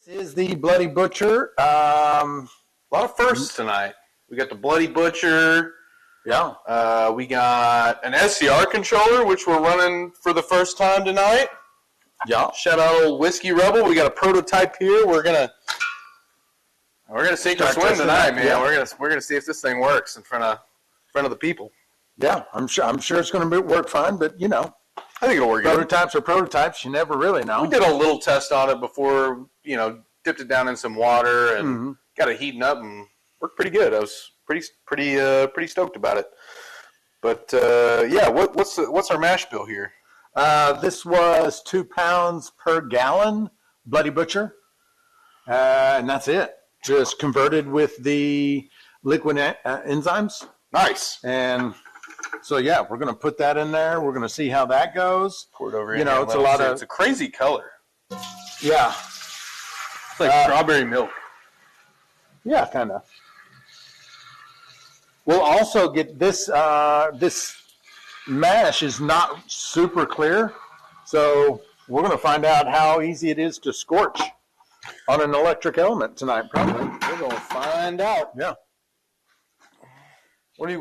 This is the Bloody Butcher. A lot of firsts tonight. We got the Bloody Butcher. Yeah. We got an SCR controller, which we're running for the first time tonight. Yeah. Shout out old Whiskey Rebel. We got a prototype here. We're gonna sink or swim tonight, man. Yeah. We're gonna see if this thing works in front of the people. Yeah, I'm sure it's going to work fine, but I think it'll work. Prototypes are prototypes. You never really know. We did a little test on it before, dipped it down in some water and got it heating up and worked pretty good. I was pretty stoked about it. But what's our mash bill here? This was 2 pounds per gallon, Bloody Butcher, and that's it. Just converted with the liquid enzymes. Nice. And so we're going to put that in there. We're going to see how that goes. Pour it over. It's a crazy color. Yeah. It's like strawberry milk. Yeah, kind of. We'll also get this. This mash is not super clear, so we're going to find out how easy it is to scorch on an electric element tonight. Probably. We're going to find out. Yeah. What do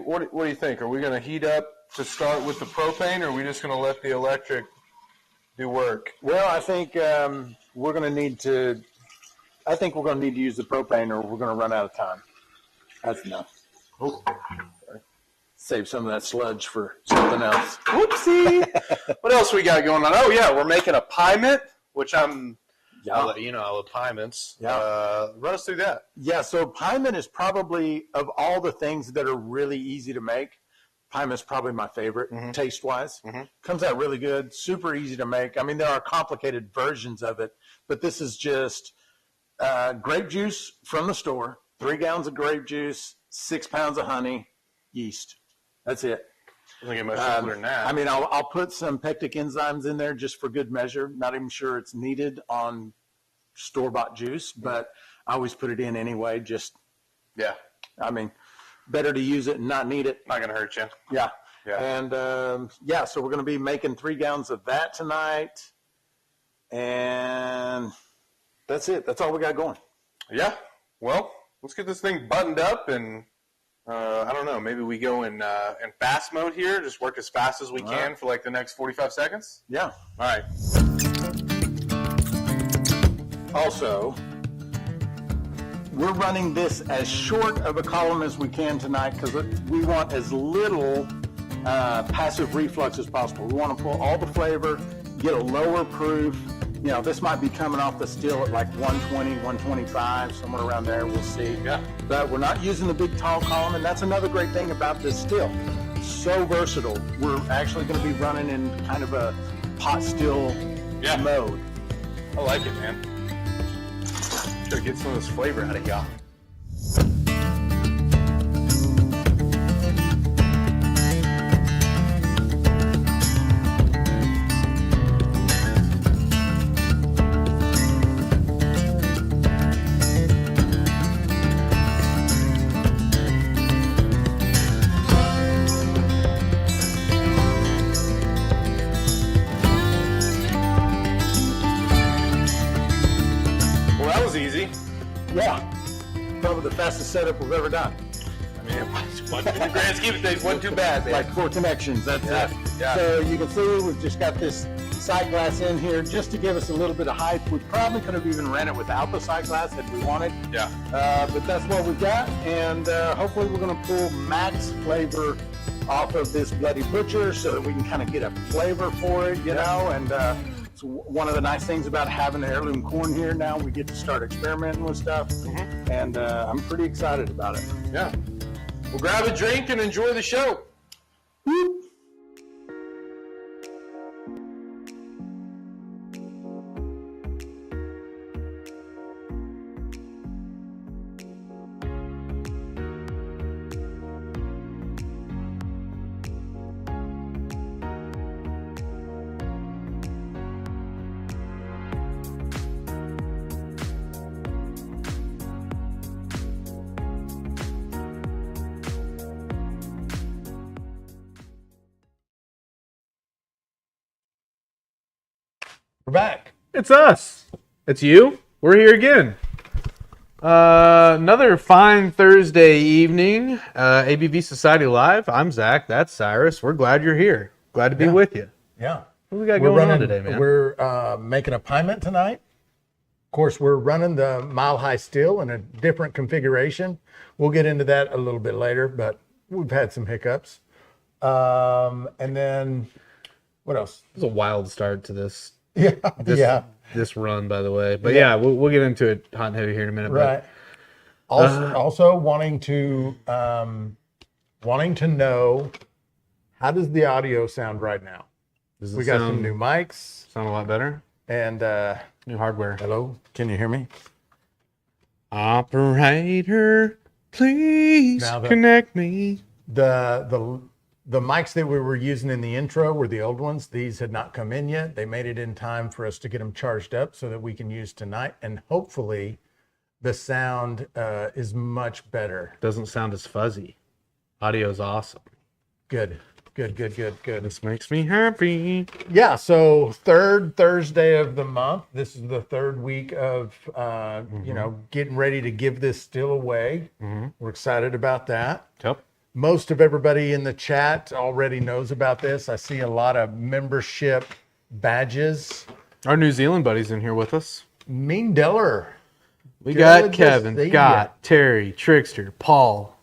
you think? Are we going to heat up to start with the propane, or are we just going to let the electric do work? Well, I think we're going to need to. I think we're going to need to use the propane, or we're going to run out of time. That's enough. Oh, sorry. Save some of that sludge for something else. Whoopsie! What else we got going on? Oh yeah, we're making a Pyment, which I'll let you know. I love Pyments. Yeah. Run us through that. Yeah, so Pyment is probably, of all the things that are really easy to make, Pyment's probably my favorite, taste-wise. Comes out really good, super easy to make. I mean, there are complicated versions of it, but this is just grape juice from the store, 3 gallons of grape juice, 6 pounds of honey, yeast. That's it. I think it much simpler than that. I mean, I'll put some pectic enzymes in there just for good measure. Not even sure it's needed on store-bought juice, but I always put it in anyway. I mean, better to use it and not need it. Not going to hurt you. Yeah. Yeah. And, so we're going to be making 3 gallons of that tonight. And that's it. That's all we got going. Yeah. Well, let's get this thing buttoned up and I don't know. Maybe we go in fast mode here. Just work as fast as we can for like the next 45 seconds. Yeah. All right. Also, we're running this as short of a column as we can tonight because we want as little passive reflux as possible. We want to pull all the flavor, get a lower proof. This might be coming off the still at like 120, 125, somewhere around there. We'll see. Yeah. But we're not using the big tall column, and that's another great thing about this still. So versatile. We're actually going to be running in kind of a pot still mode. I like it, man. Try to get some of this flavor out of y'all. Yeah, probably the fastest setup we've ever done. I mean, in the grand scheme of things, wasn't too bad, man. Like 4 connections, that's it. Yeah. So you can see we've just got this side glass in here just to give us a little bit of height. We probably could have even ran it without the side glass if we wanted. Yeah. But that's what we got, and hopefully we're going to pull max flavor off of this Bloody Butcher so that we can kind of get a flavor for it, you know, and it's one of the nice things about having heirloom corn here now. We get to start experimenting with stuff, and I'm pretty excited about it. Yeah. Well, grab a drink and enjoy the show. Woo. We're back. It's us. It's you. We're here again. Another fine Thursday evening. ABV Society Live. I'm Zach. That's Cyrus. We're glad you're here. Glad to be with you. Yeah. What we got going on today, man? We're making a Pyment tonight. Of course, we're running the Mile High Still in a different configuration. We'll get into that a little bit later, but we've had some hiccups. And then what else? It was a wild start to this. This run, by the way. But yeah, we'll get into it hot and heavy here in a minute. Right. But, Also wanting to know, how does the audio sound right now? We got some new mics. Sound a lot better. And new hardware. Hello, can you hear me? Operator, please connect me. The mics that we were using in the intro were the old ones. These had not come in yet. They made it in time for us to get them charged up so that we can use tonight. And hopefully the sound is much better. Doesn't sound as fuzzy. Audio's awesome. Good. This makes me happy. Yeah, so third Thursday of the month. This is the third week of, getting ready to give this still away. Mm-hmm. We're excited about that. Yep. Most of everybody in the chat already knows about this. I see a lot of membership badges. Our New Zealand buddies in here with us. Mean Deller. We got Kevin, Scott, Terry, Trickster, Paul,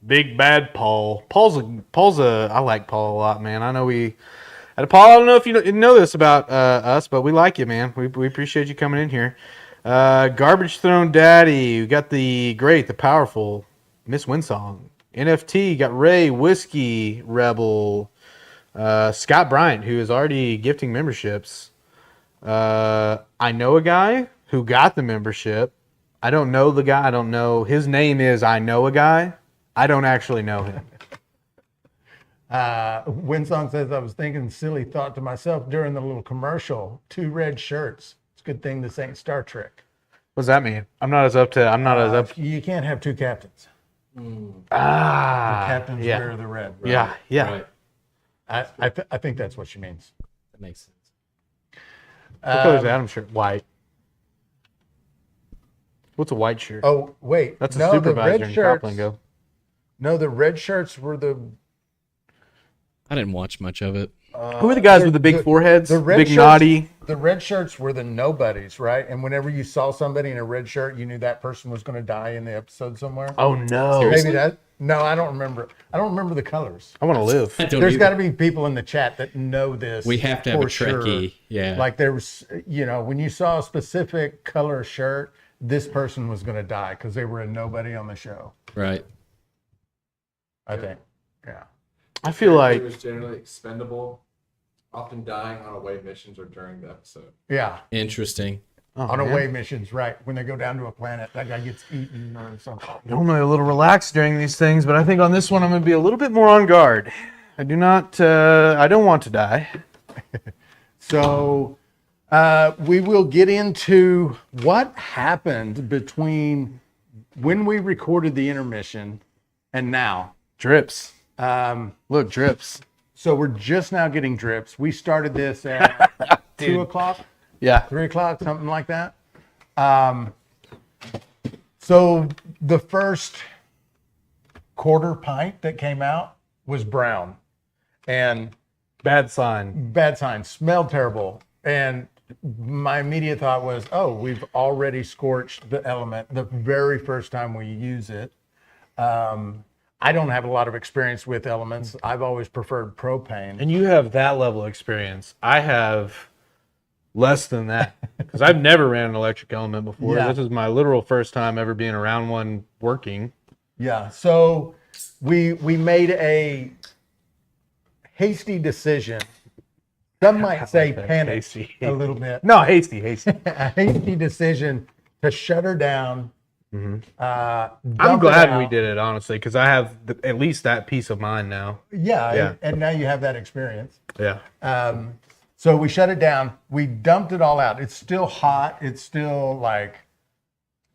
Big Bad Paul. Paul's a I like Paul a lot, man. I know Paul, I don't know if you know this about us, but we like you, man. We appreciate you coming in here. Garbage Throne Daddy. We got the powerful Miss Winsong. NFT, got Ray, Whiskey, Rebel, Scott Bryant, who is already gifting memberships. I know a guy who got the membership. I don't know the guy. I don't know. His name is I know a guy. I don't actually know him. Winsong says, I was thinking silly thought to myself during the little commercial, 2 red shirts. It's a good thing this ain't Star Trek. What does that mean? I'm not as up. You can't have 2 captains. The captains wear the red. Right? Yeah. Right. I think that's what she means. That makes sense. What color is Adam's shirt? White. What's a white shirt? Oh, wait. That's a supervisor in Croplingo. No, the red shirts were the... I didn't watch much of it. Who are the guys with the big foreheads? The red big shirts, naughty? The red shirts were the nobodies, right? And whenever you saw somebody in a red shirt, you knew that person was going to die in the episode somewhere. Oh, no. Seriously? Maybe that... No, I don't remember. I don't remember the colors. I want to live. There's got to be people in the chat that know this. We have to have a Sure. Trekkie. Yeah. Like there was, when you saw a specific color shirt, this person was going to die because they were a nobody on the show. Right. I think. Yeah. I feel like... It was generally expendable, often dying on away missions or during the episode. Yeah. Interesting. On away missions, right. When they go down to a planet, that guy gets eaten or something. Normally a little relaxed during these things, but I think on this one I'm going to be a little bit more on guard. I don't want to die. So we will get into what happened between when we recorded the intermission and now. Drips. Look, drips. So we're just now getting drips. We started this at 2 o'clock. Yeah. 3 o'clock, something like that. So the first quarter pint that came out was brown. And Bad sign. Smelled terrible. And my immediate thought was, we've already scorched the element the very first time we use it. I don't have a lot of experience with elements. I've always preferred propane. And you have that level of experience. I have less than that because I've never ran an electric element before. Yeah. This is my literal first time ever being around one working. Yeah. So we made a hasty decision. Some might say panic a little bit. No, hasty. A hasty decision to shut her down. Mm-hmm. I'm glad we did it, honestly, because I have at least that peace of mind now. Yeah. And now you have that experience. Yeah. So we shut it down. We dumped it all out. It's still hot. It's still like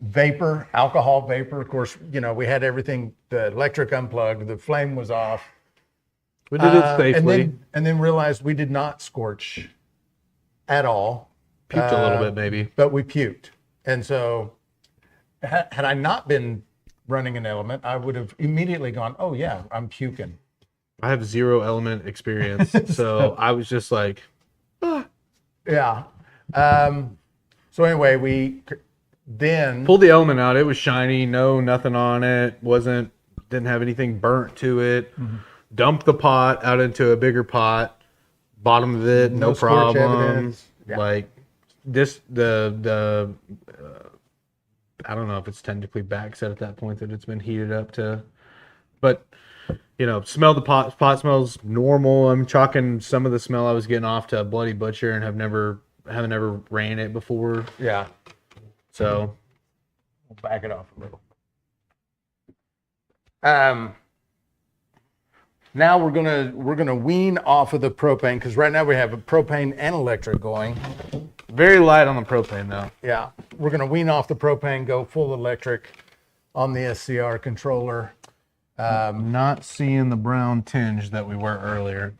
vapor, alcohol vapor. Of course, we had everything, the electric unplugged, the flame was off. We did it safely. And then realized we did not scorch at all. Puked a little bit, maybe. But we puked. And so had I not been running an element, I would have immediately gone, oh yeah, I'm puking. I have 0 element experience, so I was just like, Yeah. So anyway, we then pulled the element out. It was shiny, nothing on it. Didn't have anything burnt to it. Dumped the pot out into a bigger pot. Bottom of it, no scorch problem. evidence. Yeah. Like this, the I don't know if it's technically back set at that point that it's been heated up to, but smell the pot. Pot smells normal. I'm chalking some of the smell I was getting off to a Bloody Butcher and haven't ever ran it before. Yeah. So We'll back it off a little. Now we're gonna wean off of the propane because right now we have a propane and electric going. very light on the propane though. Yeah, we're gonna wean off the propane, go full electric on the SCR controller. Not seeing the brown tinge that we were earlier.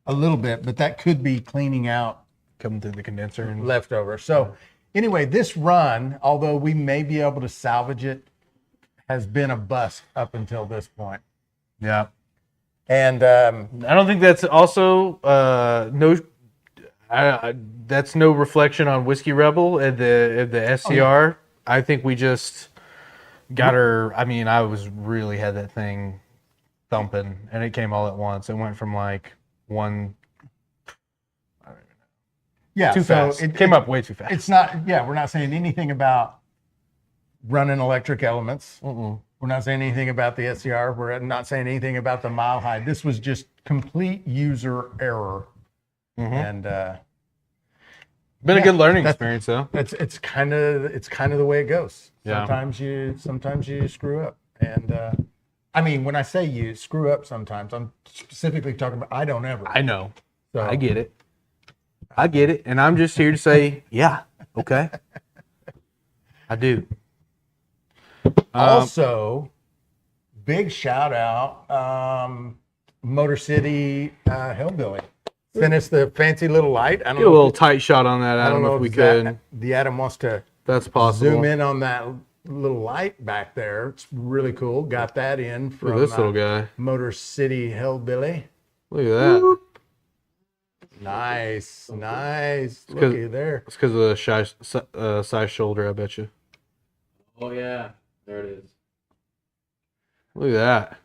A little bit, but that could be cleaning out Coming through the condenser and leftover. So anyway, this run, although we may be able to salvage it, has been a bust up until this point. yeah. And I don't think that's also that's no reflection on Whiskey Rebel and the SCR. Oh, yeah. I think we just got her. I mean, I was really had that thing thumping, and it came all at once. It went from like one. yeah, Too fast. It came up way too fast. It's not. Yeah, we're not saying anything about running electric elements. Mm-mm. We're not saying anything about the SCR. We're not saying anything about the mile high. This was just complete user error, and Been a good learning experience though. it's kind of the way it goes. Yeah. Sometimes you screw up, and I mean when I say you screw up, sometimes I'm specifically talking about I don't ever. I know. So, I get it. And I'm just here to say, yeah, okay. I do. Also, big shout out, Motor City Hillbilly. Sent us the fancy little light. I don't Get a know. little tight shot on that, I don't Adam, know if we if could. the Adam wants to That's possible. zoom in on that little light back there. It's really cool. Got that in Look from at this little guy. Motor City Hillbilly. Look at that. Nice. Looky there. It's because of the size shoulder, I bet you. Oh yeah, there it is. Look at that.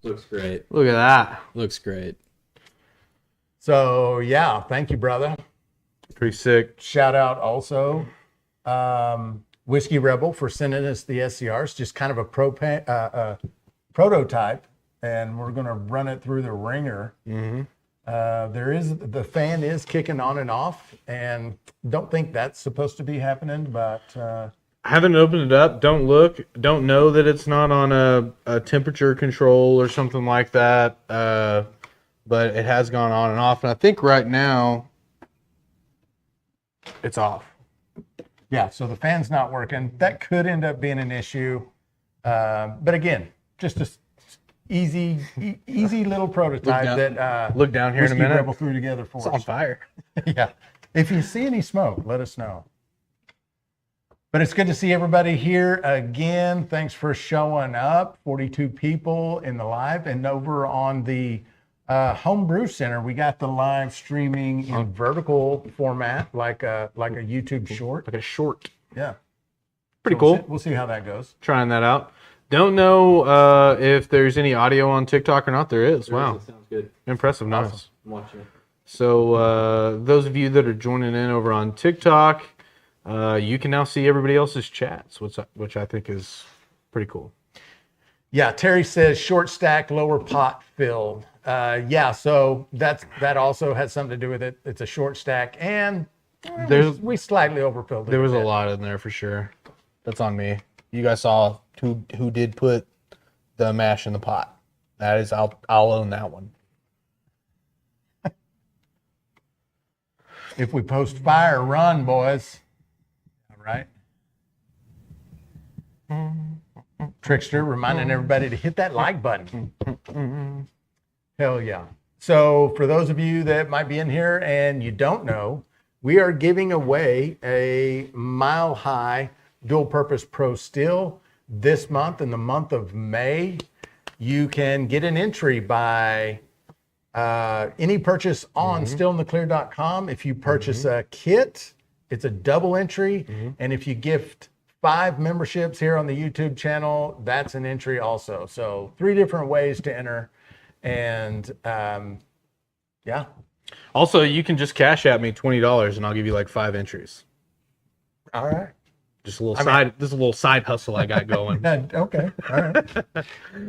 Looks great. Look at that. Looks great. So yeah, thank you, brother. Pretty sick. Shout out also, Whiskey Rebel for sending us the SCRs. Just kind of a prototype, and we're gonna run it through the ringer. Mm-hmm. The fan is kicking on and off, and don't think that's supposed to be happening, but I haven't opened it up. Don't look. Don't know that it's not on a temperature control or something like that. But it has gone on and off. And I think right now it's off. yeah, so the fan's not working. That could end up being an issue. But again, just a easy little prototype that Look down here in a Whiskey minute. Rebel threw together for It's us. on fire. Yeah. If you see any smoke, let us know. But it's good to see everybody here again. Thanks for showing up. 42 people in the live, and over on the Homebrew Center, we got the live streaming in vertical format, like a YouTube short. Like a short. Yeah. Pretty So cool. We'll see how that goes. Trying that out. Don't know if there's any audio on TikTok or not. There is. Wow. That sounds good. Impressive. Nice. I'm watching it. So those of you that are joining in over on TikTok, you can now see everybody else's chats, which I think is pretty cool. Yeah, Terry says short stack, lower pot filled. Yeah, so that also has something to do with it. It's a short stack, and we slightly overfilled it. There was a lot in there for sure. That's on me. You guys saw who did put the mash in the pot. That is, I'll own that one. If we post fire, run, boys. All right. Trickster reminding everybody to hit that like button. Hell yeah. So for those of you that might be in here and you don't know, we are giving away a Mile High Dual Purpose Pro Still this month, in the month of May. You can get an entry by any purchase on stillintheclear.com. If you purchase a kit, it's a double entry. And if you gift 5 memberships here on the YouTube channel, that's an entry also. So 3 different ways to enter. And yeah. Also, you can just cash at me $20 and I'll give you like 5 entries. All right. Just a little side hustle I got going. Okay. All right. I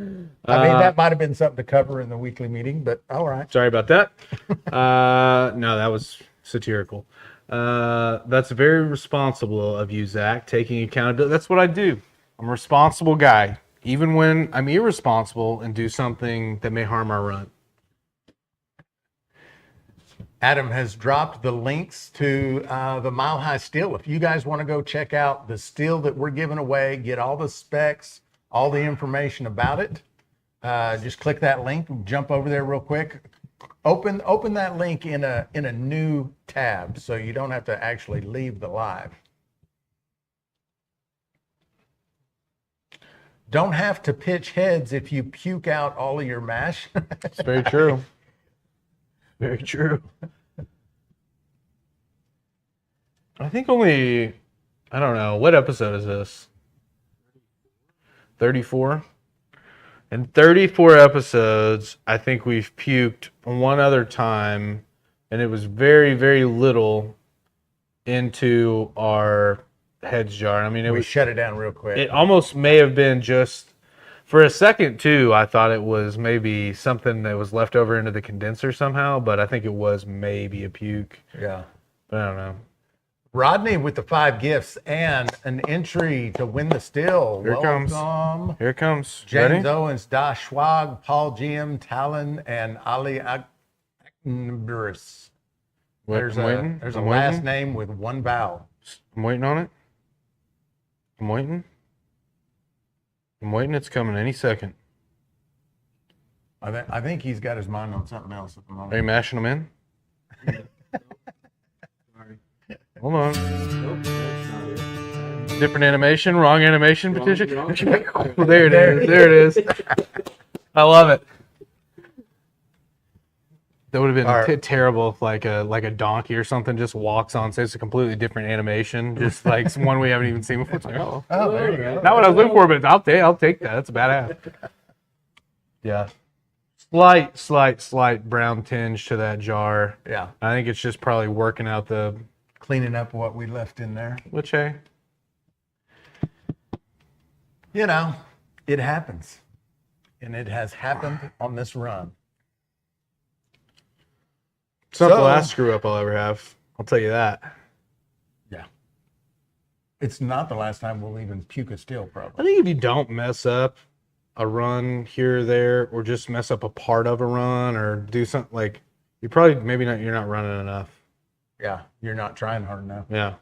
mean, that might have been something to cover in the weekly meeting, but all right. Sorry about that. No, that was satirical. That's very responsible of you, Zach, taking accountability. That's what I do. I'm a responsible guy, even when I'm irresponsible and do something that may harm our run. Adam has dropped the links to the Mile High Still. If you guys want to go check out the still that we're giving away, get all the specs, all the information about it, just click that link, jump over there real quick. Open that link in a new tab, so you don't have to actually leave the live. Don't have to pitch heads if you puke out all of your mash. It's very true. Very true. I think I don't know, what episode is this? 34? In 34 episodes, I think we've puked one other time, and it was very, very little into our heads jar. I mean, We shut it down real quick. It almost may have been just, for a second too, I thought it was maybe something that was left over into the condenser somehow, but I think it was maybe a puke. Yeah. But I don't know. Rodney with the 5 gifts and an entry to win the still. Here it comes. Welcome. Here it comes. James Ready? Owens, Da Schwag, Paul GM, Talon, and Ali Aknbris. There's a last name with 1 vowel. I'm waiting on it. I'm waiting. It's coming any second. I think he's got his mind on something else at the moment. Are you mashing them in? Hold on. Different animation, wrong animation, potentially. Well, there it is. There it is. I love it. That would have been terrible if like a donkey or something just walks on, says a completely different animation, just like one we haven't even seen before. It's like, oh, there you go. not what I was looking for, but I'll take that. That's badass. Yeah. Slight brown tinge to that jar. Yeah. I think it's just probably working out the... Cleaning up what we left in there. Which, hey? You know, it happens. And it has happened on this run. It's not the last screw up I'll ever have. I'll tell you that. Yeah. It's not the last time we'll even puke a still, I probably. think if you don't mess up a run here or there, or just mess up a part of a run, or do something like, you're not running enough. Yeah, you're not trying hard enough. Yeah.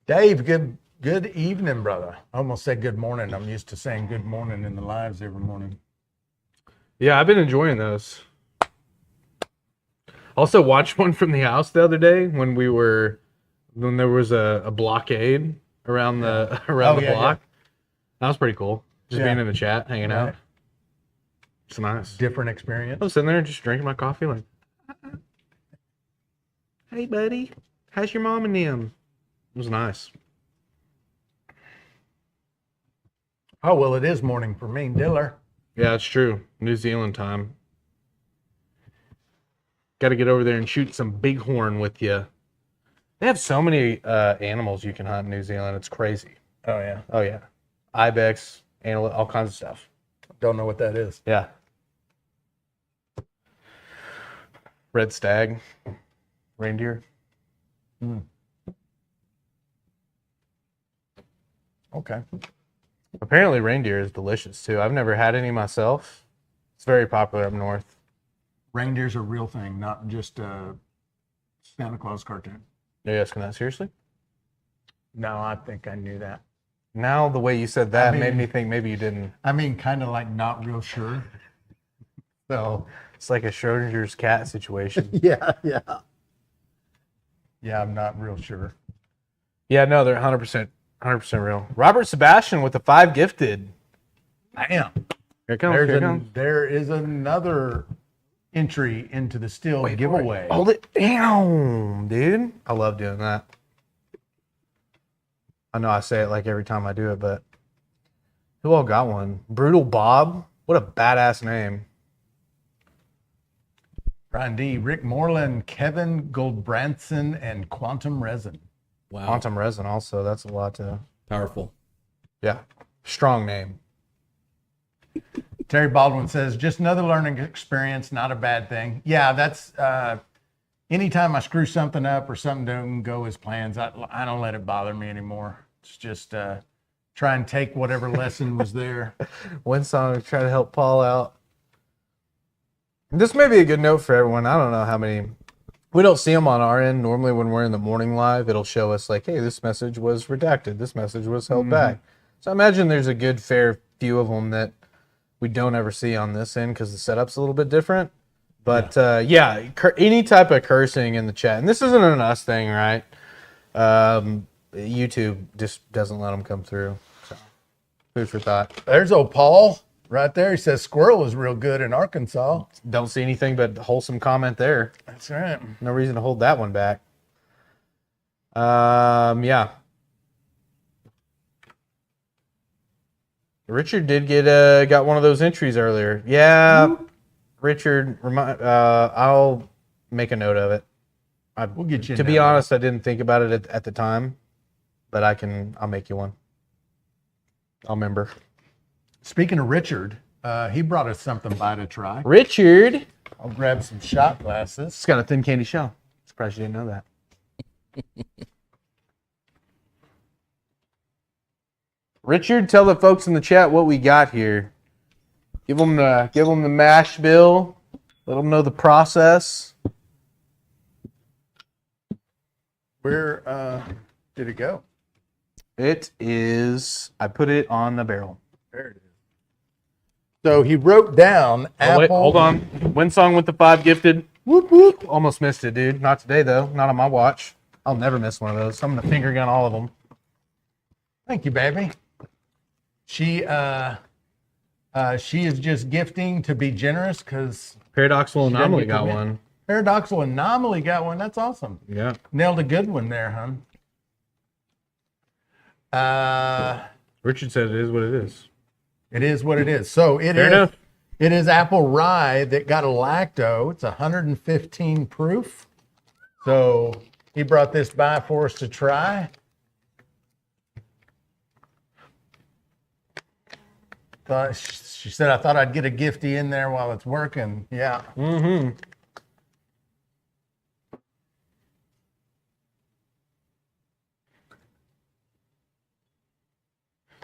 Dave, good evening, brother. I almost said good morning. I'm used to saying good morning in the lives every morning. Yeah, I've been enjoying those. Also watched one from the house the other day when there was a blockade around the block. Yeah. That was pretty cool. Just being in the chat, hanging out. It's nice. Different experience. I was sitting there just drinking my coffee like, hey buddy, how's your mom and them? It was nice. Oh, well, it is morning for me, Diller. Yeah, it's true. New Zealand time. Got to get over there and shoot some bighorn with you. They have so many animals you can hunt in New Zealand. It's crazy. Oh, yeah. Oh, yeah. Ibex, antelope, all kinds of stuff. Don't know what that is. Yeah. Red stag, reindeer. Okay. Apparently reindeer is delicious too. I've never had any myself. It's very popular up north. Reindeer's a real thing, not just a Santa Claus cartoon. Are you asking that seriously? No, I think I knew that. Now the way you said that made me think maybe you didn't. I mean, kind of like not real sure. So It's like a Schrodinger's cat situation. yeah. I'm not real sure. Yeah, no, they're 100% real. Robert Sebastian with the 5 gifted. Damn. Here it comes. Here it comes. There is another entry into the still giveaway. Hold it down, dude. I love doing that. I know I say it like every time I do it, but who all got one? Brutal Bob? What a badass name. Brian D, Rick Moreland, Kevin Goldbranson, and Quantum Resin. Wow. Quantum Resin also. That's a lot to... Powerful. Yeah. Strong name. Terry Baldwin says, just another learning experience, not a bad thing. Yeah, that's anytime I screw something up or something don't go as plans, I don't let it bother me anymore. It's just try and take whatever lesson was there. One song, try to help Paul out. This may be a good note for everyone. I don't know how many. We don't see them on our end. Normally when we're in the morning live, it'll show us like, hey, this message was redacted. This message was held back. So I imagine there's a good fair few of them that we don't ever see on this end because the setup's a little bit different. But yeah, any type of cursing in the chat. And this isn't an us thing, right? YouTube just doesn't let them come through. So, food for thought. There's old Paul right there. He says squirrel is real good in Arkansas. Don't see anything but wholesome comment there. That's right. No reason to hold that one back. Yeah. Richard did got one of those entries earlier. Yeah, Richard. I'll make a note of it. We'll get you. To be honest, I didn't think about it at the time, but I'll make you one. I'll remember. Speaking of Richard, he brought us something by to try. Richard. I'll grab some shot glasses. It's got a thin candy shell. Surprised you didn't know that. Richard, tell the folks in the chat what we got here. Give them the mash bill. Let them know the process. Where did it go? It is. I put it on the barrel. There it is. So he wrote down apple. Wait, hold on. Winsong with the 5 gifted. Whoop whoop. Almost missed it, dude. Not today though. Not on my watch. I'll never miss one of those. I'm gonna finger gun all of them. Thank you, baby. She is just gifting to be generous because Paradoxical Anomaly got one. Paradoxical Anomaly got one. That's awesome. Yeah. Nailed a good one there, hon. Richard said it is what it is. It is what it is. So it Fair is. enough. It is apple rye that got a lacto. It's 115 proof. So he brought this by for us to try. She said, I thought I'd get a gifty in there while it's working. Yeah. Mm-hmm.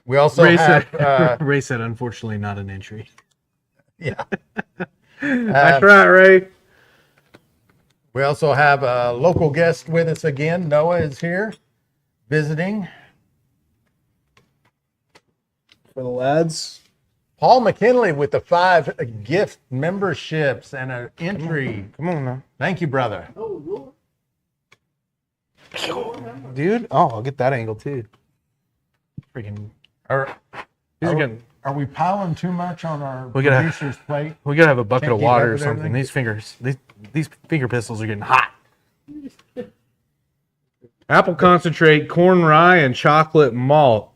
We also have... Ray said, unfortunately, not an entry. Yeah. That's right, Ray. We also have a local guest with us again. Noah is here visiting. For the lads. Paul McKinley with the 5 gift memberships and an entry. Come on now. Thank you, brother. Dude, I'll get that angle too. Freaking. Are we piling too much on our producer's plate? We gotta have a bucket Can't of keep water up or with something. everything? These finger pistols are getting hot. Apple concentrate, corn rye, and chocolate malt.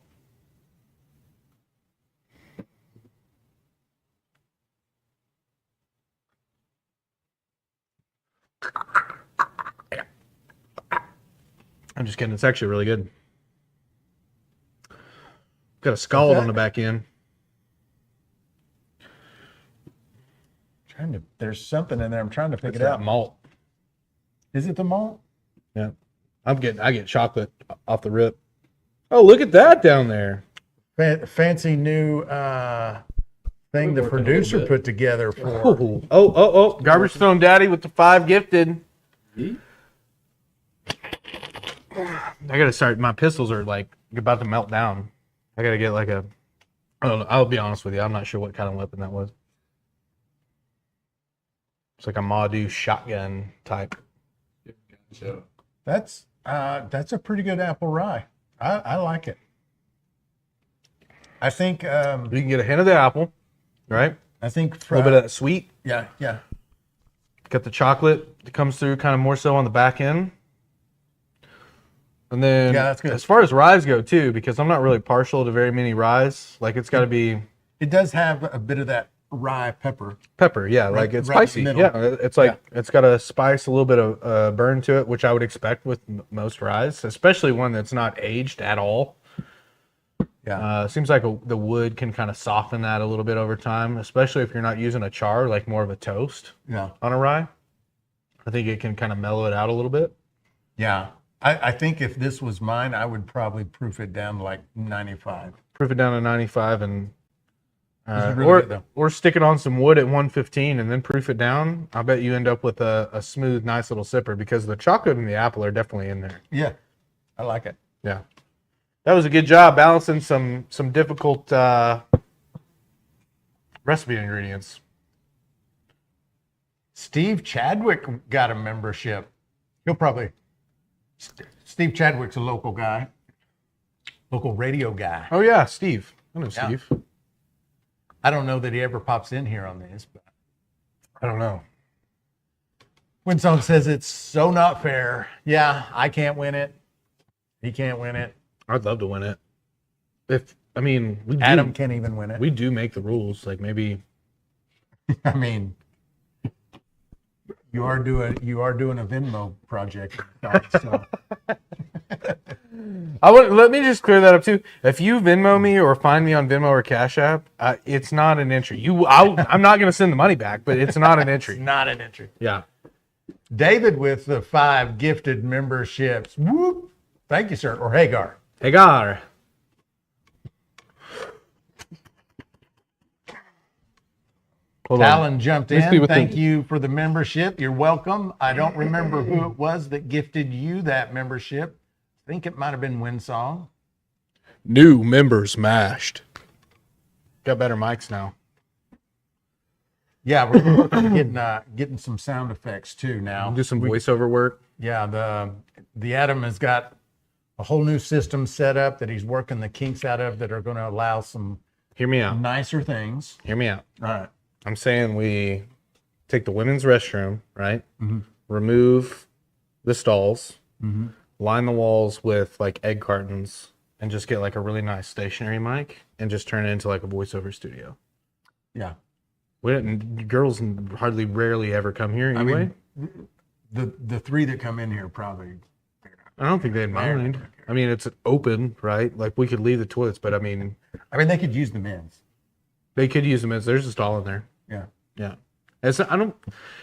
I'm just kidding. It's actually really good. Got a scald on the back end. There's something in there. I'm trying to pick It's it that out. malt. Is it the malt? Yeah. I get chocolate off the rip. Oh, look at that down there. Fancy new thing the producer put together for. Oh. Garbage Stone Daddy with the 5 gifted. I gotta start. My pistols are like about to melt down. I gotta get like a. I don't know. I'll be honest with you. I'm not sure what kind of weapon that was. It's like a Madu shotgun type. Gotcha. That's a pretty good apple rye. I like it. I think You can get a hint of the apple, right? a little bit of that sweet. yeah. Got the chocolate that comes through kind of more so on the back end. And then Yeah, that's good. as far as ryes go too, because I'm not really partial to very many ryes. Like it's got to be It does have a bit of that rye pepper. pepper, yeah, like it's right in the spicy. middle. Yeah, it's like it's got a spice, a little bit of burn to it, which I would expect with most ryes, especially one that's not aged at all. Yeah. Seems like the wood can kind of soften that a little bit over time, especially if you're not using a char, like more of a toast Yeah. on a rye. I think it can kind of mellow it out a little bit. Yeah. I think if this was mine, I would probably proof it down to like 95. Proof it down to 95 and This is really good, though. or stick it on some wood at 115 and then proof it down. I bet you end up with a smooth, nice little sipper because the chocolate and the apple are definitely in there. Yeah. I like it. Yeah. That was a good job balancing some difficult recipe ingredients. Steve Chadwick got a membership. He'll probably. Steve Chadwick's a local guy, local radio guy. Oh yeah, Steve. I know Yeah. Steve. I don't know that he ever pops in here on this, but I don't know. Winsong says it's so not fair. Yeah, I can't win it. He can't win it. I'd love to win it. We Adam can't even win it. we do make the rules. Like maybe I mean, you are doing a Venmo project. So. let me just clear that up too. If you Venmo me or find me on Venmo or Cash App, it's not an entry. I'm not going to send the money back, but it's not an entry. Not an entry. Yeah. David with the 5 gifted memberships. Whoop. Thank you, sir. Or Hagar. Hagar. Hold on. Alan jumped Let me see in. what Thank you for the membership. You're welcome. I don't remember who it was that gifted you that membership. I think it might have been Winsong. New members mashed. Got better mics now. Yeah, we're working on getting some sound effects too now. Do some voiceover work. Yeah, the Adam has got a whole new system set up that he's working the kinks out of that are going to allow some Hear me out. nicer things. Hear me out. All right. I'm saying we take the women's restroom, right? Mm-hmm. Remove the stalls, line the walls with like egg cartons, and just get like a really nice stationary mic and just turn it into like a voiceover studio. Yeah. Girls hardly rarely ever come here anyway. The 3 that come in here probably. I don't think they'd mind. I mean, it's open, right? Like we could leave the toilets, but I mean, they could use the men's. they could use them as there's a stall in there. Yeah. Yeah.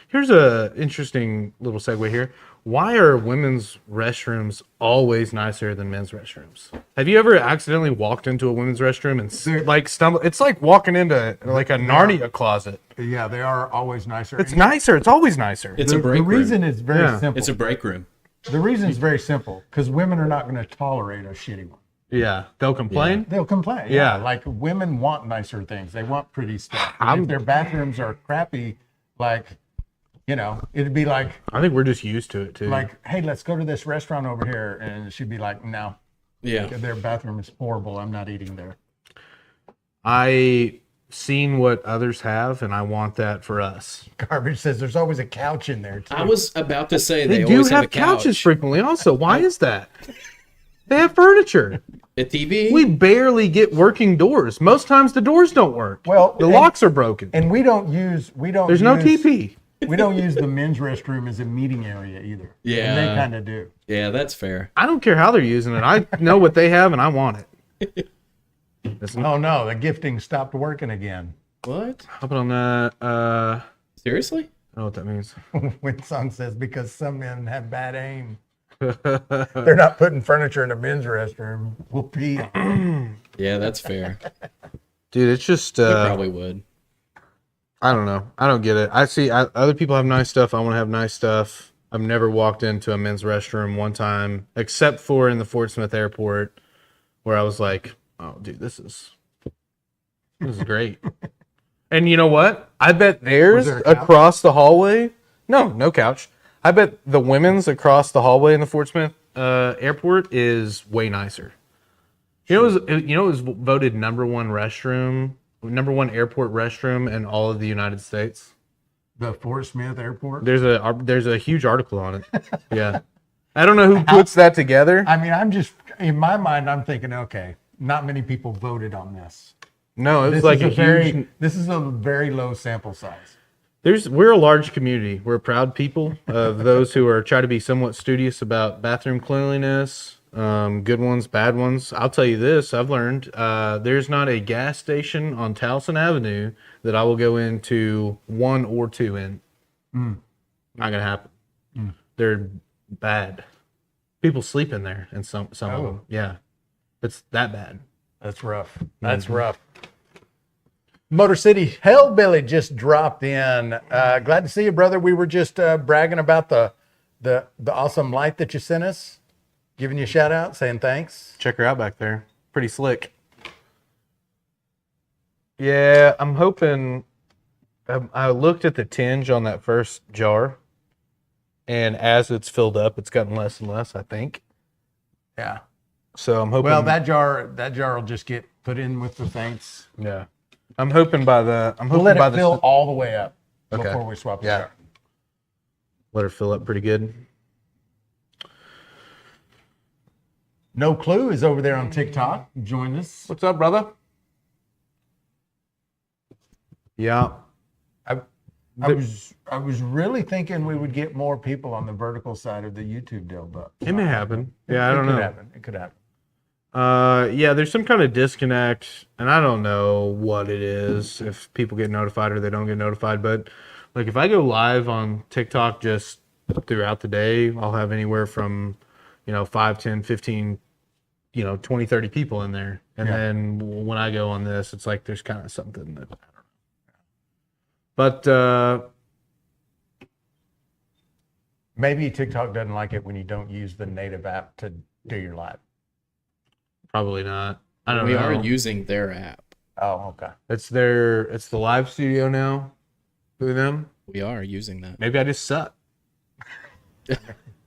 Here's a interesting little segue here. Why are women's restrooms always nicer than men's restrooms? Have you ever accidentally walked into a women's restroom and like stumble? It's like walking into like a Narnia closet. Yeah, they are always nicer. It's nicer. It's always nicer. It's a break The room. reason is very Yeah. simple. It's a break room. The reason is very simple because women are not going to tolerate a shitty one. Yeah. They'll complain. They'll complain. Yeah. Like women want nicer things. They want pretty stuff. And if their bathrooms are crappy, like, it'd be like, I think we're just used to it too. hey, let's go to this restaurant over here. And she'd be like, no, Yeah. their bathroom is horrible. I'm not eating there. I seen what others have, and I want that for us. Garbage says there's always a couch in there, too. I was about to say They they, do always have have a couch. couches frequently. Also, why is that? They have furniture. A TV. We barely get working doors. Most times the doors don't work. Well, the and- locks are broken. And we don't use. There's no TP. We don't use the men's restroom as a meeting area either. Yeah. And they kind of do. Yeah, that's fair. I don't care how they're using it. I know what they have, and I want it. Oh, no. The gifting stopped working again. What? How about on that? Seriously? I don't know what that means. Winsong says because some men have bad aim. They're not putting furniture in a men's restroom. We'll pee. Yeah, that's fair. Dude, it's just They probably would. I don't know. I don't get it. I see other people have nice stuff. I want to have nice stuff. I've never walked into a men's restroom one time, except for in the Fort Smith airport, where I was like, "Oh, dude, this is great." And you know what? I bet theirs there a couch? across the hallway. No couch. I bet the women's across the hallway in the Fort Smith airport is way nicer. You know, it was voted number one airport restroom in all of the United States. The Fort Smith Airport. There's a huge article on it. Yeah, I don't know who puts that together. I mean, I'm just in my mind. I'm thinking, okay, not many people voted on this. No, it was This like is a huge. This is a very low sample size. We're a large community. We're proud people of those who are try to be somewhat studious about bathroom cleanliness. Good ones, bad ones. I'll tell you this: I've learned there's not a gas station on Towson Avenue that I will go into 1 or 2 in. Not gonna happen. They're bad. People sleep in there, and some of them. Yeah, it's that bad. That's rough. That's rough. Motor City Hellbilly just dropped in. Glad to see you, brother. We were just bragging about the awesome light that you sent us. Giving you a shout out, saying thanks. Check her out back there. Pretty slick. Yeah, I'm hoping. I looked at the tinge on that first jar, and as it's filled up, it's gotten less and less, I think. Yeah. So I'm hoping. Well, that jar will just get put in with the thanks. Yeah. I'm hoping by the. I'm We'll hoping let by it fill all the way up Okay. before we swap the Yeah. jar. Let her fill up pretty good. No Clue is over there on TikTok. Join us. What's up, brother? Yeah. I was really thinking we would get more people on the vertical side of the YouTube deal, but It may happen. Yeah, I don't know. It could happen. Yeah, there's some kind of disconnect, and I don't know what it is, if people get notified or they don't get notified. But like, if I go live on TikTok just throughout the day, I'll have anywhere from 5, 10, 15, 20, 30 people in there. And then when I go on this, it's like there's kind of something that I don't know. But Maybe TikTok doesn't like it when you don't use the native app to do your live. probably not. I don't We know. are using their app. Oh, okay. It's the live studio now. Who them? We are using that. Maybe I just suck.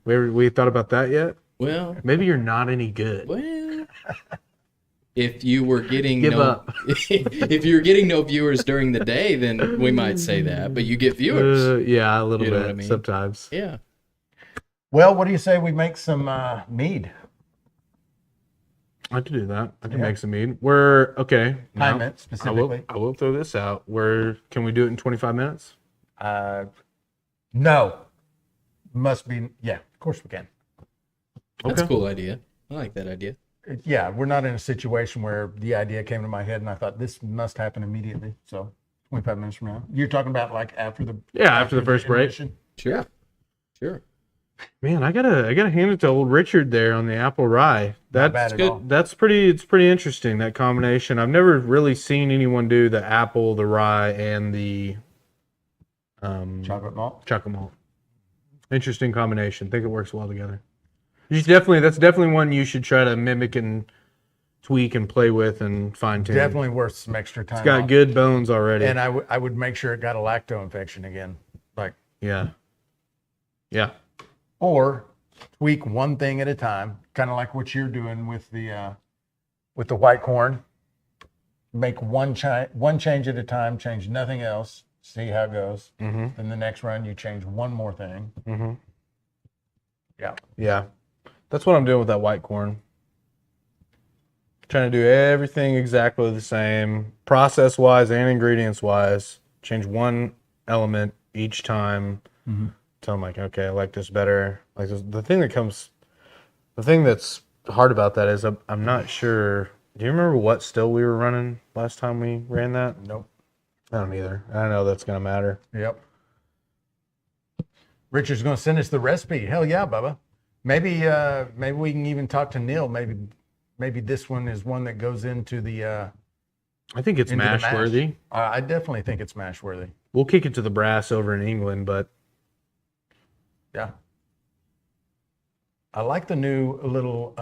we thought about that yet? Well, Maybe you're not any good. if you were getting Give up. if you were getting no viewers during the day, then we might say that. But you get viewers. Yeah, a little You know bit what I mean? sometimes. Yeah. Well, what do you say we make some mead? I could do that. I can make some mead. We're okay. now, Pyment specifically. I will throw this out. Can we do it in 25 minutes? No. Must be. Yeah, of course we can. That's a Okay. cool idea. I like that idea. Yeah, we're not in a situation where the idea came to my head and I thought this must happen immediately. So 25 minutes from now. You're talking about like after the After the first break. intermission? Sure. Sure. Man, I gotta hand it to old Richard there on the apple rye. Not bad That's at good. all. It's pretty interesting, that combination. I've never really seen anyone do the apple, the rye, and the Chocolate malt. chocolate malt. Interesting combination. Think it works well together. That's definitely one you should try to mimic and tweak and play with and fine tune. Definitely worth some extra time. It's got off. good bones already. And I would make sure it got a lacto infection again. Like, Yeah. or tweak one thing at a time, kind of like what you're doing with the white corn. Make one change at a time, change nothing else, see how it goes. Mm-hmm. Then the next run, you change one more thing. Mm-hmm. Yeah. Yeah. That's what I'm doing with that white corn. Trying to do everything exactly the same, process wise and ingredients wise. Change one element each time. Mm-hmm. So I'm like, okay, I like this better. Like the thing that's hard about that is I'm not sure. Do you remember what still we were running last time we ran that? Nope. I don't either. I don't know that's gonna matter. Yep. Richard's going to send us the recipe. Hell yeah, Bubba. Maybe we can even talk to Neil. Maybe this one is one that goes into the. I think it's Into the mash mash. worthy. I definitely think it's mash worthy. We'll kick it to the brass over in England, but Yeah. I like the new little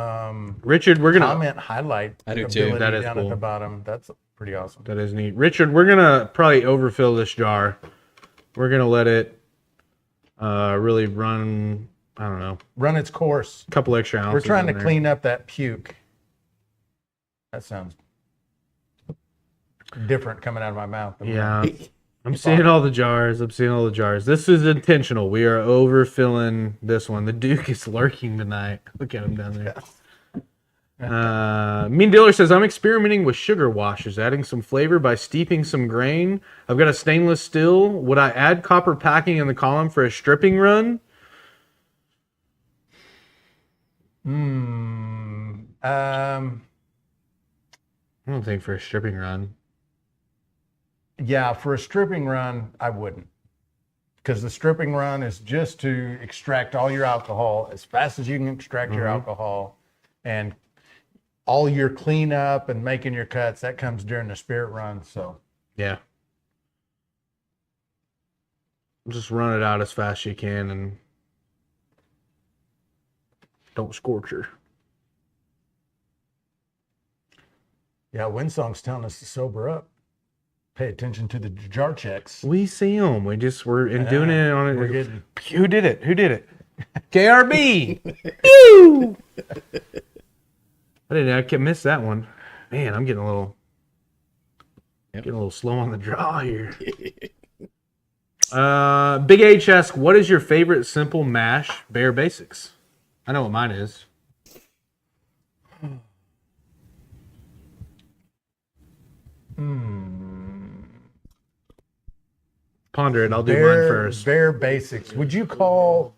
Richard, we're gonna comment highlight I do too. ability That is down cool. at the bottom. Pretty awesome. That is neat. Richard, we're going to probably overfill this jar. We're going to let it really run, I don't know. Run its course. A couple extra ounces. We're trying to clean up that puke. That sounds different coming out of my mouth. Yeah. I'm seeing all the jars. This is intentional. We are overfilling this one. The Duke is lurking tonight. Look at him down there. Mean Dealer says, I'm experimenting with sugar washes, adding some flavor by steeping some grain. I've got a stainless still. Would I add copper packing in the column for a stripping run? I don't think for a stripping run. Yeah, for a stripping run, I wouldn't. Because the stripping run is just to extract all your alcohol as fast as you can extract your alcohol. And all your cleanup and making your cuts, that comes during the spirit run. So, yeah. Just run it out as fast as you can and don't scorch her. Yeah, Windsong's telling us to sober up. Pay attention to the jar checks. We see them. We're doing it on it. We're getting... Who did it? KRB. Woo! I missed that one. Man, I'm getting a little slow on the draw here. Big H asks, what is your favorite simple mash Bare Basics? I know what mine is. Ponder it. I'll do mine first. Bare Basics. Would you call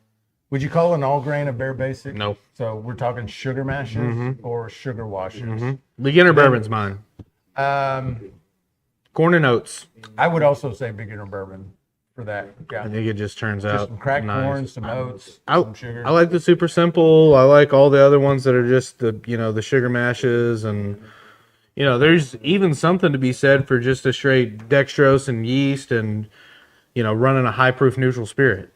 an all grain a Bare Basic? No. So we're talking sugar mashes or sugar washes. Beginner bourbon's mine. Corn and oats. I would also say beginner bourbon for that. Yeah. I think it just turns out some cracked nice. corn, some oats, some sugar. I like the super simple. I like all the other ones that are just the sugar mashes, and there's even something to be said for just a straight dextrose and yeast and running a high proof neutral spirit.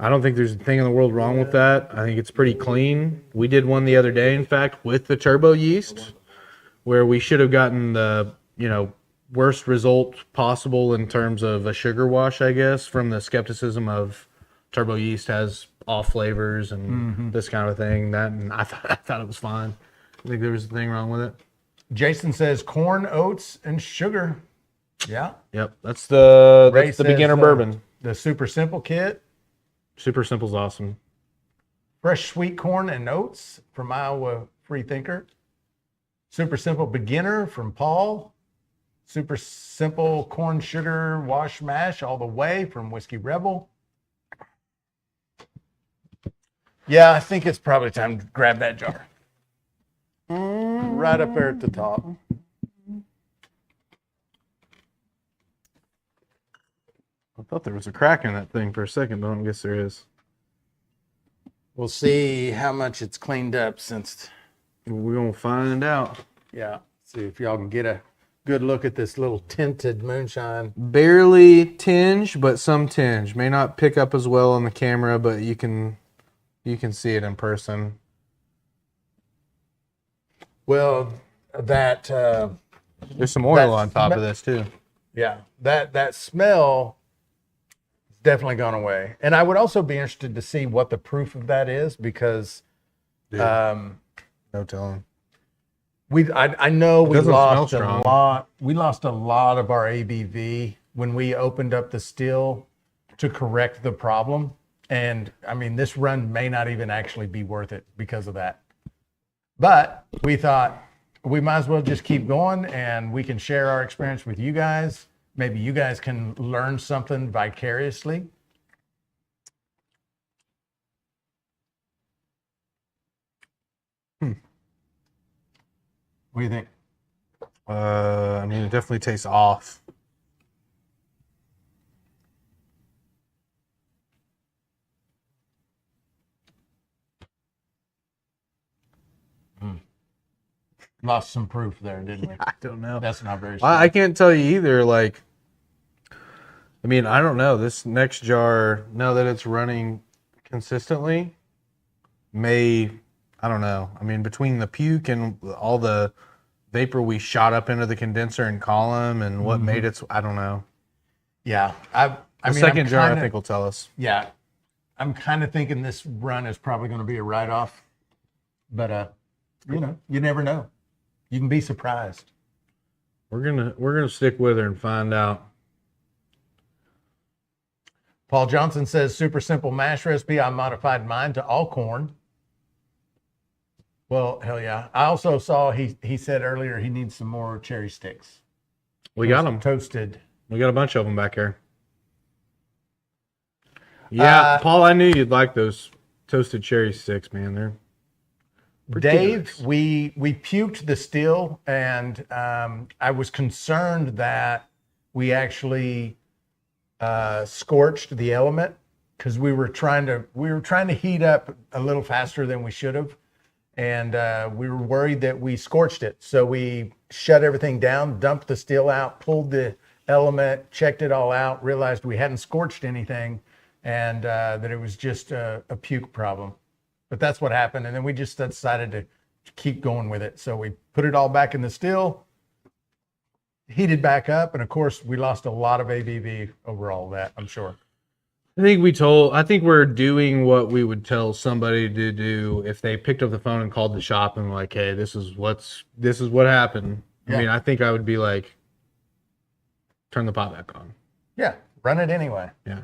I don't think there's a thing in the world wrong with that. I think it's pretty clean. We did one the other day, in fact, with the turbo yeast, where we should have gotten the worst result possible in terms of a sugar wash, I guess, from the skepticism of turbo yeast has off flavors and this kind of thing. I thought it was fine. I think there was a thing wrong with it. Jason says corn, oats, and sugar. Yeah. Yep. That's the beginner bourbon. The super simple kit. Super simple's awesome. Fresh sweet corn and oats from Iowa Free Thinker. Super simple beginner from Paul. Super simple corn sugar wash mash all the way from Whiskey Rebel. Yeah, I think it's probably time to grab that jar. Right up there at the top. I thought there was a crack in that thing for a second, but I don't guess there is. We'll see how much it's cleaned up since. We're going to find out. Yeah. See if y'all can get a good look at this little tinted moonshine. Barely tinge, but some tinge. May not pick up as well on the camera, but you can see it in person. Well, that there's some oil on top of this too. Yeah, that smell has definitely gone away. And I would also be interested to see what the proof of that is, because no telling. I know we lost a lot. We lost a lot of our ABV when we opened up the still to correct the problem. And I mean, this run may not even actually be worth it because of that. But we thought we might as well just keep going, and we can share our experience with you guys. Maybe you guys can learn something vicariously. What do you think? I mean, it definitely tastes off. Lost some proof there, didn't we? I don't know. That's not very strong. I can't tell you either. Like, I mean, I don't know. This next jar, now that it's running consistently, I don't know. I mean, between the puke and all the vapor we shot up into the condenser and column, and what made it. I don't know. Yeah. The second jar, I think, will tell us. Yeah. I'm kind of thinking this run is probably going to be a write-off. But, you never know. You can be surprised. We're gonna stick with her and find out. Paul Johnson says, super simple mash recipe. I modified mine to all corn. Well, hell yeah. I also saw he said earlier he needs some more cherry sticks. We got them. Toasted. We got a bunch of them back here. Yeah, Paul, I knew you'd like those toasted cherry sticks, man. They're Dave, we puked the still, and I was concerned that we actually scorched the element because we were trying to heat up a little faster than we should have, and we were worried that we scorched it. So we shut everything down, dumped the still out, pulled the element, checked it all out, realized we hadn't scorched anything, and that it was just a puke problem. But that's what happened, and then we just decided to keep going with it. So we put it all back in the still, heated back up, and of course we lost a lot of ABV over all of that, I'm sure. I think we're doing what we would tell somebody to do if they picked up the phone and called the shop and were like, hey, this is what happened. Yeah. I mean, I think I would be like, turn the pot back on. Yeah, run it anyway. Yeah.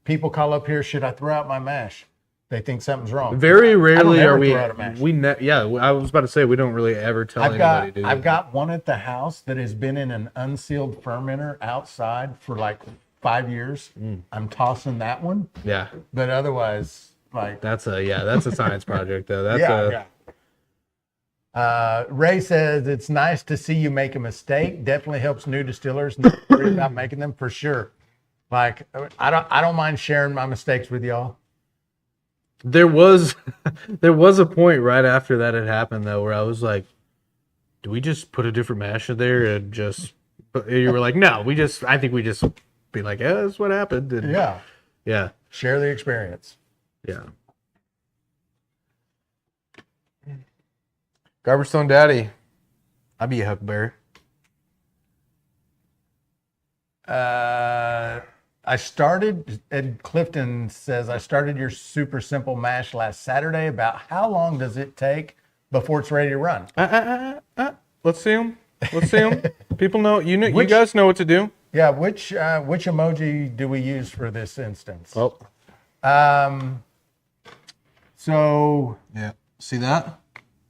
People call up here, should I throw out my mash? They think something's wrong. Very rarely are we. I was about to say we don't really ever tell anybody to do I've got one at the house that has been in an unsealed fermenter outside for like 5 years. I'm tossing that one. Yeah. But otherwise, like that's a science project though. Ray says it's nice to see you make a mistake. Definitely helps new distillers not worry about making them for sure. Like I don't mind sharing my mistakes with y'all. There was a point right after that had happened though where I was like, do we just put a different mash in there and just? You were like, no, I think we just be like, yeah, that's what happened. And yeah, share the experience. Yeah. Garbage Stone Daddy, I'd be a huckleberry. Ed Clifton says, I started your super simple mash last Saturday. About how long does it take before it's ready to run? Let's see them. People know, you guys know what to do. Yeah, which emoji do we use for this instance? Oh. So. Yeah, see that?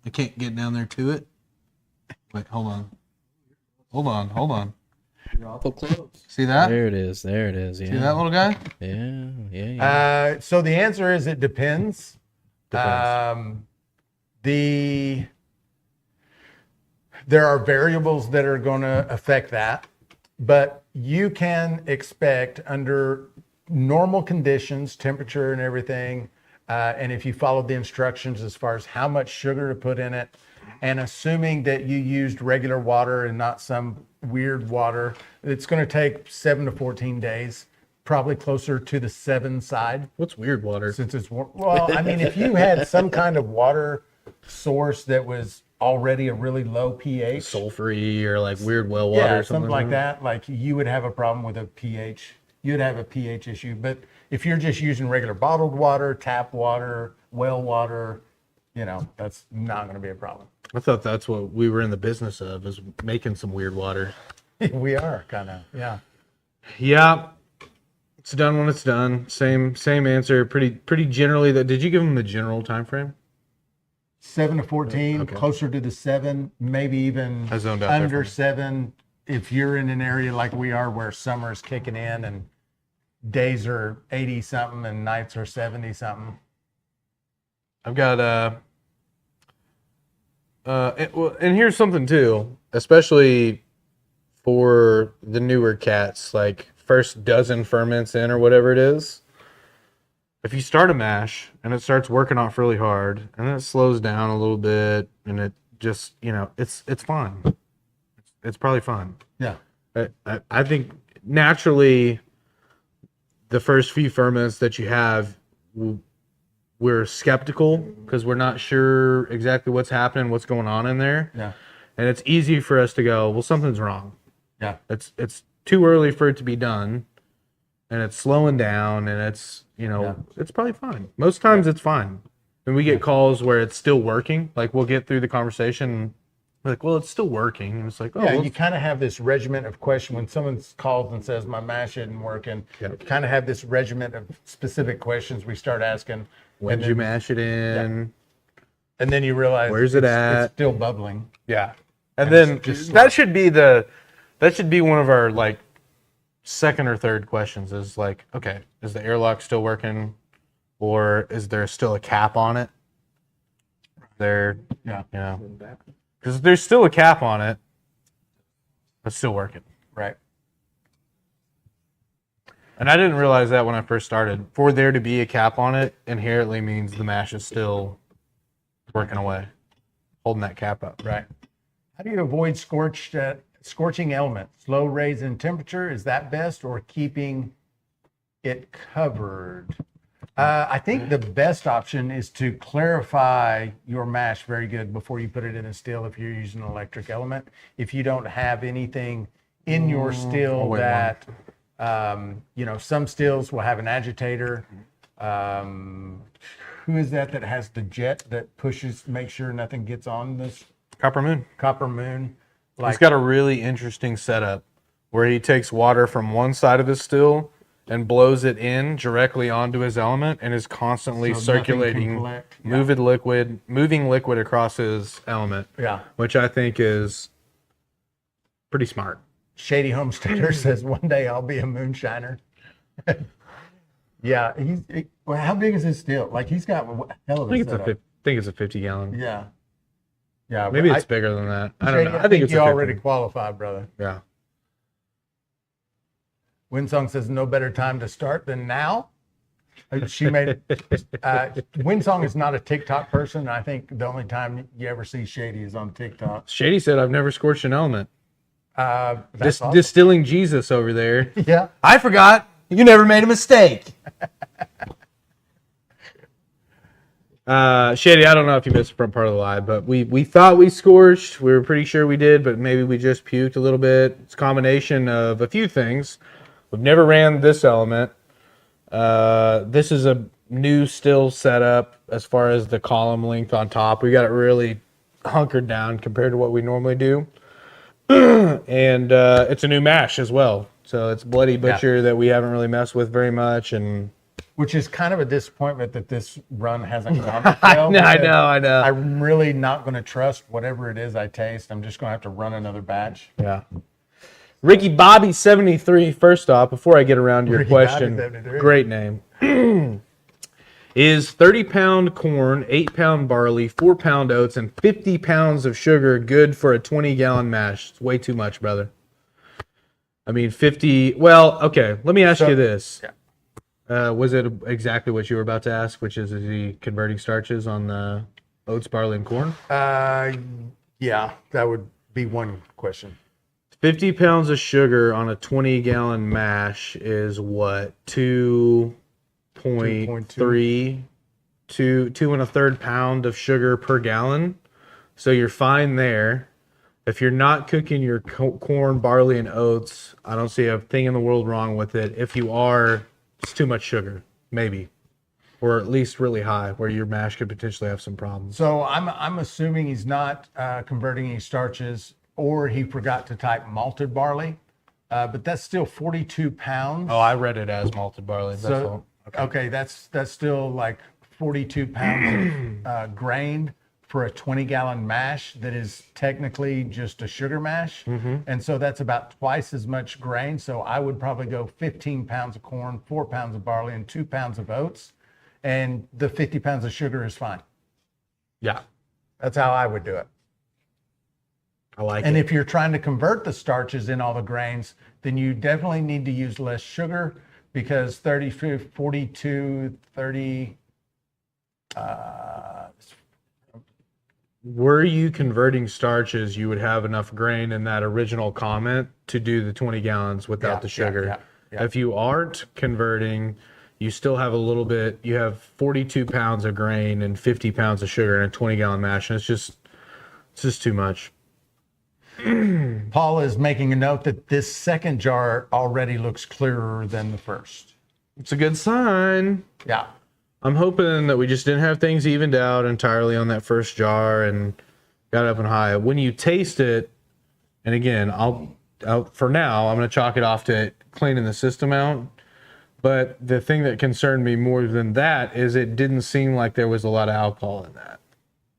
I can't get down there to it. Wait, hold on. You're awful close. See that? There it is. Yeah. See that little guy? Yeah. So the answer is it depends. There are variables that are going to affect that, but you can expect under normal conditions, temperature and everything, and if you follow the instructions as far as how much sugar to put in it, and assuming that you used regular water and not some weird water, it's going to take 7 to 14 days, probably closer to the 7 side. What's weird water? Since it's warm. Well, I mean, if you had some kind of water source that was already a really low pH, sulfury or like weird well water, or something like that, like you would have a problem with a pH. You'd have a pH issue. But if you're just using regular bottled water, tap water, well water, that's not going to be a problem. I thought that's what we were in the business of, is making some weird water. We are kind of, yeah. Yeah, it's done when it's done. Same answer. Pretty generally. Did you give them the general time frame? 7 to 14, Okay. Closer to the 7, maybe even I zoned out under there 7. If you're in an area like we are where summer is kicking in and days are 80 something and nights are 70 something. I've got and here's something too, especially for the newer cats, like first dozen ferments in or whatever it is. If you start a mash and it starts working off really hard and then it slows down a little bit and it just, it's fun. It's probably fun. Yeah. I think naturally the first few ferments that you have, we're skeptical because we're not sure exactly what's happening, what's going on in there. Yeah. And it's easy for us to go, well, something's wrong. Yeah. It's too early for it to be done, and it's slowing down, and it's, it's probably fine. Most times it's fine. And we get calls where it's still working. Like, we'll get through the conversation, and we're like, well, it's still working. And it's like, oh, Yeah, well, you kind of have this regiment of question when someone calls and says, my mash isn't working. Yeah. You kind of have this regiment of specific questions we start asking. when did you mash it in? And then you realize Where's it at? It's still bubbling. Yeah. And then just that should be one of our like second or third questions is like, okay, is the airlock still working, or is there still a cap on it? Because there's still a cap on it, but still working. Right. And I didn't realize that when I first started. For there to be a cap on it inherently means the mash is still working away, holding that cap up. Right. How do you avoid scorching elements? Low raise in temperature, is that best, or keeping it covered? I think the best option is to clarify your mash very good before you put it in a still if you're using an electric element. If you don't have anything in your still that, some stills will have an agitator. Who is that has the jet that pushes, make sure nothing gets on this? Copper Moon. He's got a really interesting setup where he takes water from one side of his still and blows it in directly onto his element and is constantly circulating, moving liquid across his element. Yeah. Which I think is pretty smart. Shady Homesteader says, one day I'll be a moonshiner. Yeah. How big is his still? Like, he's got a hell of a setup. I think it's a 50 gallon. Yeah. Yeah. Maybe it's bigger than that. I don't know. I think it's you already qualified, brother. Yeah. Winsong says no better time to start than now. She made Winsong is not a TikTok person. I think the only time you ever see Shady is on TikTok. Shady said, I've never scorched an element. That's awesome. Distilling Jesus over there. Yeah. I forgot. You never made a mistake. Shady, I don't know if you missed the front part of the live, but we thought we scorched. We were pretty sure we did, but maybe we just puked a little bit. It's a combination of a few things. We've never ran this element. This is a new still setup as far as the column length on top. We got it really hunkered down compared to what we normally do. And it's a new mash as well. So it's Bloody Butcher that we haven't really messed with very much. And which is kind of a disappointment that this run hasn't gone to I know. I'm really not going to trust whatever it is I taste. I'm just going to have to run another batch. Yeah. Ricky Bobby 73, first off, before I get around to your question, great name, is 30-pound corn, 8-pound barley, 4-pound oats, and 50 pounds of sugar good for a 20-gallon mash. It's way too much, brother. I mean, 50, well, okay, let me ask you this. Yeah. Was it exactly what you were about to ask, which is he converting starches on the oats, barley, and corn? Yeah, that would be one question. 50 pounds of sugar on a 20-gallon mash is what? 2.3, 2 1/3 pound of sugar per gallon. So you're fine there. If you're not cooking your corn, barley, and oats, I don't see a thing in the world wrong with it. If you are, it's too much sugar, maybe. Or at least really high, where your mash could potentially have some problems. So I'm assuming he's not converting any starches, or he forgot to type malted barley, but that's still 42 pounds. Oh, I read it as malted barley. That's all. Okay, that's still like 42 pounds of grain for a 20-gallon mash that is technically just a sugar mash. Mm-hmm. And so that's about twice as much grain. So I would probably go 15 pounds of corn, 4 pounds of barley, and 2 pounds of oats. And the 50 pounds of sugar is fine. Yeah. That's how I would do it. I like it. And if you're trying to convert the starches in all the grains, then you definitely need to use less sugar, because 42, 30... were you converting starches, you would have enough grain in that original comment to do the 20 gallons without the sugar. Yeah. If you aren't converting, you still have a little bit. You have 42 pounds of grain and 50 pounds of sugar in a 20-gallon mash, and it's just too much. Paul is making a note that this second jar already looks clearer than the first. It's a good sign. Yeah. I'm hoping that we just didn't have things evened out entirely on that first jar and got up and high. When you taste it, and again, I'll for now, I'm going to chalk it off to cleaning the system out. But the thing that concerned me more than that is it didn't seem like there was a lot of alcohol in that.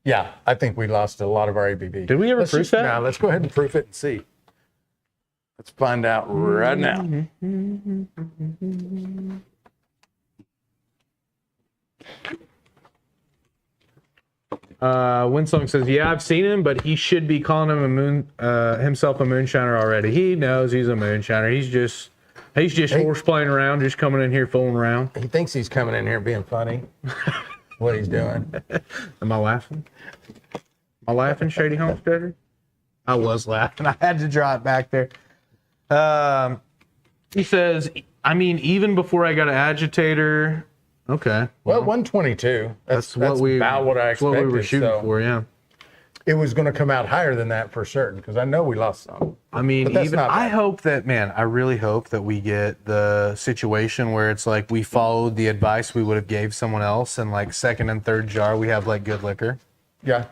Yeah, I think we lost a lot of our ABV. Did we ever proof that? Now, let's go ahead and proof it and see. Let's find out right now. Winsong says, yeah, I've seen him, but he should be calling him himself a moonshiner already. He knows he's a moonshiner. He's just horse playing around, just coming in here fooling around. He thinks he's coming in here being funny. What he's doing. Am I laughing? Am I laughing, Shady Homesteader? I was laughing. I had to draw it back there. He says, I mean, even before I got an agitator. Okay. Well, 122. That's about what I expected. What we were shooting for, yeah. It was going to come out higher than that for certain because I know we lost some. I mean, I hope that, man, I really hope that we get the situation where it's like we followed the advice we would have gave someone else, and like second and third jar we have like good liquor. Yeah.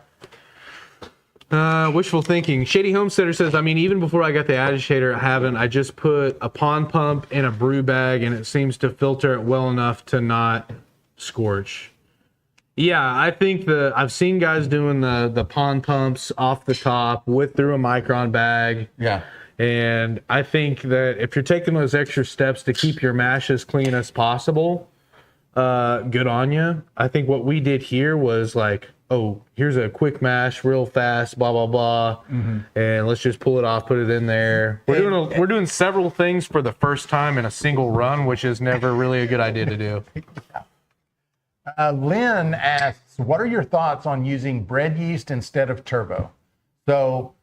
Wishful thinking. Shady Homesteader says, I mean, even before I got the agitator, I just put a pond pump in a brew bag and it seems to filter it well enough to not scorch. Yeah, I think I've seen guys doing the pond pumps off the top through a micron bag. Yeah. And I think that if you're taking those extra steps to keep your mash as clean as possible, good on you. I think what we did here was like, oh, here's a quick mash, real fast, blah, blah, blah. Mm-hmm. And let's just pull it off, put it in there. We're doing several things for the first time in a single run, which is never really a good idea to do. Lynn asks, what are your thoughts on using bread yeast instead of turbo? So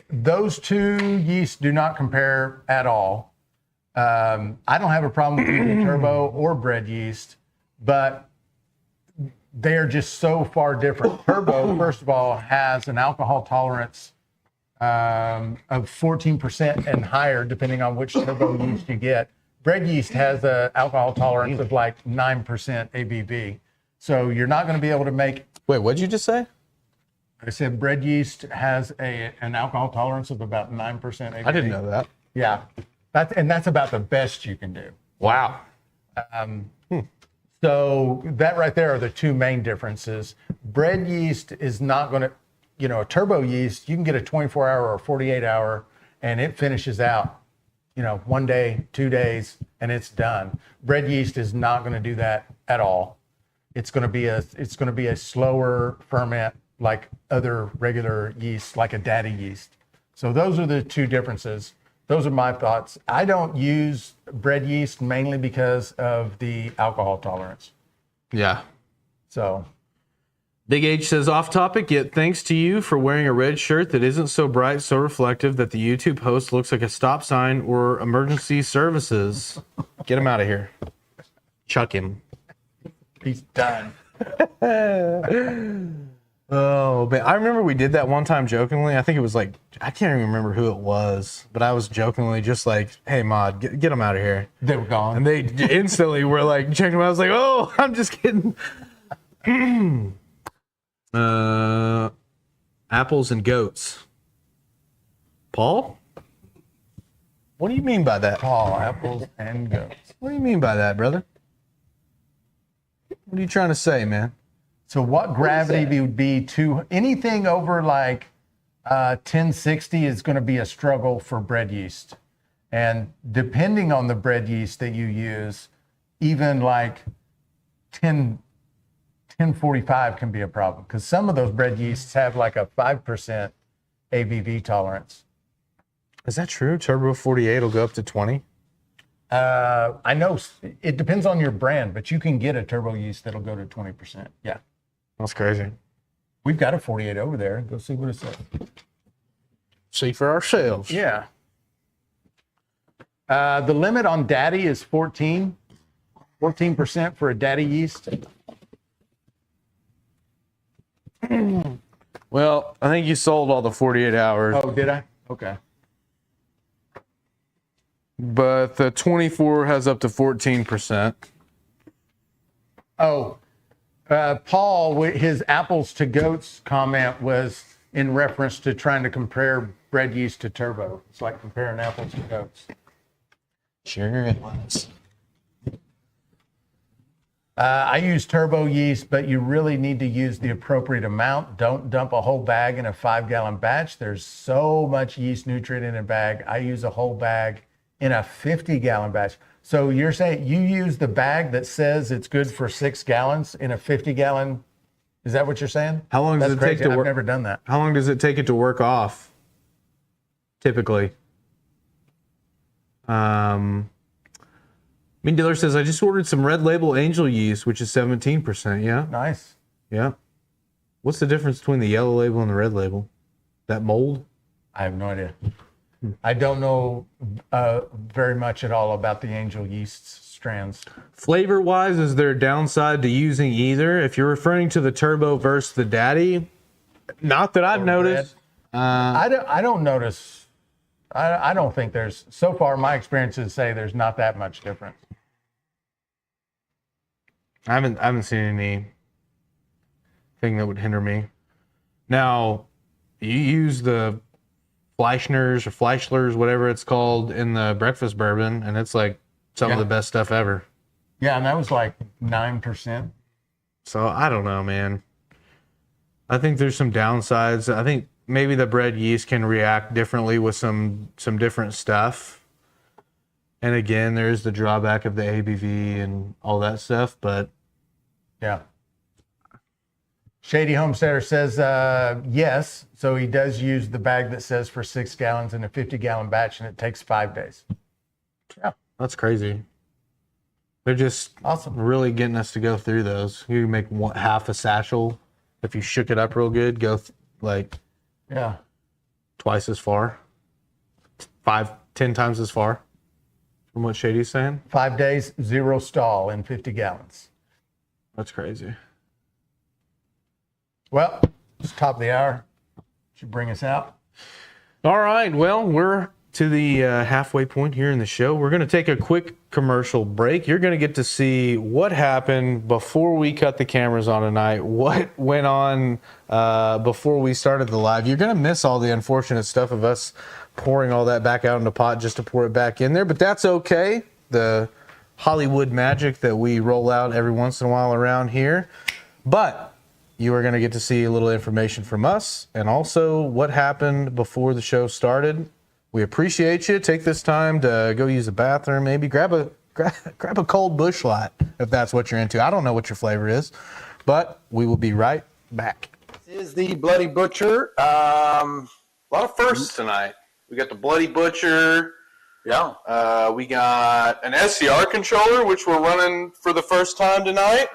those two yeasts do not compare at all. I don't have a problem with using turbo or bread yeast, but they are just so far different. Turbo, first of all, has an alcohol tolerance of 14% and higher, depending on which turbo yeast you get. Bread yeast has an alcohol tolerance of like 9% ABV. So you're not going to be able to make... Wait, what did you just say? I said bread yeast has an alcohol tolerance of about 9% ABV. I didn't know that. Yeah. That's about the best you can do. Wow. So that right there are the two main differences. Bread yeast is not going to, a turbo yeast, you can get a 24-hour or 48-hour, and it finishes out, 1 day, 2 days, and it's done. Bread yeast is not going to do that at all. It's going to be a slower ferment like other regular yeast, like a daddy yeast. So those are the two differences. Those are my thoughts. I don't use bread yeast mainly because of the alcohol tolerance. Yeah. So Big H says, off topic, yet thanks to you for wearing a red shirt that isn't so bright, so reflective that the YouTube host looks like a stop sign or emergency services. Get him out of here. Chuck him. He's done. Oh, but I remember we did that one time jokingly. I think it was like, I can't even remember who it was, but I was jokingly just like, hey, Mod, get them out of here. They were gone. And they instantly were like, checking them out. I was like, oh, I'm just kidding. Apples and goats. Paul? What do you mean by that? Paul, apples and goats. What do you mean by that, brother? What are you trying to say, man? So what gravity would be to anything over like 1060 is going to be a struggle for bread yeast. And depending on the bread yeast that you use, even like 1045 can be a problem because some of those bread yeasts have like a 5% ABV tolerance. Is that true? Turbo 48 will go up to 20? I know it depends on your brand, but you can get a turbo yeast that'll go to 20%. Yeah. That's crazy. We've got a 48 over there. Go see what it says. See for ourselves. Yeah. The limit on daddy is 14% for a daddy yeast. Well, I think you sold all the 48 hours. Oh, did I? Okay. But the 24 has up to 14%. Oh, Paul, his apples to goats comment was in reference to trying to compare bread yeast to turbo. It's like comparing apples to goats. Sure it was. I use turbo yeast, but you really need to use the appropriate amount. Don't dump a whole bag in a 5-gallon batch. There's so much yeast nutrient in a bag. I use a whole bag in a 50-gallon batch. So you're saying you use the bag that says it's good for 6 gallons in a 50-gallon? Is that what you're saying? How long does it take to work? I've never done that. How long does it take it to work off? Typically. Mean Dealer says, I just ordered some Red Label Angel yeast, which is 17%. Yeah. Nice. Yeah. What's the difference between the yellow label and the red label? That mold? I have no idea. I don't know very much at all about the Angel yeast strands. Flavor-wise, is there a downside to using either? If you're referring to the Turbo versus the Daddy, not that I've noticed. I don't notice. I don't think there's, so far my experiences say there's not that much difference. I haven't seen anything that would hinder me. Now, you use the Fleischner's or Fleischler's, whatever it's called, in the breakfast bourbon, and it's like some of the best stuff ever. Yeah, and that was like 9%. So I don't know, man. I think there's some downsides. I think maybe the bread yeast can react differently with some different stuff. And again, there's the drawback of the ABV and all that stuff, but yeah. Shady Homesteader says yes, so he does use the bag that says for 6 gallons in a 50-gallon batch, and it takes 5 days. Yeah. That's crazy. They're just awesome. Really getting us to go through those. You can make half a satchel. If you shook it up real good, go twice as far. 5-10 times as far from what Shady's saying. 5 days, 0 stall in 50 gallons. That's crazy. Well, it's top of the hour. Should bring us out. All right. Well, we're to the halfway point here in the show. We're going to take a quick commercial break. You're going to get to see what happened before we cut the cameras on tonight, what went on before we started the live. You're going to miss all the unfortunate stuff of us pouring all that back out in the pot just to pour it back in there, but that's okay. The Hollywood magic that we roll out every once in a while around here. But you are going to get to see a little information from us and also what happened before the show started. We appreciate you. Take this time to go use the bathroom, maybe grab a cold Busch Light if that's what you're into. I don't know what your flavor is, but we will be right back. This is the Bloody Butcher. A lot of firsts tonight. We got the Bloody Butcher. Yeah. We got an SCR controller, which we're running for the first time tonight.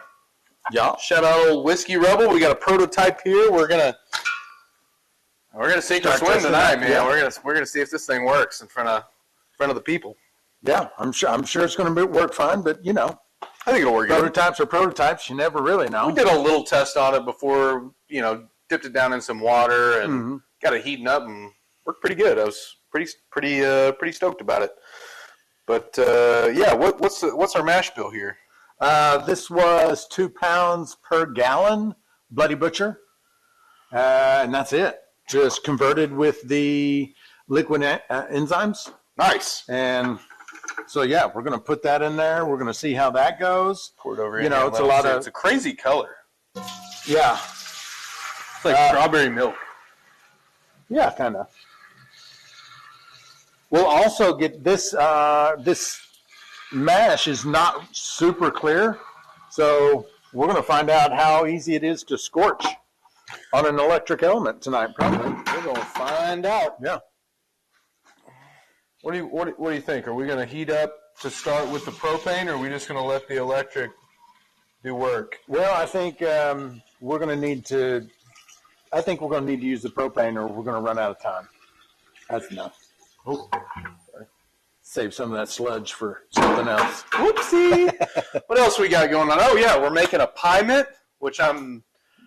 Yeah. Shout out old Whiskey Rebel. We got a prototype here. We're gonna sink or swim tonight, man. Yeah. We're gonna see if this thing works in front of the people. Yeah, I'm sure it's going to work fine, but I think it'll work. Prototypes are prototypes. You never really know. We did a little test on it before, dipped it down in some water and got it heating up and worked pretty good. I was pretty stoked about it. But what's our mash bill here? This was 2 pounds per gallon, Bloody Butcher, and that's it. Just converted with the liquid enzymes. Nice. And so we're going to put that in there. We're going to see how that goes. Pour it over. It's a crazy color. Yeah. It's like strawberry milk. Yeah, kind of. We'll also get this. This mash is not super clear, so we're going to find out how easy it is to scorch on an electric element tonight. Probably. We're going to find out. Yeah. What do you think? Are we going to heat up to start with the propane, or are we just going to let the electric do work? Well, I think we're going to need to. I think we're going to need to use the propane, or we're going to run out of time. That's enough. Oh, sorry. Save some of that sludge for something else. Whoopsie! What else we got going on? Oh yeah, we're making a Pyment, which I'm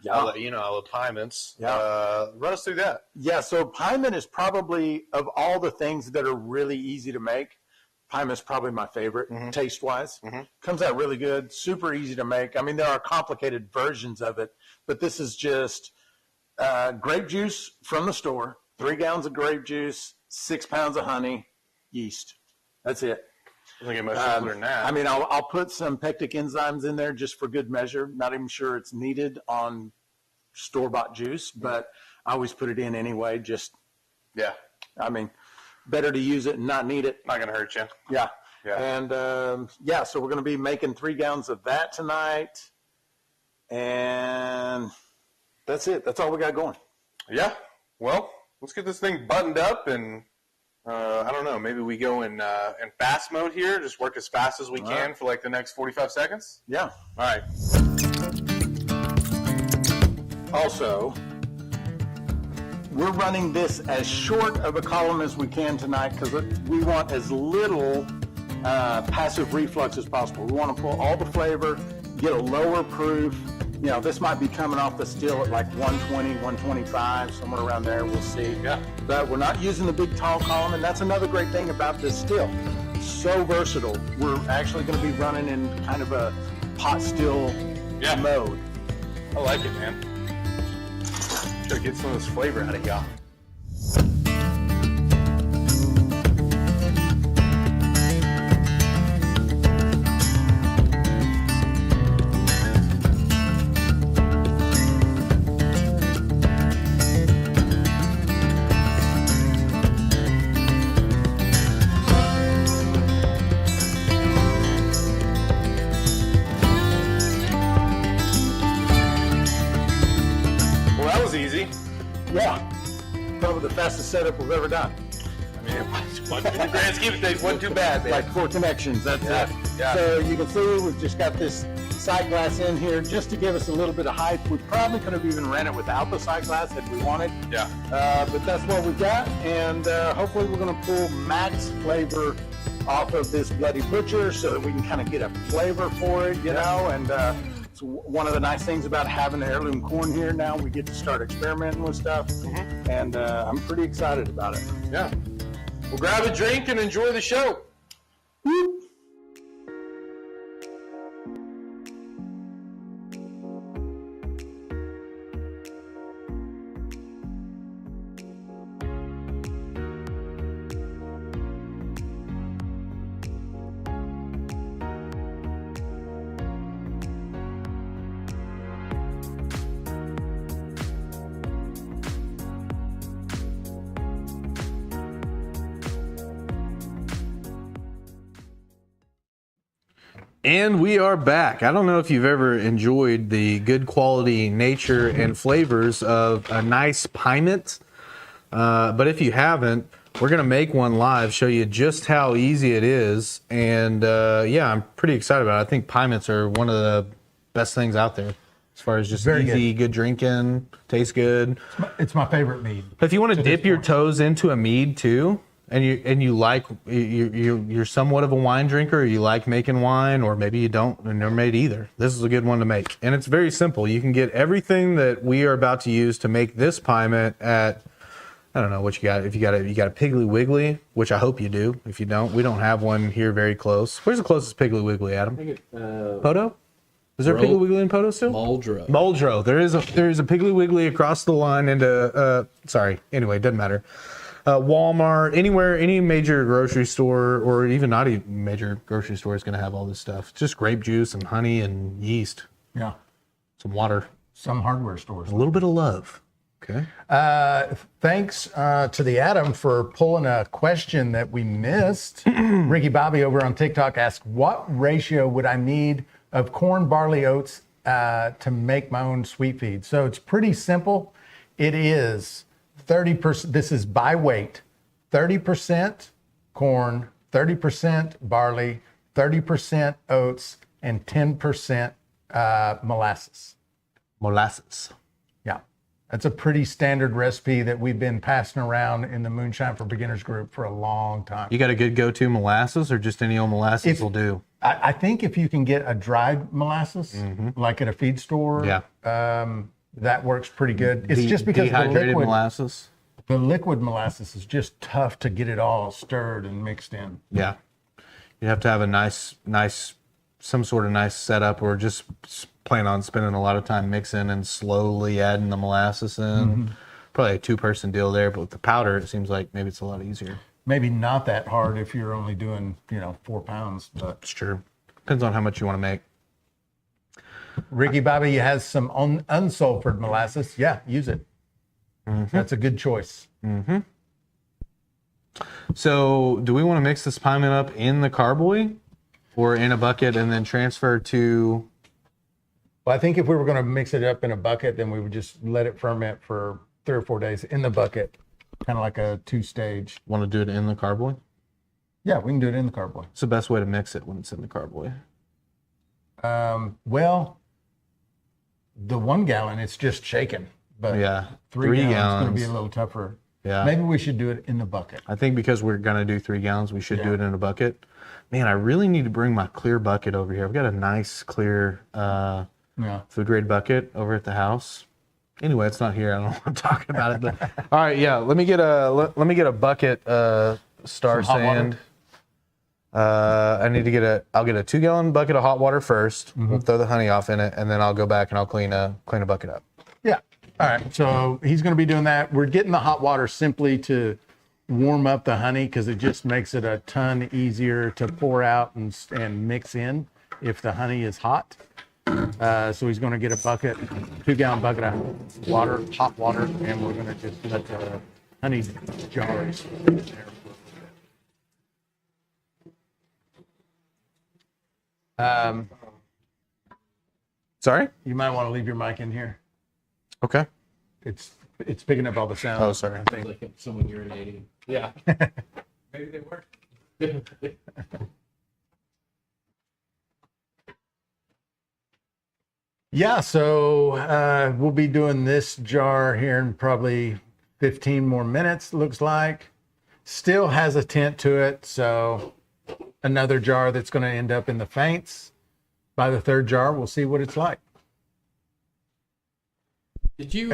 Yeah. I'll let you know. I love Pyments. Yeah. Run us through that. Yeah, so Pyment is probably, of all the things that are really easy to make, Pyment's probably my favorite, taste-wise. Comes out really good, super easy to make. I mean, there are complicated versions of it, but this is just grape juice from the store, 3 gallons of grape juice, 6 pounds of honey, yeast. That's it. Doesn't get much simpler than that. I mean, I'll put some pectic enzymes in there just for good measure. Not even sure it's needed on store-bought juice, but I always put it in anyway. Yeah. I mean, better to use it and not need it. Not going to hurt you. Yeah. Yeah. And, so we're going to be making 3 gallons of that tonight. And that's it. That's all we got going. Yeah. Well, let's get this thing buttoned up and I don't know. Maybe we go in fast mode here. Just work as fast as we can for like the next 45 seconds. Yeah. All right. Also, we're running this as short of a column as we can tonight because we want as little passive reflux as possible. We want to pull all the flavor, get a lower proof. You know, this might be coming off the still at like 120, 125, somewhere around there. We'll see. Yeah. But we're not using the big tall column, and that's another great thing about this still. So versatile. We're actually going to be running in kind of a pot still mode. I like it, man. Try to get some of this flavor out of y'all. Well, that was easy. Yeah. Probably the fastest setup we've ever done. I mean, in the grand scheme of things, wasn't too bad, man. Like 4 connections, that's it. Yeah. So you can see we've just got this sight glass in here just to give us a little bit of height. We probably could have even ran it without the sight glass if we wanted. Yeah. But that's what we got, and hopefully we're going to pull max flavor off of this Bloody Butcher so that we can kind of get a flavor for it, you know, and it's one of the nice things about having heirloom corn here now. We get to start experimenting with stuff, and I'm pretty excited about it. Yeah. Well, grab a drink and enjoy the show. Woo! And we are back. I don't know if you've ever enjoyed the good quality nature and flavors of a nice Pyment, but if you haven't, we're going to make one live, show you just how easy it is, and yeah, I'm pretty excited about it. I think Pyments are one of the best things out there as far as just Very easy, good drinking, tastes good. It's my favorite mead. But if you want to dip your toes into a mead too, and you like you're somewhat of a wine drinker, or you like making wine, or maybe you don't and never made either, this is a good one to make. And it's very simple. You can get everything that we are about to use to make this Pyment at, I don't know what you got. If you got a Piggly Wiggly, which I hope you do. If you don't, we don't have one here very close. Where's the closest Piggly Wiggly, Adam? Poto? Is there a Piggly Wiggly in Poto still? Muldrow. There is a Piggly Wiggly across the line into anyway, doesn't matter. Walmart, anywhere, any major grocery store, or even not a major grocery store is going to have all this stuff. Just grape juice and honey and yeast. Yeah. Some water. Some hardware stores. A little bit of love. Okay. Thanks to the Adam for pulling a question that we missed. Ricky Bobby over on TikTok asked, what ratio would I need of corn, barley, oats to make my own sweet feed? So it's pretty simple. It is 30%, this is by weight, 30% corn, 30% barley, 30% oats, and 10% molasses. Molasses. Yeah. That's a pretty standard recipe that we've been passing around in the Moonshine for Beginners group for a long time. You got a good go-to molasses, or just any old molasses will do? I think if you can get a dried molasses, like at a feed store, That works pretty good. It's just because dehydrated molasses. the liquid molasses is just tough to get it all stirred and mixed in. Yeah, you have to have a nice, some sort of nice setup, or just plan on spending a lot of time mixing and slowly adding the molasses in. Probably a 2-person deal there, but with the powder, it seems like maybe it's a lot easier. Maybe not that hard if you're only doing 4 pounds, but It's true. Depends on how much you want to make. Ricky Bobby has some unsulfured molasses. Yeah, use it. That's a good choice. So, do we want to mix this Pyment up in the carboy, or in a bucket and then transfer to? Well, I think if we were going to mix it up in a bucket, then we would just let it ferment for 3 or 4 days in the bucket, kind of like a 2-stage. Want to do it in the carboy? Yeah, we can do it in the carboy. It's the best way to mix it when it's in the carboy. Well, the 1 gallon, it's just shaken. But Yeah, 3 gallons is going to gallons. be a little tougher. Yeah. Maybe we should do it in the bucket. I think because we're gonna do 3 gallons, we should do it in a bucket. Man, I really need to bring my clear bucket over here. I've got a nice clear food grade bucket over at the house. Anyway, it's not here. I don't know what I'm talking about it. But all right, yeah. Let me get a bucket. Star Some hot sand. I need to get I'll get a 2-gallon bucket of hot water first. We'll throw the honey off in it, and then I'll go back and I'll clean a bucket up. Yeah. All right. So he's going to be doing that. We're getting the hot water simply to warm up the honey because it just makes it a ton easier to pour out and mix in if the honey is hot. So he's going to get a bucket, 2-gallon bucket of water, hot water, and we're going to just let the honey jars in there. Sorry? You might want to leave your mic in here. Okay. It's picking up all the sound. Oh, sorry. I think. Like someone urinating. Yeah. Maybe they were. Yeah, so we'll be doing this jar here in probably 15 more minutes, looks like. Still has a tint to it, so another jar that's going to end up in the faints. By the 3rd jar, we'll see what it's like. Did you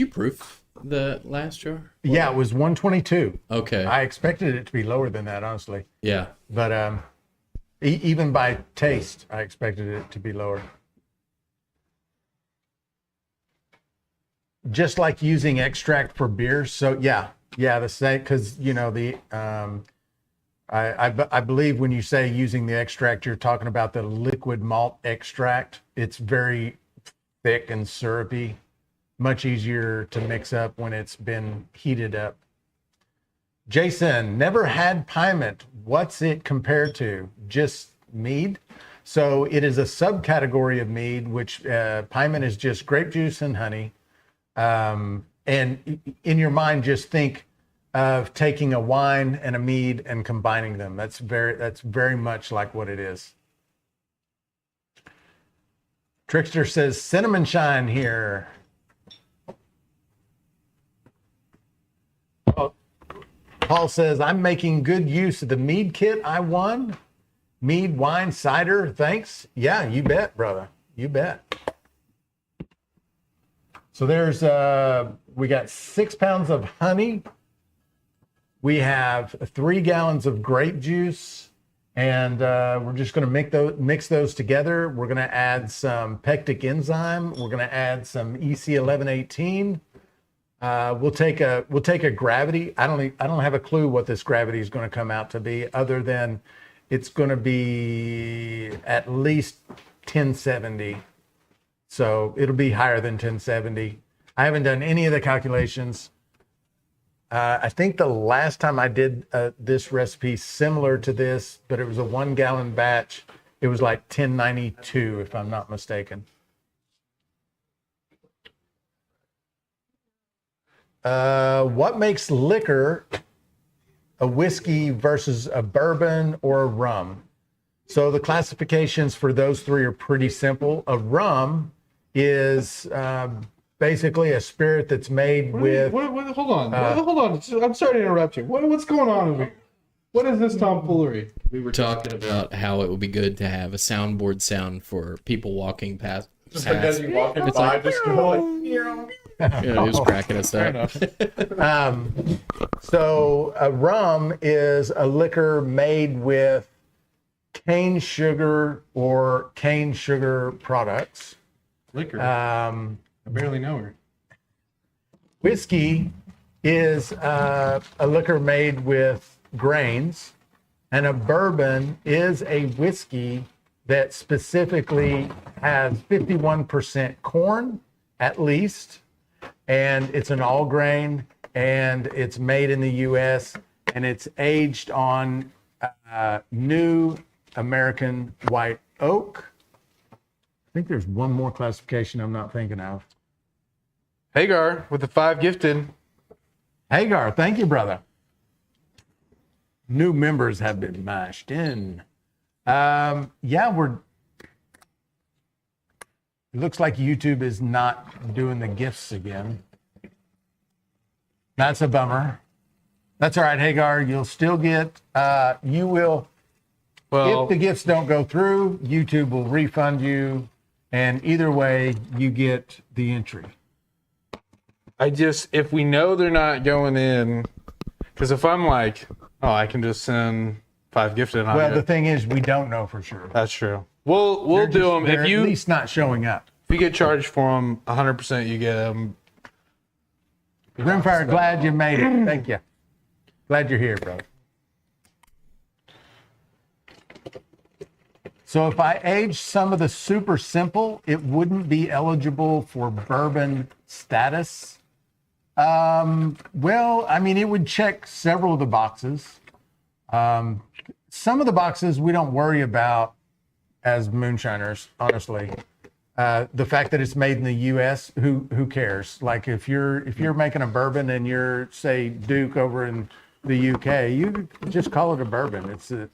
proof the last jar? Yeah, it was 122. Okay. I expected it to be lower than that, honestly. Yeah. But even by taste, I expected it to be lower. Just like using extract for beer. So yeah, the same, because I believe when you say using the extract, you're talking about the liquid malt extract. It's very thick and syrupy, much easier to mix up when it's been heated up. Jason, never had Pyment. What's it compared to? Just mead? So it is a subcategory of mead, which Pyment is just grape juice and honey. And in your mind, just think of taking a wine and a mead and combining them. That's very much like what it is. Trickster says cinnamon shine here. Paul says, I'm making good use of the mead kit I won. Mead, wine, cider, thanks. Yeah, you bet, brother. You bet. So there's, we got 6 pounds of honey. We have 3 gallons of grape juice, and we're just going to mix those together. We're going to add some pectic enzyme. We're going to add some EC1118. We'll take a gravity. I don't have a clue what this gravity is going to come out to be, other than it's going to be at least 1070. So it'll be higher than 1070. I haven't done any of the calculations. I think the last time I did this recipe similar to this, but it was a 1 gallon batch, it was like 1092, if I'm not mistaken. What makes liquor a whiskey versus a bourbon or a rum? So the classifications for those 3 are pretty simple. A rum is basically a spirit that's made with... Hold on. I'm sorry to interrupt you. What's going on over here? What is this tomfoolery? We were talking about how it would be good to have a soundboard sound for people walking past Just like as you walking by, just go like, Yeah, he was cracking us up. So a rum is a liquor made with cane sugar or cane sugar products. Liquor. I barely know her. Whiskey is a liquor made with grains, and a bourbon is a whiskey that specifically has 51% corn at least, and it's an all grain, and it's made in the U.S., and it's aged on new American white oak. I think there's one more classification I'm not thinking of. Hagar with the 5 gifted. Hagar, thank you, brother. New members have been mashed in. It looks like YouTube is not doing the gifts again. That's a bummer. That's all right, Hagar. You'll still get, you will, if the gifts don't go through, YouTube will refund you. And either way, you get the entry. If we know they're not going in, because if I'm like, oh, I can just send 5 gifted. Well, the thing is, we don't know for sure. That's true. We'll do them. They're at least not showing up. If you get charged for them, 100% you get them. Rimfire, glad you made it. Thank you. Glad you're here, bro. So if I aged some of the super simple, it wouldn't be eligible for bourbon status. Well, I mean, it would check several of the boxes. Some of the boxes we don't worry about as moonshiners, honestly. The fact that it's made in the U.S., who cares? Like if you're making a bourbon and you're, say, Duke over in the U.K., you just call it a bourbon. It's it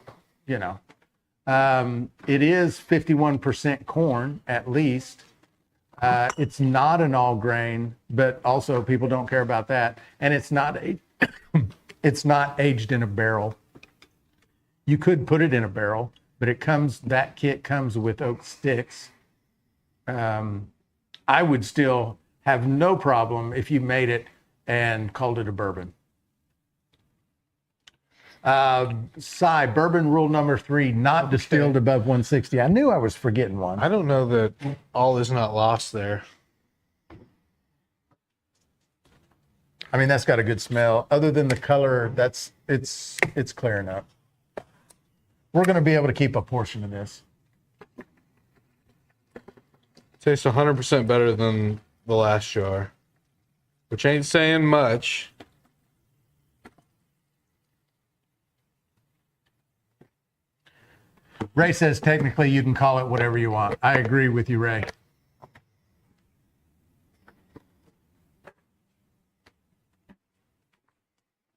is 51% corn at least. It's not an all grain, but also people don't care about that. And it's not aged in a barrel. You could put it in a barrel, but that kit comes with oak sticks. I would still have no problem if you made it and called it a bourbon. Bourbon rule number 3, not distilled above 160. I knew I was forgetting one. I don't know that all is not lost there. I mean, that's got a good smell. Other than the color, it's clear enough. We're going to be able to keep a portion of this. Tastes 100% better than the last jar, which ain't saying much. Ray says technically you can call it whatever you want. I agree with you, Ray.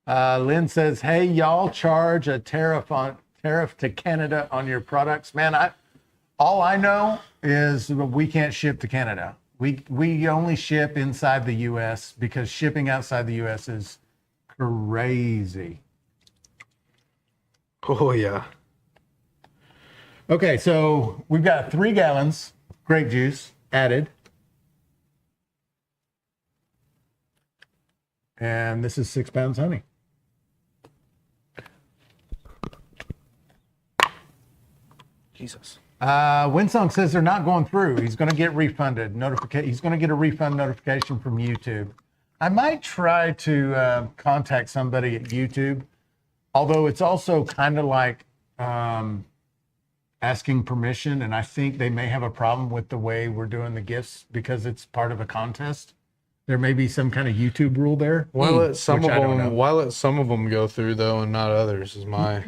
Lynn says, hey, y'all charge a tariff to Canada on your products. Man, all I know is we can't ship to Canada. We only ship inside the U.S. because shipping outside the U.S. is crazy. Oh, yeah. Okay, so we've got 3 gallons grape juice added. And this is 6 pounds honey. Jesus. Winsong says they're not going through. He's going to get refunded. He's going to get a refund notification from YouTube. I might try to contact somebody at YouTube, although it's also kind of like asking permission, and I think they may have a problem with the way we're doing the gifts because it's part of a contest. There may be some kind of YouTube rule there. Why let some of them go through though, and not others? Is my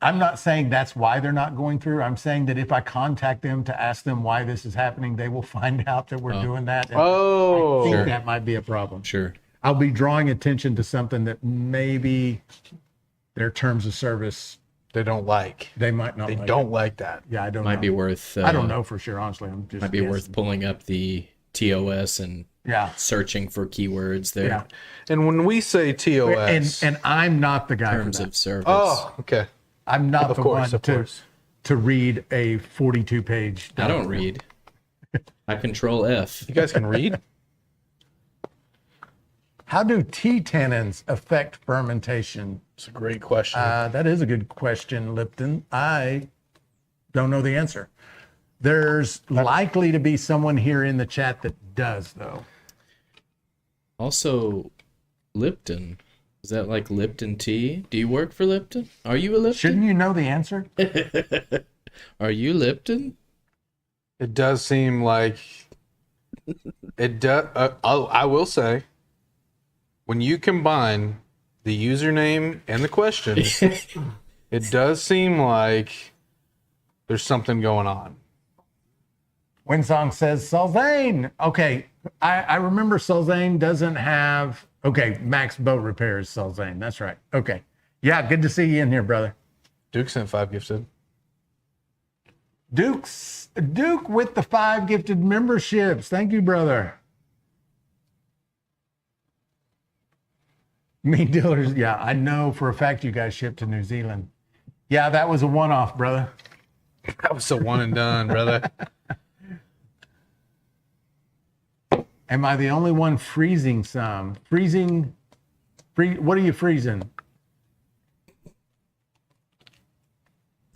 I'm not saying that's why they're not going through. I'm saying that if I contact them to ask them why this is happening, they will find out that we're doing that. And I think that might be a problem. Sure. I'll be drawing attention to something that maybe their terms of service they don't like. They might not. They don't like that. Yeah, I don't know. Might be worth. I don't know for sure. Honestly, I'm just. Might be worth pulling up the TOS and searching for keywords there. Yeah. And when we say TOS, and I'm not the guy Terms for that. of service. Oh, okay. I'm not the one to read a 42-page. I don't read. I control F. You guys can read? How do tea tannins affect fermentation? It's a great question. That is a good question, Lipton. I don't know the answer. There's likely to be someone here in the chat that does, though. Also, Lipton. Is that like Lipton tea? Do you work for Lipton? Are you a Lipton? Shouldn't you know the answer? Are you Lipton? It does seem like it does. I will say, when you combine the username and the question, it does seem like there's something going on. Winsong says Salzane. Okay, I remember Salzane doesn't have. Okay, Max Boat Repairs Salzane. That's right. Okay, yeah, good to see you in here, brother. Duke sent 5 gifted. Duke with the 5 gifted memberships. Thank you, brother. Meat dealers. Yeah, I know for a fact you guys shipped to New Zealand. Yeah, that was a one-off, brother. That was a one and done, brother. Am I the only one freezing some? What are you freezing?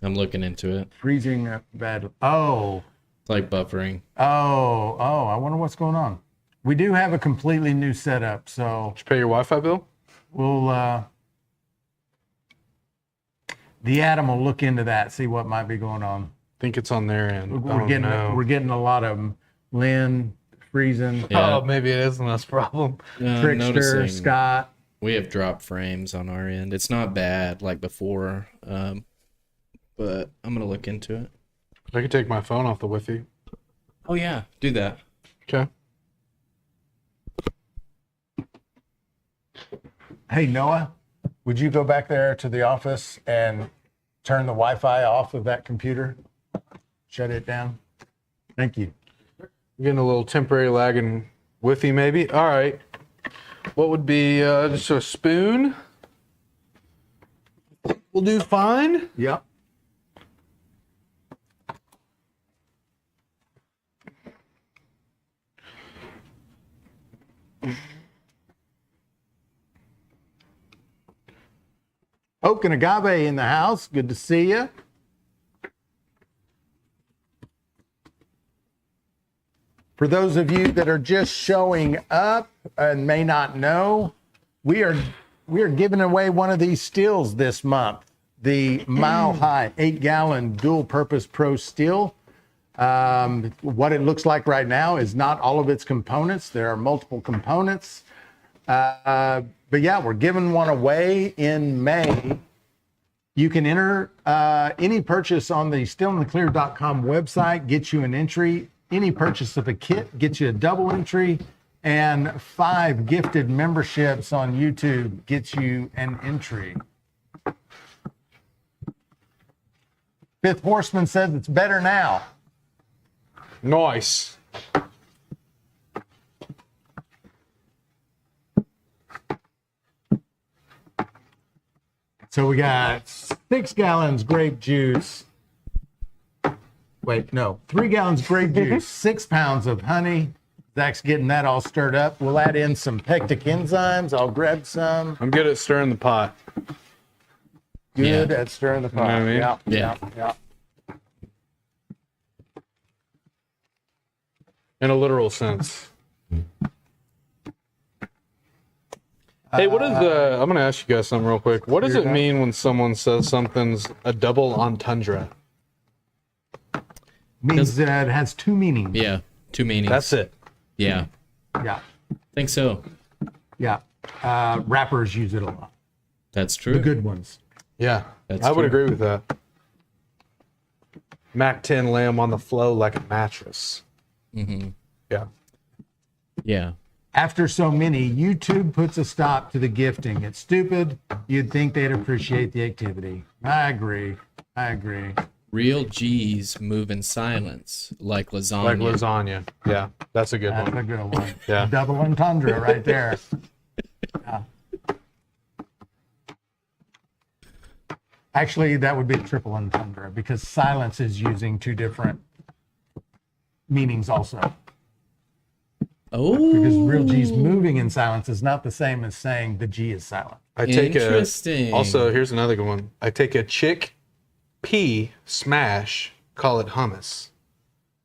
I'm looking into it. Freezing bad. Oh. It's like buffering. Oh, I wonder what's going on. We do have a completely new setup, so Did you pay your Wi-Fi bill? we'll the Adam will look into that, see what might be going on. I think it's on their end. We're getting a lot of them. Lynn, freezing, Yeah. Oh, maybe it isn't us problem. I'm Trickster, noticing Scott. we have drop frames on our end. It's not bad like before, but I'm going to look into it. I could take my phone off the Wi-Fi. Oh, yeah. Do that. Okay. Hey, Noah, would you go back there to the office and turn the Wi-Fi off of that computer? Shut it down. Thank you. Getting a little temporary lag in Wi-Fi, maybe. All right. What would be just a spoon? We'll do fine. Yep. Oak and Agave in the house. Good to see you. For those of you that are just showing up and may not know, we are giving away one of these stills this month. The Mile High 8-gallon dual purpose pro still. What it looks like right now is not all of its components. There are multiple components. But yeah, we're giving one away in May. You can enter any purchase on the stillintheclear.com website, gets you an entry. Any purchase of a kit gets you a double entry, and 5 gifted memberships on YouTube gets you an entry. Fifth Horseman says it's better now. Nice. So we got 6 gallons grape juice. Wait, no, 3 gallons grape juice, 6 pounds of honey. Zach's getting that all stirred up. We'll add in some pectic enzymes. I'll grab some. I'm good at stirring the pot. Good at stirring the pot. You know what I mean? Yeah. In a literal sense. Hey, what is I'm going to ask you guys something real quick. What does it mean when someone says something's a double entendre? Means that it has 2 meanings. Yeah. 2 meanings. That's it. Yeah. Yeah. Think so. Yeah. Rappers use it a lot. That's true. The good ones. Yeah, That's I would true. agree with that. Mac 10 lamb on the flow like a mattress. Mm-hmm. Yeah. Yeah. After so many, YouTube puts a stop to the gifting. It's stupid. You'd think they'd appreciate the activity. I agree. Real G's move in silence, like lasagna. Like lasagna. Yeah, that's a good That's one. a good one. Yeah. Double entendre right there. Yeah. Actually, that would be triple entendre because silence is using 2 different meanings also. Oh, Because real G's moving in silence is not the same as saying the G is silent. I take interesting. Also, here's another good one. I take a chickpea smash, call it hummus.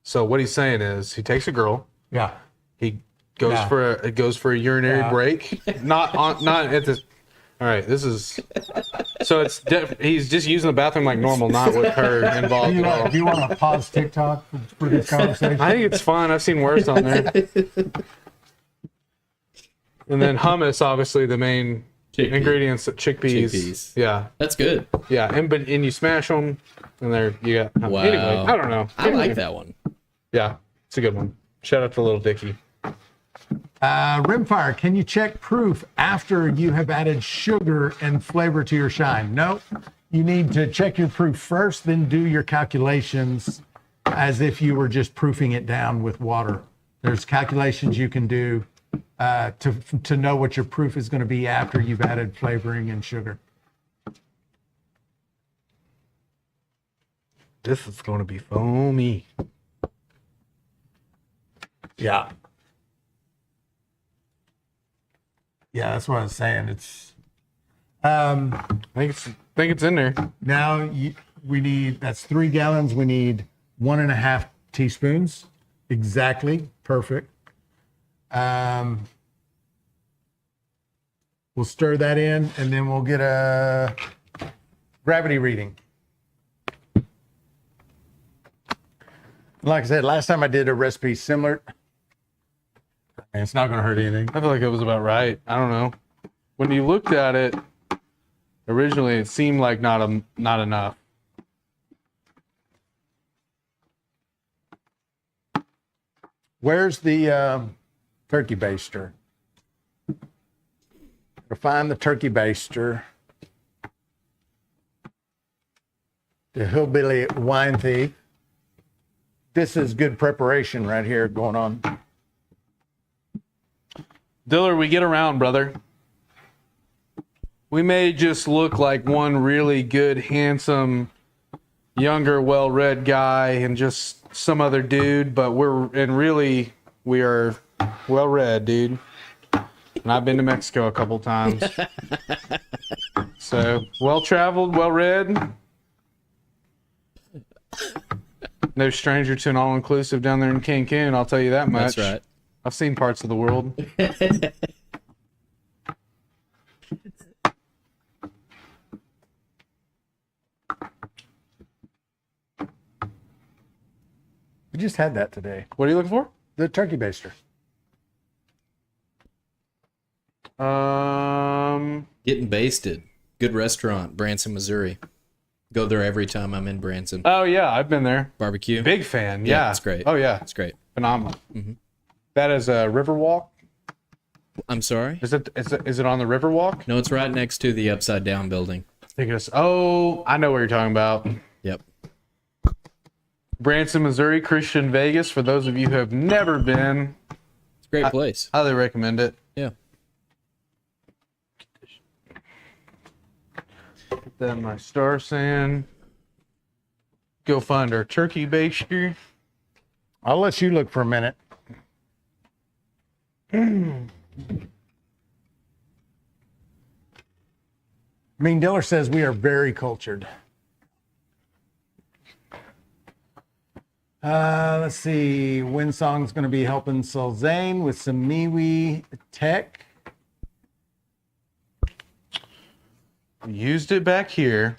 So what he's saying is he takes a girl, Yeah. he goes for a urinary break, not at this. All right, this is so he's just using the bathroom like normal, not with her involved at all. Do you want to pause TikTok for this conversation? I think it's fun. I've seen worse on there. And then hummus, obviously the main ingredients, chickpeas. Yeah, that's good. Yeah, and you smash them, and there you got. Wow. Anyway, I don't know. I like that one. Yeah, it's a good one. Shout out to Little Dicky. Rimfire, can you check proof after you have added sugar and flavor to your shine? No, you need to check your proof first, then do your calculations as if you were just proofing it down with water. There's calculations you can do to know what your proof is going to be after you've added flavoring and sugar. This is going to be foamy. Yeah. Yeah, that's what I was saying. It's I think it's in there. now we need, that's 3 gallons. We need 1.5 teaspoons. Exactly. Perfect. We'll stir that in and then we'll get a gravity reading. Like I said, last time I did a recipe similar. And it's not going to hurt anything. I feel like it was about right. I don't know. When you looked at it, originally it seemed like not enough. Where's the turkey baster? To find the turkey baster. The hillbilly wine thief. This is good preparation right here going on. Diller, we get around, brother. We may just look like one really good, handsome, younger, well-read guy and just some other dude, but we are well-read, dude. And I've been to Mexico a couple times. So, well-traveled, well-read. No stranger to an all-inclusive down there in Cancun, I'll tell you that much. That's right. I've seen parts of the world. We just had that today. What are you looking for? The turkey baster. Getting Basted. Good restaurant, Branson, Missouri. Go there every time I'm in Branson. Oh yeah, I've been there. Barbecue. Big fan. Yeah, it's great. Oh yeah, It's great. phenomenal. Mm-hmm. That is a Riverwalk. I'm sorry? Is it on the Riverwalk? No, it's right next to the Upside Down building. Oh, I know what you're talking about. Yep. Branson, Missouri, Christian Vegas. For those of you who have never been, It's a great place. highly recommend it. Yeah. Put that in my star sand. Go find our turkey baster. I'll let you look for a minute. Mean Diller says we are very cultured. Let's see. Windsong's going to be helping Sulzane with some MeWe tech. Used it back here.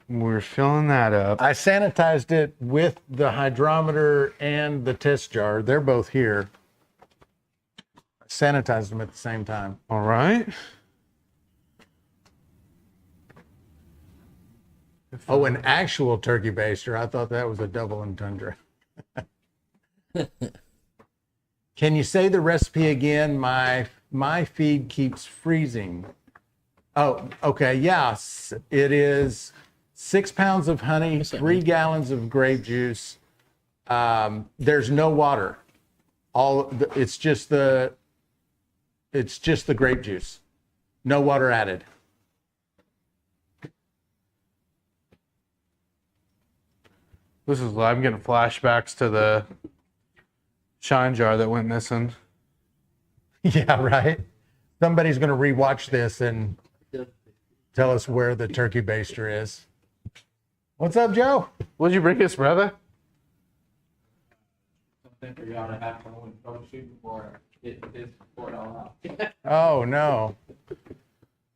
We're filling that up. I sanitized it with the hydrometer and the test jar. They're both here. I sanitized them at the same time. All right. Oh, an actual turkey baster. I thought that was a double entendre. Can you say the recipe again? My feed keeps freezing. Oh, okay. Yes, it is 6 pounds of honey, 3 gallons of grape juice. There's no water. It's just the grape juice. No water added. I'm getting flashbacks to the shine jar that went missing. Yeah, right. Somebody's going to rewatch this and tell us where the turkey baster is. What's up, Joe? What'd you bring us, brother? Something for y'all to have fun with troubleshooting before it all out. Oh, no.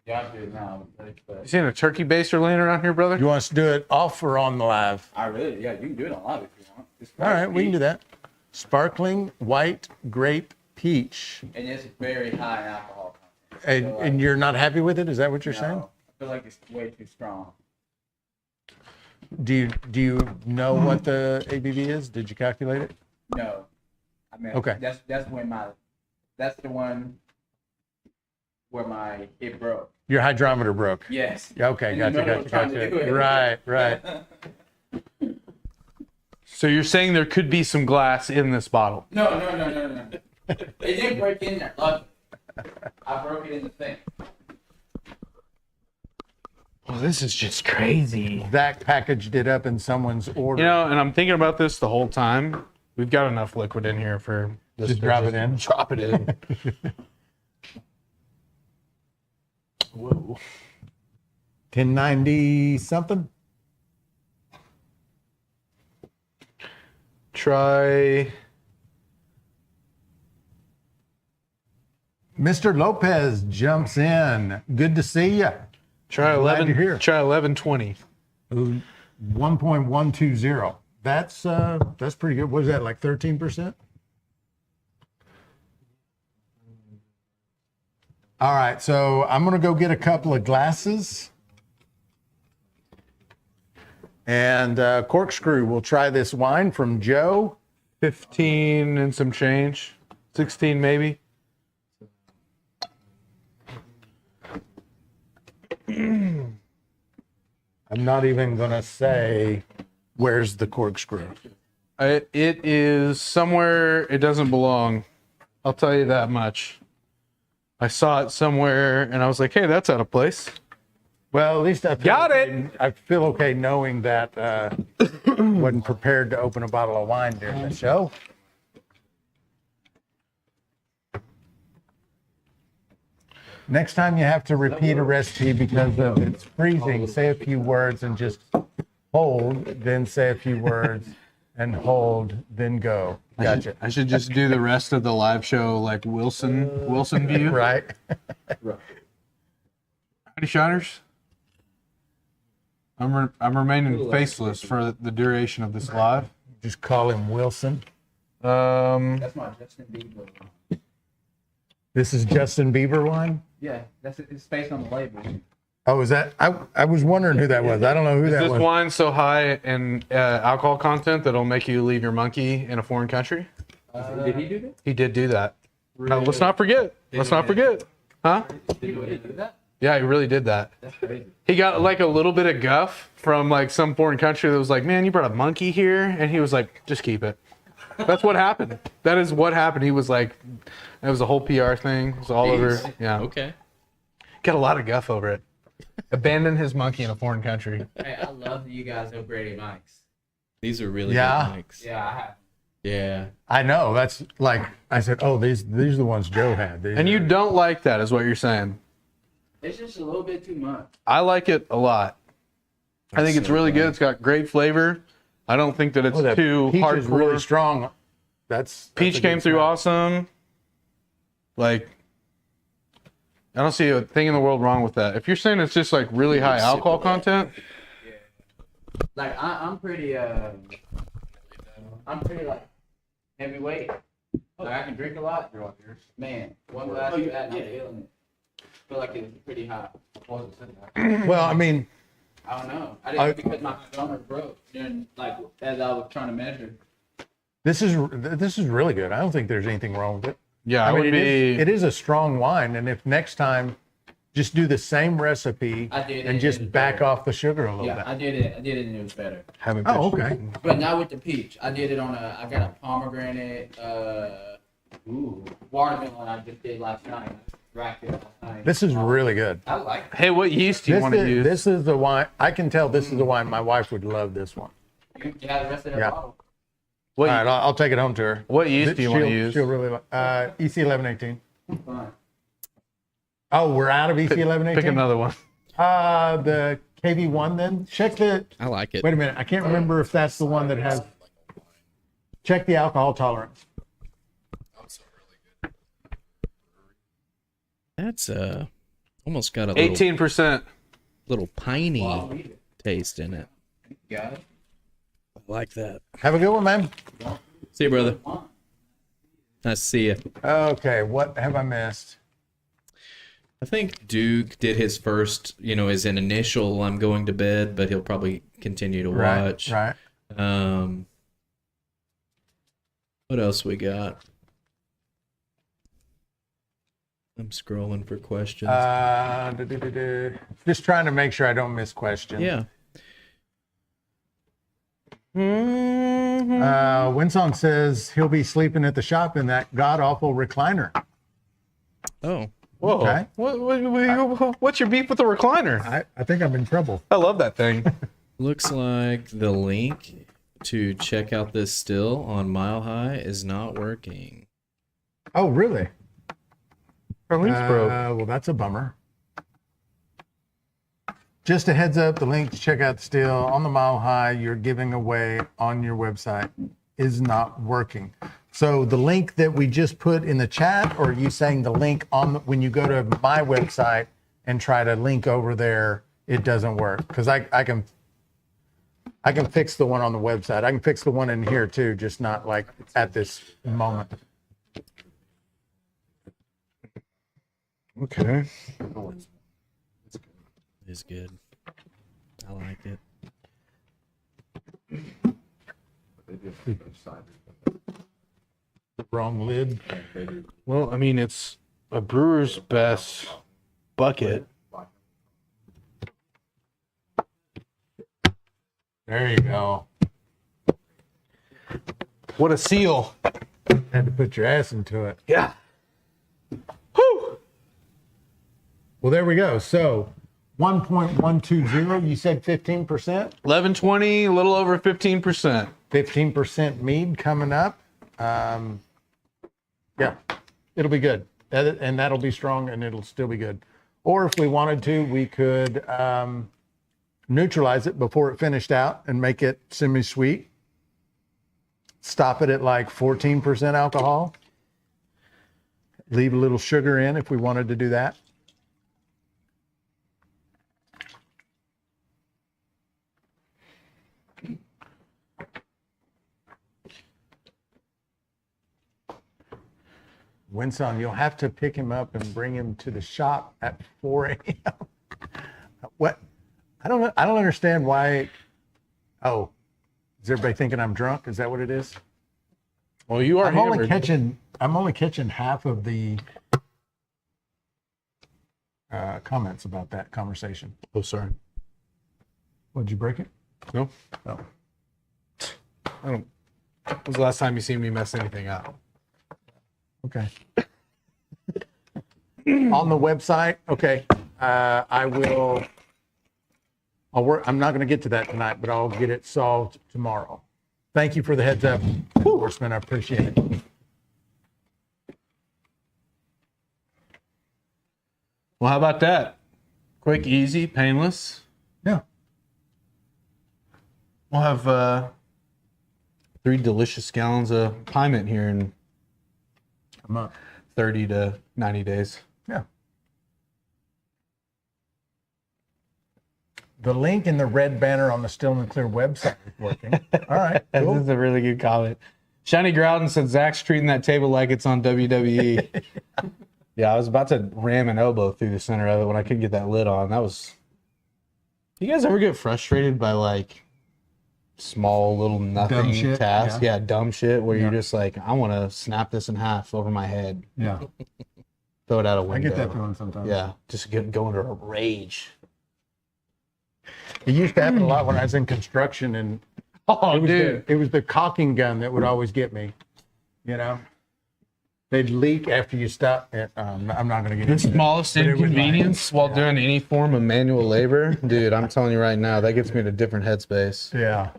Yeah, I do it now. You seen a turkey baster laying around here, brother? You want us to do it off or on the live? Yeah, you can do it on live if you want. It's All right, we can do that. Sparkling white grape peach. And it's very high in alcohol content. And you're not happy with it? Is that what you're saying? I feel like it's way too strong. Do you know what the ABV is? Did you calculate it? No. I mean, Okay. that's the one where it broke. Your hydrometer broke. Yes. Yeah, okay, In the middle of trying to do gotcha. it. Right. So you're saying there could be some glass in this bottle? No. It didn't break in there. Look, I broke it in the thing. Well, this is just crazy. Zach packaged it up in someone's order. You know, and I'm thinking about this the whole time. We've got enough liquid in here for this. Just drop it in. Drop it in. Whoa. 1090 something? Try. Mr. Lopez jumps in. Good to see you. Try Glad 11. you're here. Try 1120. 1.120. That's pretty good. What is that, like 13%? All right, so I'm gonna go get a couple of glasses. And corkscrew, we'll try this wine from Joe. 15 and some change. 16 maybe. I'm not even gonna say where's the corkscrew. It is somewhere it doesn't belong. I'll tell you that much. I saw it somewhere and I was like, hey, that's out of place. Well, at least I feel Got okay, it. I feel okay knowing that wasn't prepared to open a bottle of wine during the show. Next time you have to repeat a recipe because of it's freezing, say a few words and just hold, then say a few words and hold, then go. Gotcha. I should just do the rest of the live show like Wilson view. Right. Howdy, Shiners. I'm remaining faceless for the duration of this live. Just call him Wilson. That's my Justin Bieber. This is Justin Bieber wine? Yeah, it's based on the label. Oh, is that? I was wondering who that was. I don't know who that This was. wine so high in alcohol content that it'll make you leave your monkey in a foreign country? Did he do that? He did do that. No, let's not forget. Let's not forget. Huh? Did he really do that? Yeah, he really did that. That's crazy. He got like a little bit of guff from like some foreign country that was like, man, you brought a monkey here? And he was like, just keep it. That's what happened. That is what happened. He was like, it was a whole PR thing. It was all over. Yeah. Okay. Got a lot of guff over it. Abandoned his monkey in a foreign country. Hey, I love that you guys upgraded mics. These are really Yeah. good mics. Yeah, I have. Yeah. I know. That's like I said. Oh, these are the ones Joe had. These And you are- don't like that, is what you're saying. It's just a little bit too much. I like it a lot. I think it's really good. It's got great flavor. I don't think that it's Oh, that too peach hardcore. is really strong. That's Peach a came good through smell. awesome. Like, I don't see a thing in the world wrong with that. If you're saying it's just like really high alcohol content, Like I'm pretty like heavyweight. Like I can drink a lot. Man, one glass of that and I'm feeling it. Feel like it's pretty hot. Well, I mean, I don't know. I didn't because my stomach broke during like as I was trying to measure. this is really good. I don't think there's anything wrong with it. yeah, I I mean, would be. it is a strong wine, and if next time, just do the same recipe I did it, and it just was back better. off the sugar a little Yeah, bit. I did it and it was better. having Oh, fish. okay. But not with the peach. I did it on I got a pomegranate, watermelon I just did last night. Racked it last night. This is really good. I like it. Hey, what yeast do you want to use? This is the wine. I can tell this is the wine. My wife would love this one. You can have the rest of that Yeah. bottle. What, All right, I'll take it home to her. what yeast do you want to She'll- use? She'll really like EC 1118. Fine. Oh, we're out of EC 1118. Pick another one. The KV1 then. Check the. I like it. Wait a minute. I can't remember if that's the one that has. Check the alcohol tolerance. That's almost got a little 18%. little piney Well, I'll read it. taste in it. Got it? I like that. Have a good one, man. See you, brother. Nice to see you. Okay, what have I missed? I think Duke did his first, as an initial I'm going to bed, but he'll probably continue to watch. Right. What else we got? I'm scrolling for questions. Just trying to make sure I don't miss questions. Yeah. Winsong says he'll be sleeping at the shop in that god awful recliner. Oh, Whoa. Okay. What's your beef with the recliner? I think I'm in trouble. I love that thing. looks like the link to check out this still on Mile High is not working. Oh, really? Our link's broke. Well, that's a bummer. Just a heads up, the link to check out the still on the Mile High you're giving away on your website is not working. So the link that we just put in the chat, or are you saying the link on when you go to my website and try to link over there, it doesn't work? Because I can fix the one on the website. I can fix the one in here too, just not like at this moment. Okay. It's good. I like it. Wrong lid. Well, I mean, it's a brewer's best bucket. There you go. What a seal. Had to put your ass into it. Yeah. Whew. Well, there we go. So 1.120, you said 15%? 1120, a little over 15%. 15% mead coming up. Yeah, it'll be good. And that'll be strong and it'll still be good. Or if we wanted to, we could neutralize it before it finished out and make it semi-sweet. Stop it at like 14% alcohol. Leave a little sugar in if we wanted to do that. Winston, you'll have to pick him up and bring him to the shop at 4 a.m. What? I don't understand why. Oh, is everybody thinking I'm drunk? Is that what it is? Well, you are I'm only hammered. catching half of the comments about that conversation. Oh, sorry. What, did you break it? No. Oh. I don't. When was the last time you seen me mess anything up? Okay. On the website, okay. I will. I'll work. I'm not going to get to that tonight, but I'll get it solved tomorrow. Thank you for the heads up, Horseman. I appreciate it. Well, how about that? Quick, easy, painless. Yeah. We'll have 3 delicious gallons of Pyment here in A month. 30 to 90 days. Yeah. The link in the red banner on the Still and Clear website is working. All right. Cool. This is a really good comment. Shiny Groudon said Zach's treating that table like it's on WWE. Yeah, I was about to ram an elbow through the center of it when I couldn't get that lid on. That was. You guys ever get frustrated by like small little nothing shit, tasks? yeah. Yeah, dumb shit where you're just like, I want to snap this in half over my head, Yeah. throw it out a I window. get that feeling sometimes. Yeah, just go into a rage. It used to happen a lot when I was in construction, and Oh, it was the caulking gun that would always get me. You know, they'd leak after you stop. I'm not going to get The into that. smallest But it was like- inconvenience while doing any form of manual labor, dude, I'm telling you right now, that gets me in a different headspace. Yeah.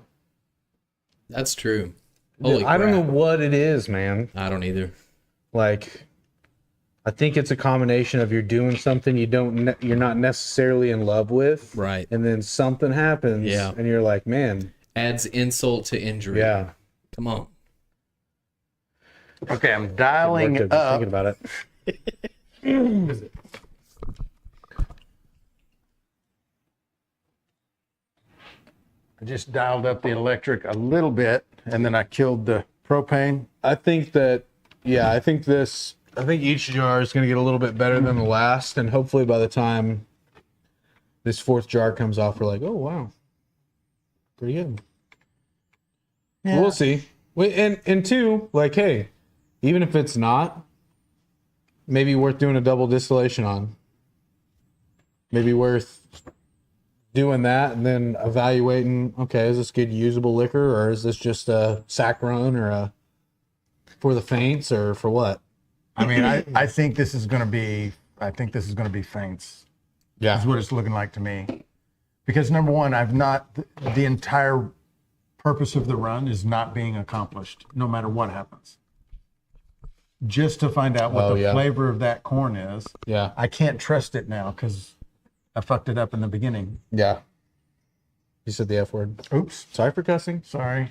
That's true. Holy I don't know crap. what it is, man. I don't either. Like, I think it's a combination of you're doing something you're not necessarily in love with, Right. and then something happens, Yeah. and you're like, man, Adds insult to injury. yeah. Come on. Okay, I'm dialing Thinking up. about it. I just dialed up the electric a little bit, and then I killed the propane. I think each jar is going to get a little bit better than the last, and hopefully by the time this fourth jar comes off, we're like, oh wow, pretty good. Yeah. We'll see. And two, like, hey, even if it's not, maybe worth doing a double distillation on. Maybe worth doing that and then evaluating, okay, is this good usable liquor, or is this just a sack run, or a for the faints, or for what? I mean, I think this is going to be faints. Yeah. That's what it's looking like to me. Because number one, the entire purpose of the run is not being accomplished, no matter what happens. Just to find out what the flavor of that corn is. Yeah. I can't trust it now because I fucked it up in the beginning. Yeah. You said the F word. Oops. Sorry for cussing. Sorry.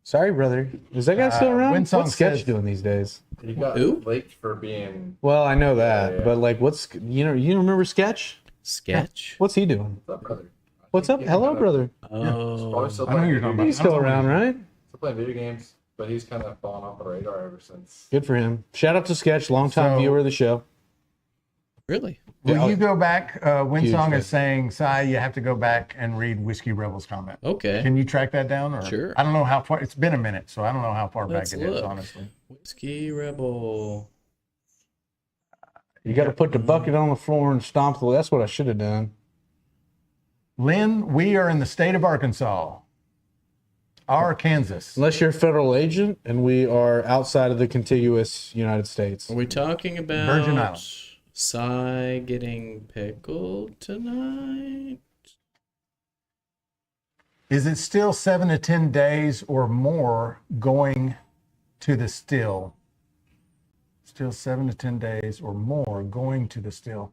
Sorry, brother. Is that guy still around? Winsong What's Sketch says- doing these days? He got Who? leaked for being. Well, I know that, Yeah. but like, you remember Sketch? Sketch. What's he doing? What's up, brother? What's up? Hello, brother. Oh. Probably still I know playing you're talking video He's about. still around, right? Still playing video games, but he's kind of fallen off the radar ever since. Good for him. Shout out to Sketch, longtime So- viewer of the show. Really? Will you go back? Winsong fan. is saying, Sai, you have to go back and read Whiskey Rebel's comment. Okay. Can you track that down? Or Sure. I don't know how far. It's been a minute, so I don't know how far Let's back it is, look. honestly. Whiskey Rebel. You got to put the bucket on the floor and stomp the. That's what I should have done. Lynn, we are in the state of Arkansas. Kansas. Unless you're a federal agent, and we are outside of the contiguous United States. Are we talking about Virgin Islands. Psy getting pickled tonight? Is it still 7 to 10 days or more going to the still? Still 7 to 10 days or more going to the still.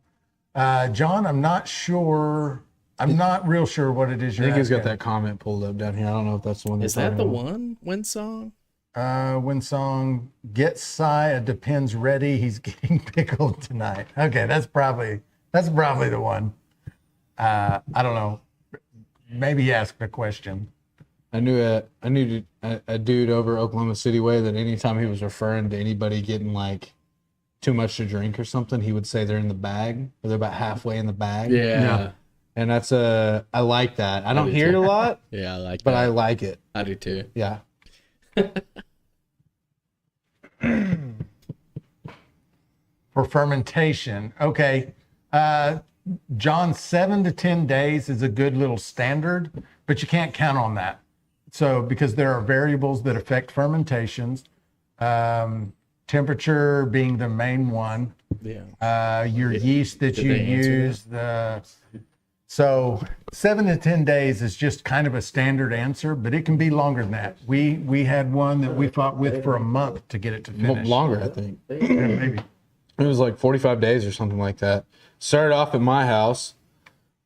John, I'm not sure. I'm not real sure what it is I you're think he's got asking. that comment pulled up down here. I don't know if that's the one. Is that the one? Winsong? Winsong, get Psy a Depends ready. He's getting pickled tonight. Okay, that's probably the one. I don't know. Maybe he asked a question. I knew a dude over Oklahoma City way that anytime he was referring to anybody getting like too much to drink or something, he would say they're in the bag, or they're about halfway in the bag. Yeah. And that's I like that. I don't do hear it too. a lot, Yeah, I like but that. I like it. I do too. Yeah. For fermentation, okay. John, 7 to 10 days is a good little standard, but you can't count on that. So, because there are variables that affect fermentations, temperature being the main one, Yeah. your yeast that Did you they answer use, so 7 to 10 days is just kind of a standard answer, but it can be longer than that. We had one that we fought with for a month to get it to finish. Longer, I think. Yeah, maybe. It was like 45 days or something like that. Started off at my house,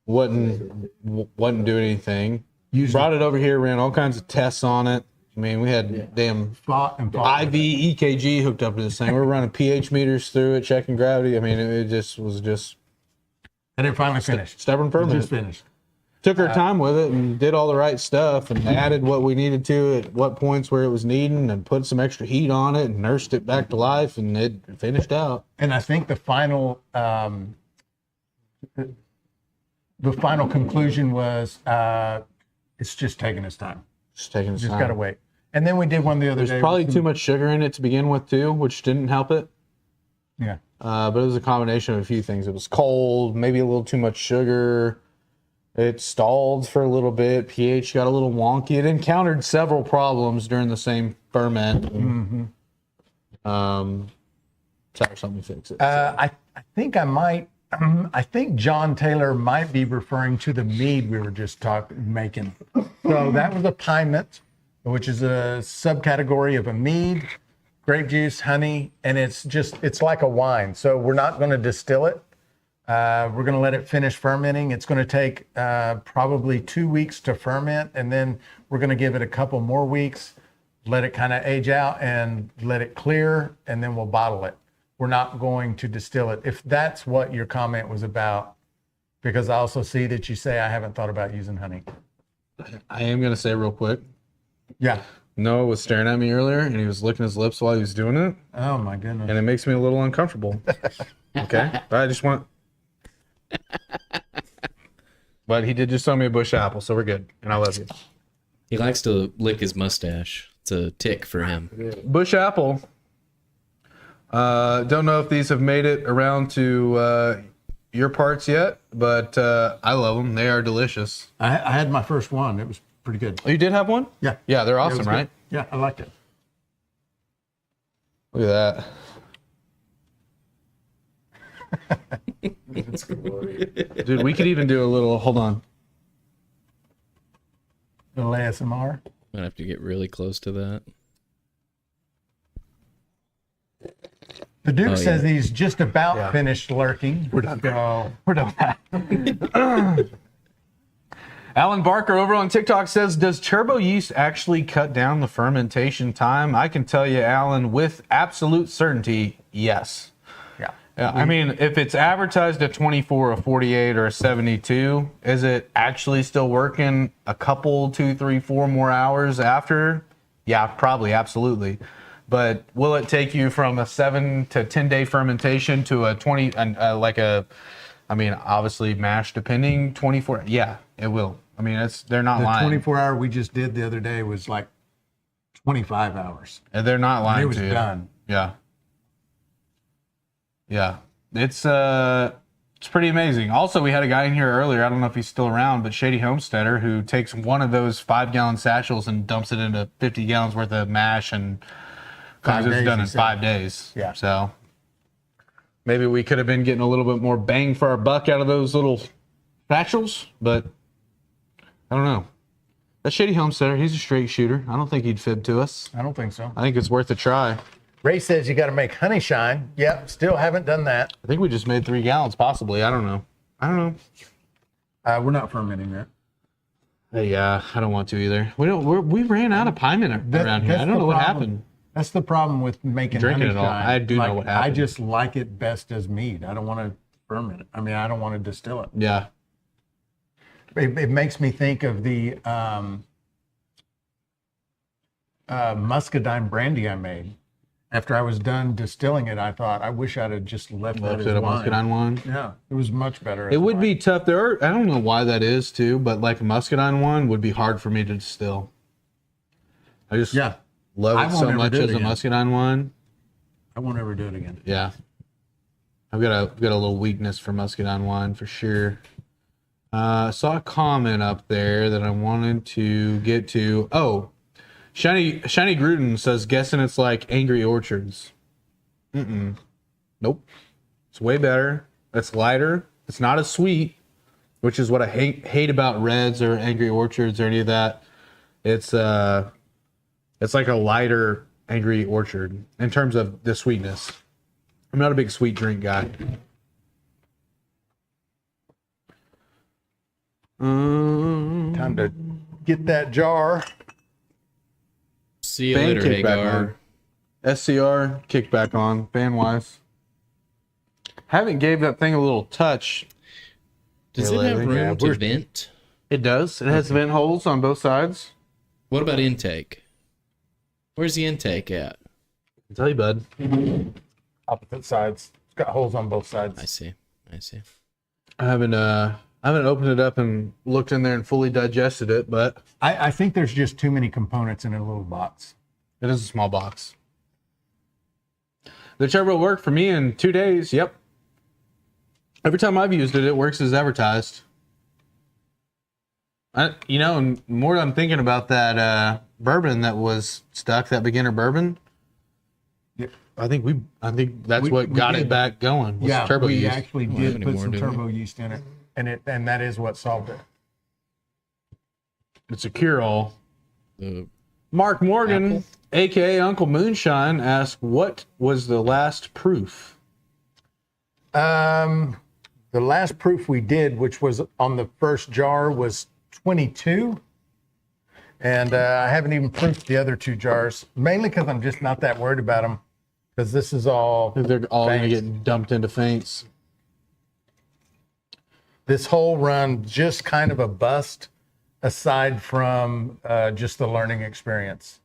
wasn't doing anything. Brought it over here, ran all kinds of tests on it. I mean, we had damn Fought and fought. IV EKG hooked up to this thing. We were running pH meters through it, checking gravity. I mean, it just was And it finally finished. stubborn It permanent. just finished. Took our time with it and did all the right stuff and added what we needed to at what points where it was needing and put some extra heat on it and nursed it back to life, and it finished out. And I think the final conclusion was it's just taking its time. Just taking its Just time. got to wait. And then we did one the other day. There's probably with too much sugar in it to begin with too, which didn't help it. Yeah. But it was a combination of a few things. It was cold, maybe a little too much sugar. It stalled for a little bit. pH got a little wonky. It encountered several problems during the same ferment. Sorry, something to fix it. I think I think John Taylor might be referring to the mead we were just making. So that was a Pyment. which is a subcategory of a mead, grape juice, honey, and it's like a wine. So we're not going to distill it. We're going to let it finish fermenting. It's going to take probably 2 weeks to ferment, and then we're going to give it a couple more weeks, let it kind of age out and let it clear, and then we'll bottle it. We're not going to distill it. If that's what your comment was about, because I also see that you say I haven't thought about using honey. I am going to say real quick. Yeah. Noah was staring at me earlier, and he was licking his lips while he was doing it, Oh my goodness. and it makes me a little uncomfortable. Okay? But I just want... But he did just sell me a bush apple, so we're good, and I love you. He likes to lick his mustache. It's a tick for him. Bush apple. Don't know if these have made it around to your parts yet, but I love them. They are delicious. I had my first one. It was pretty good. Oh, you did have one? Yeah. Yeah, they're It awesome, was right? good. Yeah, I liked it. Look at It's glory. that. Dude, we could even do a little, hold on. Little ASMR. Might have to get really close to that. The Duke Oh, says yeah. he's just about Yeah. finished lurking. We're done. So, We're done with that. Alan Barker over on TikTok says, does turbo yeast actually cut down the fermentation time? I can tell you, Alan, with absolute certainty, yes. yeah. Yeah, I mean, if it's advertised at 24, a 48, or a 72, is it actually still working a couple, 2, 3, 4 more hours after? Yeah, probably, absolutely. But will it take you from a 7 to 10 day fermentation to a 20, obviously mash depending, 24? Yeah, it will. I mean, they're not The lying. 24-hour we just did the other day was like 25 hours. And they're not lying And it was to you. done. Yeah. Yeah. It's pretty amazing. Also, we had a guy in here earlier, I don't know if he's still around, but Shady Homesteader, who takes one of those 5-gallon satchels and dumps it into 50 gallons worth of mash and 5 it's days, done he in said. 5 days. Yeah. So maybe we could have been getting a little bit more bang for our buck out of those little satchels, but I don't know. That Shady Homesteader, he's a straight shooter. I don't think he'd fib to us. I don't think so. I think it's worth a try. Ray says you got to make honey shine. Yep, still haven't done that. I think we just made 3 gallons, possibly. I don't know. We're not fermenting that. Yeah, I don't want to either. We ran out of Pyment around here. That's I don't the know what problem. happened. That's the problem with making Drinking honey it all. shine. I do know what happened. I just like it best as mead. I don't want to ferment it. I mean, I don't want to distill it. Yeah. It makes me think of the muscadine brandy I made. After I was done distilling it, I thought, I wish I'd have just left that as Left it a wine. muscadine one. Yeah, it was much better. It would be tough. I don't know why that is too, but like a muscadine one would be hard for me to distill. I just Yeah, love I it won't so ever much do it as a again. muscadine one. I won't ever do it again. Yeah. I've got a little weakness for muscadine wine for sure. Saw a comment up there that I wanted to get to. Oh, Shiny Gruden says, guessing it's like Angry Orchards. Nope. It's way better. It's lighter. It's not as sweet, which is what I hate about Reds or Angry Orchards or any of that. It's like a lighter Angry Orchard in terms of the sweetness. I'm not a big sweet drink guy. Time to get that jar. See you Fan later, kick back Hagar. on. SCR kick back on. Fan wise. Haven't gave that thing a little touch. Does Yeah, it have lately, room to vent? It does. It has vent holes on both sides. What about intake? Where's the intake at? I'll tell you, bud. Opposite sides. It's got holes on both sides. I see. I haven't opened it up and looked in there and fully digested it, but I think there's just too many components in a little box. it is a small box. The turbo worked for me in 2 days. Yep. Every time I've used it, it works as advertised. And more I'm thinking about that bourbon that was stuck, that beginner bourbon. Yeah. I think that's We what got did. it back going. Was Yeah, turbo we yeast. actually Well, did not put anymore, some do we? turbo yeast in it, and that is what solved it. It's a cure-all. The Mark Morgan, aka Uncle Moonshine, asked, "What was the last proof?" The last proof we did, which was on the first jar, was 22. And I haven't even proofed the other 2 jars, mainly because I'm just not that worried about them. Because this is all... They're all going to feints. get dumped into feints. This whole run, just kind of a bust, aside from just the learning experience.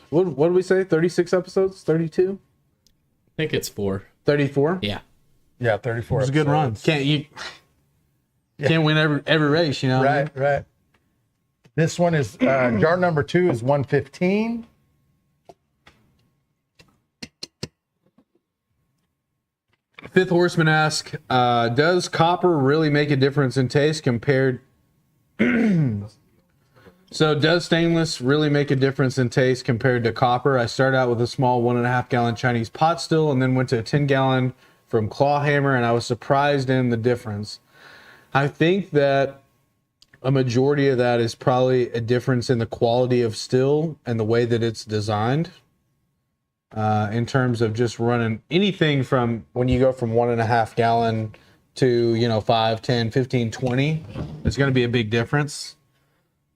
What did we say? 36 episodes? 32? I think it's 4. 34? Yeah. Yeah, 34. It was a good run. episodes. Can't win every race, you know? Right, right. This one is jar number 2 is 115. Fifth Horseman asks, does copper really make a difference in taste compared... So does stainless really make a difference in taste compared to copper? I started out with a small 1.5 gallon Chinese pot still and then went to a 10 gallon from Clawhammer, and I was surprised in the difference. I think that a majority of that is probably a difference in the quality of still and the way that it's designed. In terms of just running anything from when you go from 1.5 gallon to 5, 10, 15, 20, it's going to be a big difference.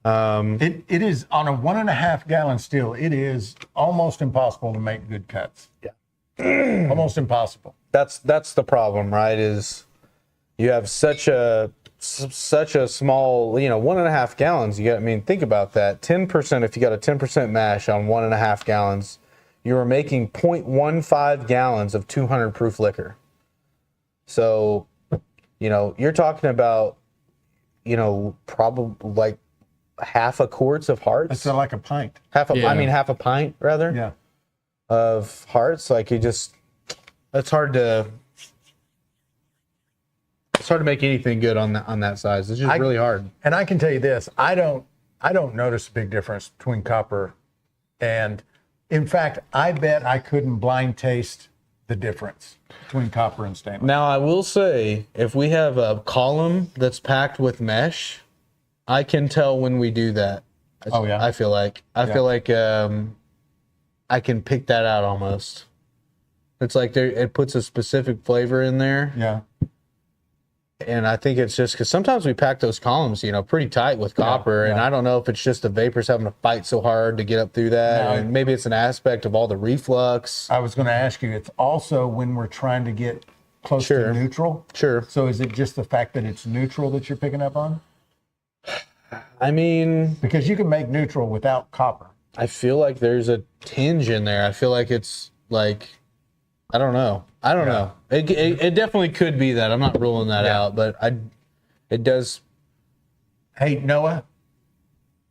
It is on a 1.5 gallon still. It is almost impossible to make good cuts. Yeah, almost impossible. That's the problem, right? Is you have such a small 1.5 gallons. Think about that. 10%. If you got a 10% mash on 1.5 gallons, you are making 0.15 gallons of 200 proof liquor. So, you're talking about, probably like half a quart of hearts. It's like a pint. Half a pint rather. Yeah. Of hearts. Like it's hard to make anything good on that size. It's just really hard. And I can tell you this, I don't notice a big difference between copper and, in fact, I bet I couldn't blind taste the difference between copper and stainless. Now, I will say, if we have a column that's packed with mesh, I can tell when we do that. Oh, yeah? I feel like I can pick that out almost. It's like it puts a specific flavor in there. Yeah. And I think it's just because sometimes we pack those columns, pretty tight with copper. Yeah. And I don't know if it's just the vapors having to fight so hard to get up through that. No. And maybe it's an aspect of all the reflux. I was going to ask you, it's also when we're trying to get close to neutral. Sure. So is it just the fact that it's neutral that you're picking up on? I mean, because you can make neutral without copper. I feel like there's a tinge in there. I feel like it's like, I don't know. It definitely could be that. I'm not ruling that out, but it does. Hey, Noah,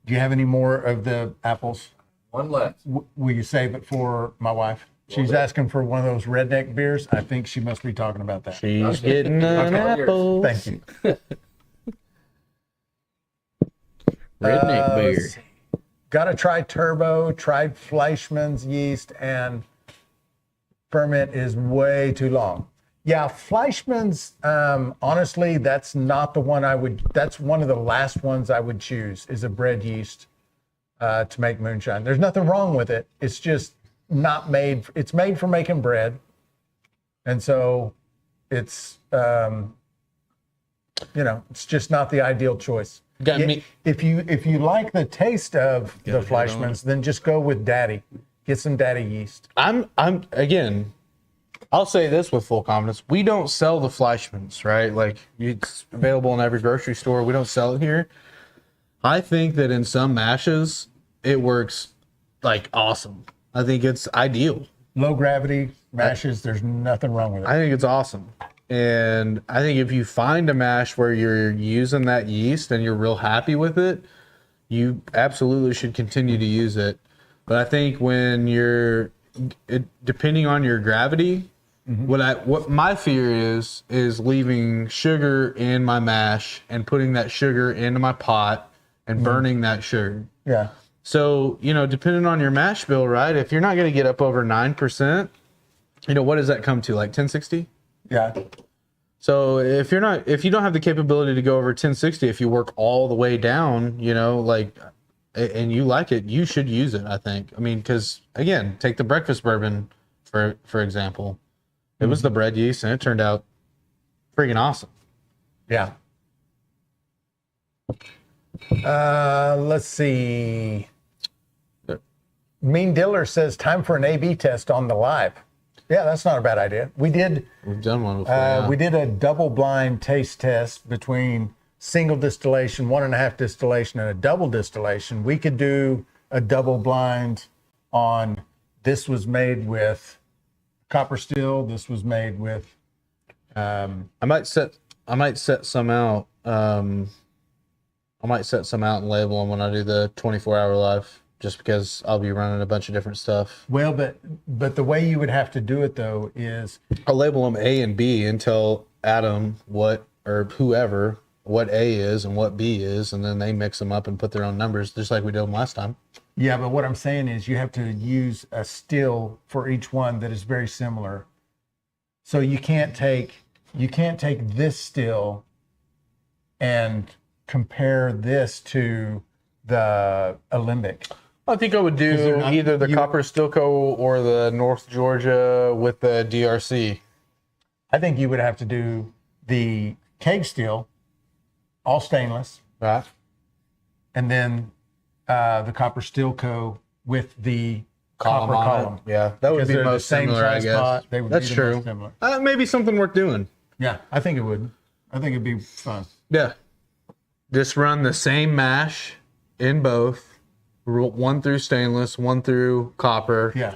do you have any more of the apples? One left. Will you save it for my wife? She's asking for one of those redneck beers. I think she must be talking about that. She's getting an apple. Thank you. Redneck beer. Got to try Turbo, tried Fleischmann's yeast, and ferment is way too long. Yeah, Fleischmann's, honestly, that's not the one that's one of the last ones I would choose, is a bread yeast to make moonshine. There's nothing wrong with it. It's just not made, it's made for making bread. And so it's, it's just not the ideal choice. If you like the taste of the Fleischmann's, then just go with Daddy. Get some Daddy yeast. I'll say this with full confidence. We don't sell the Fleischmann's, right? Like, it's available in every grocery store. We don't sell it here. I think that in some mashes, it works like awesome. I think it's ideal. Low gravity mashes, there's nothing wrong with it. I think it's awesome. And I think if you find a mash where you're using that yeast and you're real happy with it, you absolutely should continue to use it. But I think when depending on your gravity, what my fear is leaving sugar in my mash and putting that sugar into my pot and burning that sugar. Yeah. So, depending on your mash bill, right? If you're not going to get up over 9%, what does that come to? Like 1060? Yeah. So if you don't have the capability to go over 1060, if you work all the way down, and you like it, you should use it, I think. I mean, because, again, take the breakfast bourbon, for example. It was the bread yeast, and it turned out freaking awesome. Yeah. Let's see. Mean Diller says, time for an A/B test on the live. Yeah, that's not a bad idea. We've done one before. We did a double-blind taste test between single distillation, 1.5 distillation, and a double distillation. We could do a double-blind on this was made with copper still. This was made with. I might set some out. I might set some out and label them when I do the 24-hour live, just because I'll be running a bunch of different stuff. Well, but the way you would have to do it though is I'll label them A and B and tell Adam or whoever what A is and what B is, and then they mix them up and put their own numbers, just like we did them last time. Yeah, but what I'm saying is you have to use a still for each one that is very similar. So you can't take this still and compare this to the Alembic. I think I would do either the Copper Stilco or the North Georgia with the DRC. I think you would have to do the keg still, all stainless, Right. and then the Copper Stilco with the copper column. Yeah, that would Because be they're the most same similar, I size guess. pot, they would That's be the true. most similar. Maybe something worth doing. Yeah, I think it would. I think it'd be fun. Yeah. Just run the same mash in both. One through stainless, one through copper. Yeah,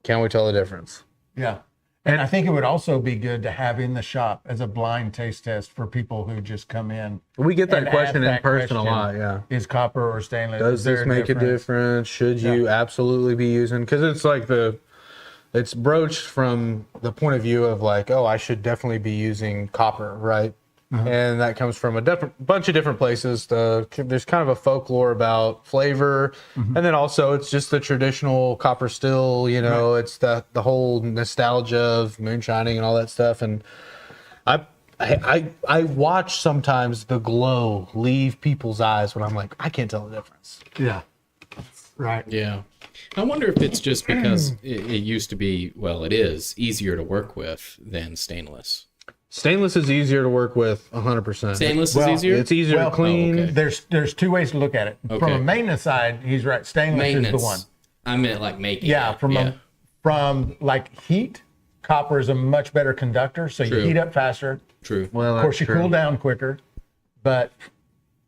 Can't we tell the difference? yeah. And I think it would also be good to have in the shop as a blind taste test for people who just come in. We get that and question ask in that person a question, lot, yeah. Is copper or stainless? Does is there this make a difference? Should you absolutely be using? Because it's like it's broached from the point of view of like, oh, I should definitely be using copper, right? And that comes from a bunch of different places. There's kind of a folklore about flavor, and then also it's just the traditional copper still. It's the whole nostalgia of moonshining and all that stuff. And I watch sometimes the glow leave people's eyes when I'm like, I can't tell the difference. Yeah, right. Yeah. I wonder if it's just because it used to be, well, it is easier to work with than stainless. Stainless is easier to work with, 100%. Stainless is easier? It's easier to clean. Oh, okay. There's two ways to look at it. Okay. From a maintenance side, he's right. Stainless is the one. I meant like making. Yeah, it. From like heat, copper is a much better conductor, so True. you heat up faster. True. Well, Of course, you cool down quicker, but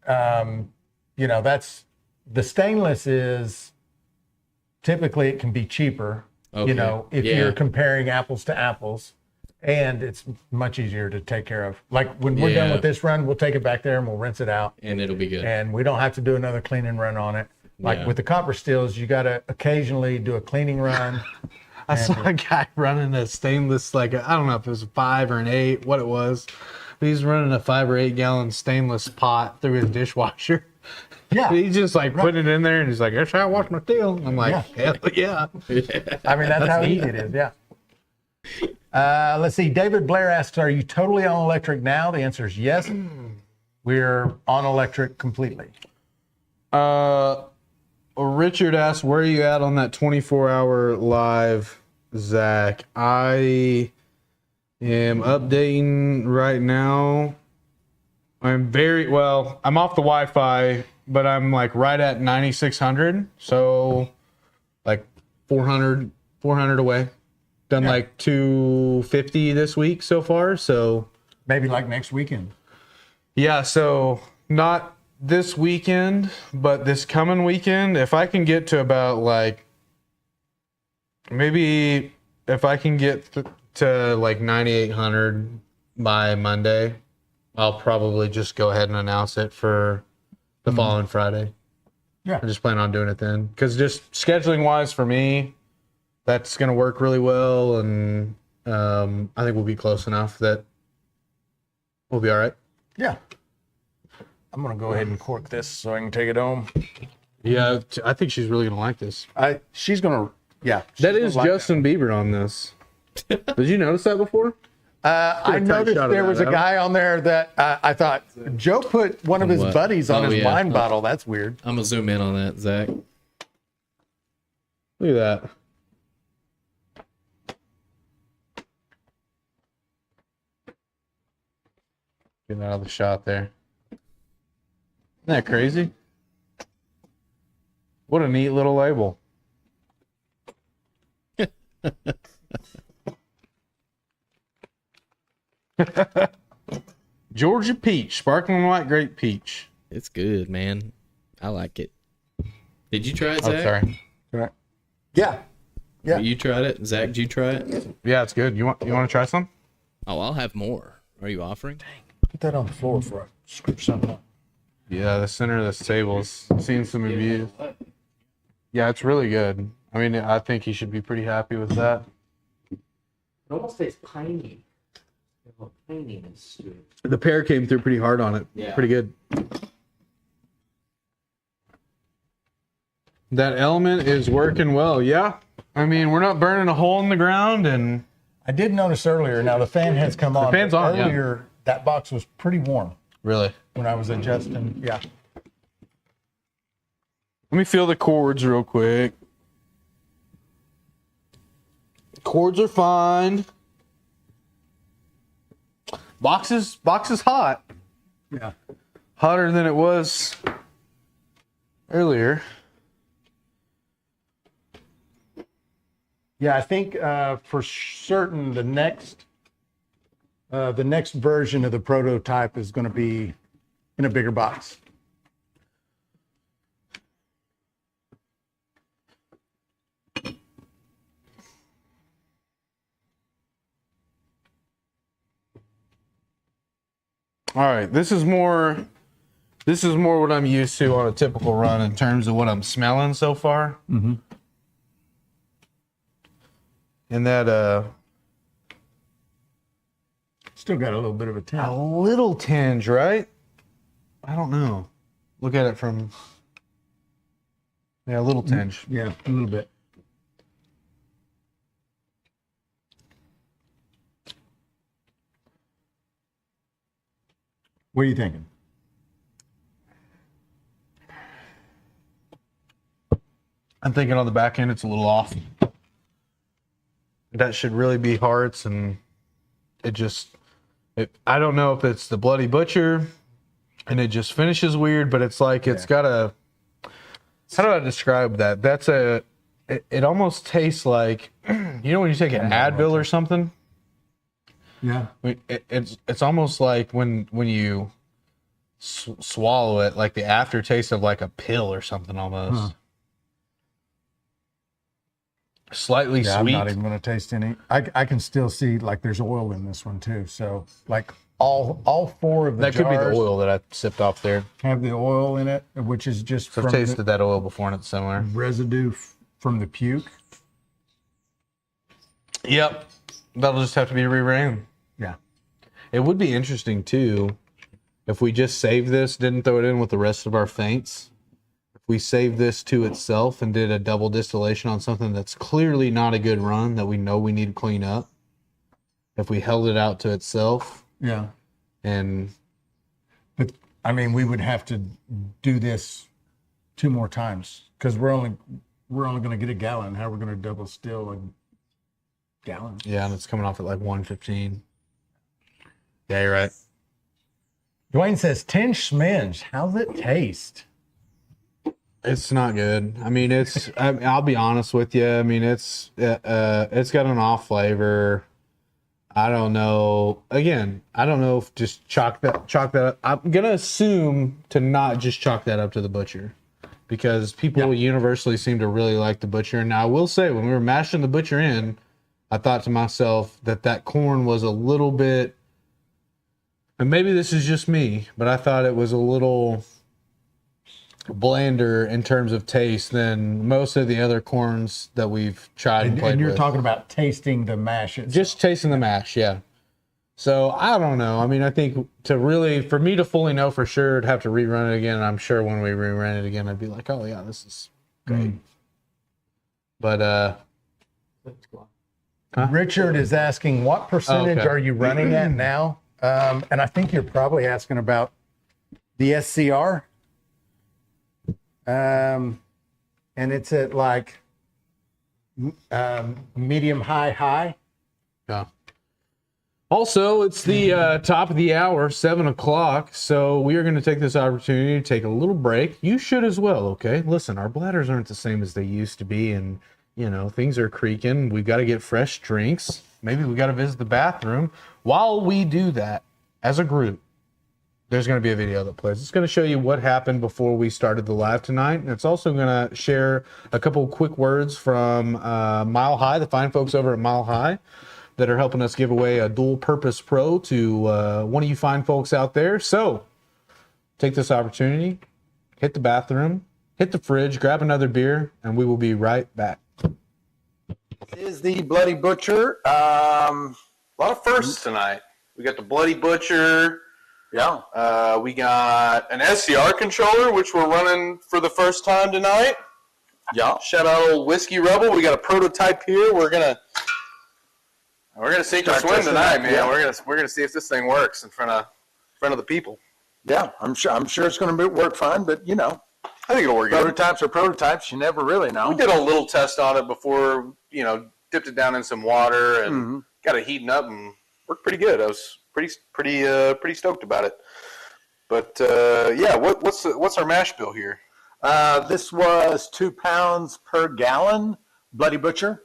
that's the stainless is typically it can be cheaper. Okay. If you're comparing apples to apples. And it's much easier to take care of. Like when we're done with this run, we'll take it back there and we'll rinse it out. And it'll be good. And we don't have to do another cleaning run on it. Like with the copper stills, you got to occasionally do a cleaning run. I saw a guy running a stainless, I don't know if it was a 5 or an 8, what it was. But he's running a 5 or 8 gallon stainless pot through his dishwasher. Yeah. He's just putting it in there and he's like, that's how I wash my steel. I'm like, hell yeah. I mean, that's how easy it is. Yeah. Let's see. David Blair asks, are you totally on electric now? The answer is yes. We're on electric completely. Richard asks, where are you at on that 24-hour live, Zach? I am updating right now. I'm off the Wi-Fi, but I'm right at 9,600. So 400 away. Done 250 this week so far. So maybe next weekend. Yeah. So not this weekend, but this coming weekend, if I can get to about maybe if I can get to 9,800 by Monday, I'll probably just go ahead and announce it for the following Friday. Yeah. I just plan on doing it then. Because just scheduling wise for me, that's going to work really well. And I think we'll be close enough that we'll be all right. Yeah. I'm going to go ahead and cork this so I can take it home. Yeah, I think she's really going to like this. She's going to, yeah. That is Justin Bieber on this. Did you notice that before? I noticed there was a guy on there that I thought Joe put one of his What? buddies on Oh, his yeah. wine bottle. That's weird. I'm gonna zoom in on that, Zach. Look at that. Getting out of the shot there. Isn't that crazy? What a neat little label. Georgia peach, sparkling white grape peach. It's good, man. I like it. Did you try it, Oh, Zach? sorry. Yeah. Yeah. You tried it, Zach? Did you try it? Yeah, it's good. You want to try some? Oh, I'll have more. Are you offering? Put that on the floor before I screw something up. Yeah, the center of this table's seen some reviews. Yeah, it's really good. I mean, I think he should be pretty happy with that. It almost tastes piney. A little pininess to it. The pear came through pretty hard on it. Yeah. Pretty good. That element is working well. Yeah. I mean, we're not burning a hole in the ground, and I did notice earlier. Now the fan has come on. fan's on, yeah. Earlier, that box was pretty warm really. when I was adjusting. Yeah. Let me feel the chords real quick. Chords are fine. Box is hot. Yeah. Hotter than it was earlier. Yeah, I think for certain the next version of the prototype is going to be in a bigger box. All right, this is more what I'm used to on a typical run in terms of what I'm smelling so far. Mm-hmm. And that Still got a little bit of a a tint. little tinge, right? I don't know. Look at it from a little tinge. Yeah, a little bit. What are you thinking? I'm thinking on the back end it's a little off. That should really be hearts, and I don't know if it's the Bloody Butcher and it just finishes weird, but it's like it's got a, how do I describe that? It almost tastes like, you know when you take an Advil or something? Yeah. It's almost like when you swallow it, like the aftertaste of like a pill or something almost. Huh. Slightly Yeah, sweet. I'm not even going to taste any. I can still see like there's oil in this one too. So like all four of the That could be the jars oil that I sipped off there. have the oil in it, which is just So I've from tasted that oil before and it's similar. the residue from the puke. Yep. That'll just have to be re-ran. Yeah. It would be interesting too if we just saved this, didn't throw it in with the rest of our faints. If we saved this to itself and did a double distillation on something that's clearly not a good run that we know we need to clean up. If we held it out to itself Yeah. and But I mean, we would have to do this 2 more times because we're only going to get a gallon. How are we going to double still a gallon? yeah, and it's coming off at like 115. Yeah, you're right. Dwayne says tinge smidge. How's it taste? It's not good. I mean, I'll be honest with you. I mean, it's got an off flavor. I don't know. Again, I don't know if just chalk that up. I'm gonna assume to not just chalk that up to the butcher, because people universally seem to really like the butcher. And I will say, when we were mashing the butcher in, I thought to myself that corn was a little bit, and maybe this is just me, but I thought it was a little blander in terms of taste than most of the other corns that we've tried and played And you're with. talking about tasting the mash itself. Just tasting the mash, yeah. So I don't know. I mean, I think for me to fully know for sure, I'd have to rerun it again. And I'm sure when we rerun it again, I'd be like, oh yeah, this is great. But Richard is asking, what percentage Okay. are you running at now? And I think you're probably asking about the SCR. And it's at like medium, high. Yeah. Also, it's the top of the hour, 7 o'clock. So we are going to take this opportunity to take a little break. You should as well, okay? Listen, our bladders aren't the same as they used to be, and, you know, things are creaking. We've got to get fresh drinks. Maybe we got to visit the bathroom. While we do that, as a group, there's going to be a video that plays. It's going to show you what happened before we started the live tonight. And it's also going to share a couple quick words from Mile High, the fine folks over at Mile High, that are helping us give away a dual purpose pro to one of you fine folks out there. So take this opportunity, hit the bathroom, hit the fridge, grab another beer, and we will be right back. This is the Bloody Butcher. A lot of firsts tonight. We got the Bloody Butcher. Yeah. We got an SCR controller, which we're running for the first time tonight. Yeah. Shout out old Whiskey Rebel. We got a prototype here. We're gonna sink or swim tonight, man. Yeah. We're gonna see if this thing works in front of the people. Yeah, I'm sure it's going to work fine, but you know, I think it'll work good. prototypes are prototypes. You never really know. We did a little test on it before, you know, dipped it down in some water and got it heating up and worked pretty good. I was pretty stoked about it. But yeah, what's our mash bill here? This was 2 pounds per gallon, Bloody Butcher,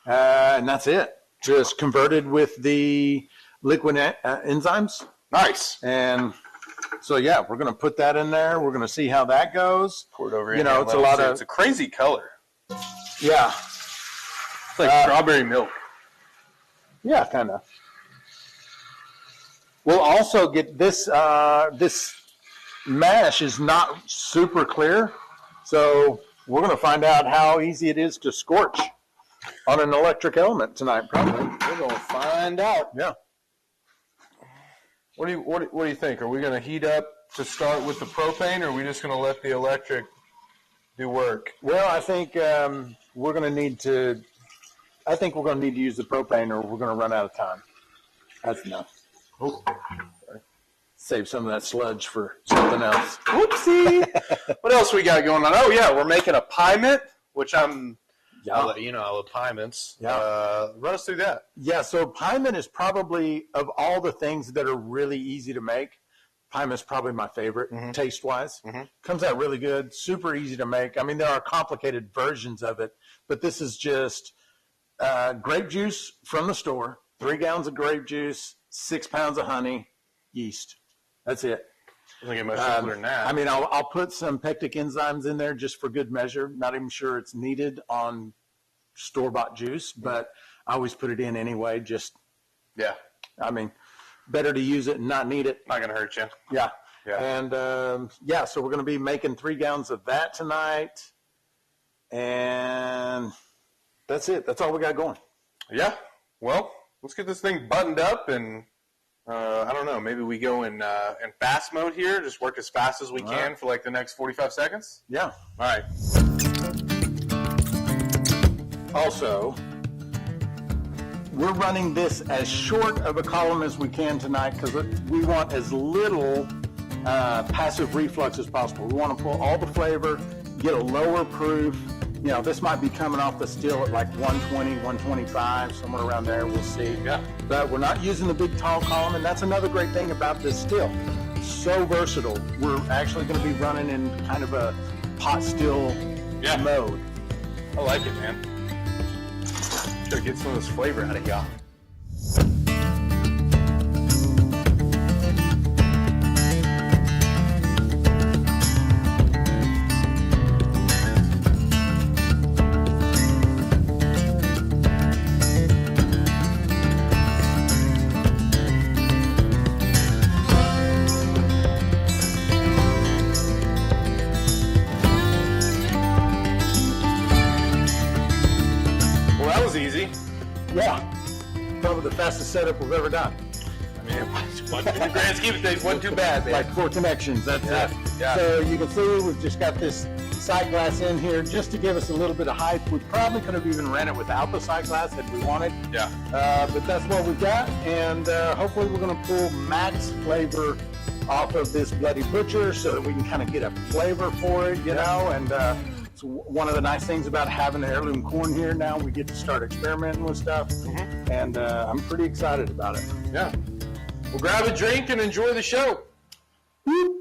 and that's it. Just converted with the liquid enzymes, Nice. and so yeah, we're going to put that in there. We're going to see how that goes. Pour it over. You know, it's a lot of It's a crazy color. yeah, It's like strawberry milk. yeah, kind of. We'll also get this. This mash is not super clear, so we're going to find out how easy it is to scorch on an electric element tonight. Probably. We're gonna find out. Yeah. What do you think? Are we gonna heat up to start with the propane, or are we just gonna let the electric do work? Well, I think we're going to need to. I think we're going to need to use the propane, or we're going to run out of time. That's enough. Oh, sorry. Save some of that sludge for something else. Whoopsie. What else we got going on? Oh yeah, we're making a Pyment, which I'll let you know, I love Pyments. Yeah. Run us through that. Yeah, so Pyment is probably, of all the things that are really easy to make, Pyment's probably my favorite, taste-wise. Comes out really good, super easy to make. I mean, there are complicated versions of it, but this is just grape juice from the store, 3 gallons of grape juice, 6 pounds of honey, yeast. That's it. Doesn't get much simpler than that. I mean, I'll put some pectic enzymes in there just for good measure. Not even sure it's needed on store-bought juice, but I always put it in anyway. Just, yeah, I mean, better to use it and not need it. not gonna hurt you. Yeah. Yeah. And yeah, so we're going to be making 3 gallons of that tonight. And that's it. That's all we got going. Yeah. Well, let's get this thing buttoned up, and I don't know. Maybe we go in fast mode here. Just work as fast as we can for like the next 45 seconds. Yeah. All right. Also, we're running this as short of a column as we can tonight because we want as little passive reflux as possible. We want to pull all the flavor, get a lower proof. You know, this might be coming off the still at like 120, 125, somewhere around there. We'll see. Yeah. But we're not using the big tall column, and that's another great thing about this still. So versatile. We're actually going to be running in kind of a pot still mode. I like it, man. Gotta get some of this flavor out of y'all. Yeah, probably the fastest setup we've ever done. In the grand scheme of things, wasn't too bad, man. Like 4 connections, that's it. Yeah. So you can see we've just got this sight glass in here just to give us a little bit of height. We probably could have even ran it without the sight glass if we wanted. Yeah. But that's what we got, and hopefully we're going to pull max flavor off of this Bloody Butcher so that we can kind of get a flavor for it, you know, and it's one of the nice things about having heirloom corn here. Now we get to start experimenting with stuff, and I'm pretty excited about it. Yeah. Well, grab a drink and enjoy the show. Woo.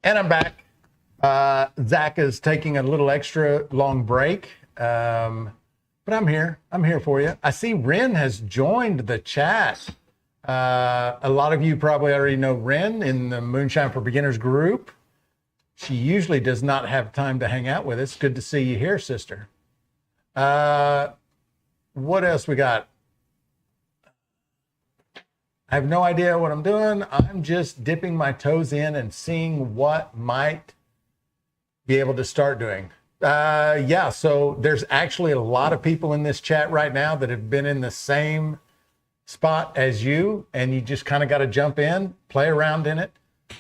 And I'm back. Zach is taking a little extra long break, but I'm here. I'm here for you. I see Ren has joined the chat. A lot of you probably already know Ren in the Moonshine for Beginners group. She usually does not have time to hang out with us. Good to see you here, sister. What else we got? I have no idea what I'm doing. I'm just dipping my toes in and seeing what might be able to start doing. Yeah, so there's actually a lot of people in this chat right now that have been in the same spot as you, and you just kind of got to jump in, play around in it.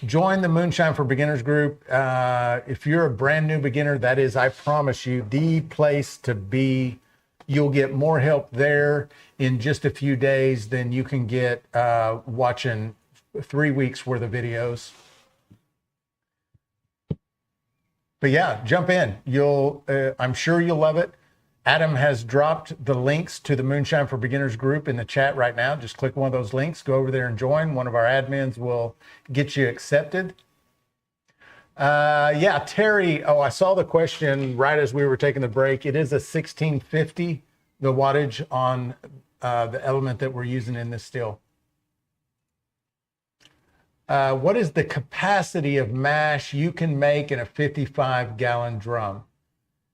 Join the Moonshine for Beginners group. If you're a brand new beginner, that is, I promise you, the place to be. You'll get more help there in just a few days than you can get watching 3 weeks worth of videos. But yeah, jump in. I'm sure you'll love it. Adam has dropped the links to the Moonshine for Beginners group in the chat right now. Just click one of those links, go over there and join. One of our admins will get you accepted. Yeah, Terry, I saw the question right as we were taking the break. It is a 1650, the wattage on the element that we're using in this still. What is the capacity of mash you can make in a 55-gallon drum?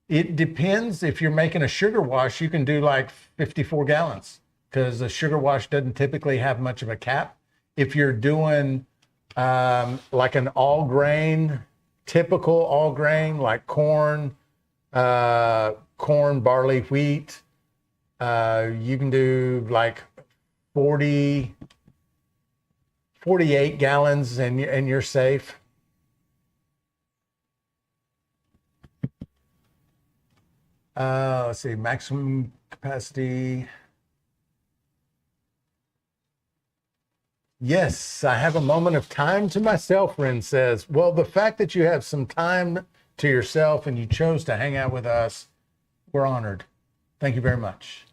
It depends. If you're making a sugar wash, you can do like 54 gallons because a sugar wash doesn't typically have much of a cap. If you're doing like an all grain, typical all grain, like corn, barley, wheat, you can do like 48 gallons and you're safe. Let's see, maximum capacity. Yes, I have a moment of time to myself, Ren says. Well, the fact that you have some time to yourself and you chose to hang out with us, we're honored. Thank you very much.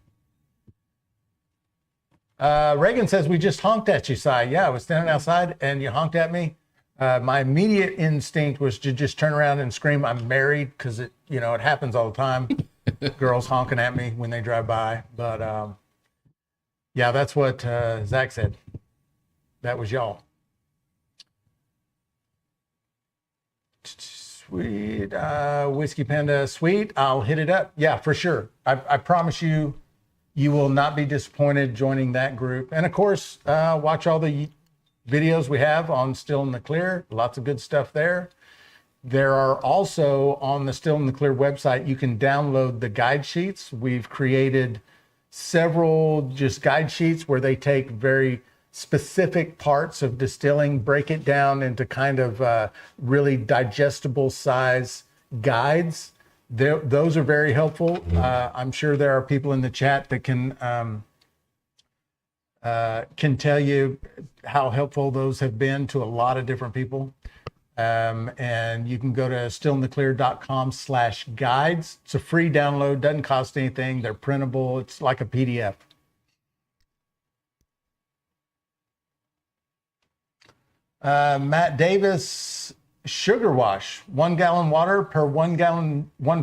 Reagan says, we just honked at you, Si. Yeah, I was standing outside and you honked at me. My immediate instinct was to just turn around and scream, I'm married, because it happens all the time. Girls honking at me when they drive by. But yeah, that's what Zach said. That was y'all. Sweet. Whiskey Panda, sweet. I'll hit it up. Yeah, for sure. I promise you, you will not be disappointed joining that group. And of course, watch all the videos we have on Still in the Clear. Lots of good stuff there. There are also on the Still in the Clear website, you can download the guide sheets. We've created several just guide sheets where they take very specific parts of distilling, break it down into kind of really digestible size guides. Those are very helpful. I'm sure there are people in the chat that can tell you how helpful those have been to a lot of different people. And you can go to stillintheclear.com/guides. It's a free download, doesn't cost anything. They're printable. It's like a PDF. Matt Davis, sugar wash, 1 gallon water per 1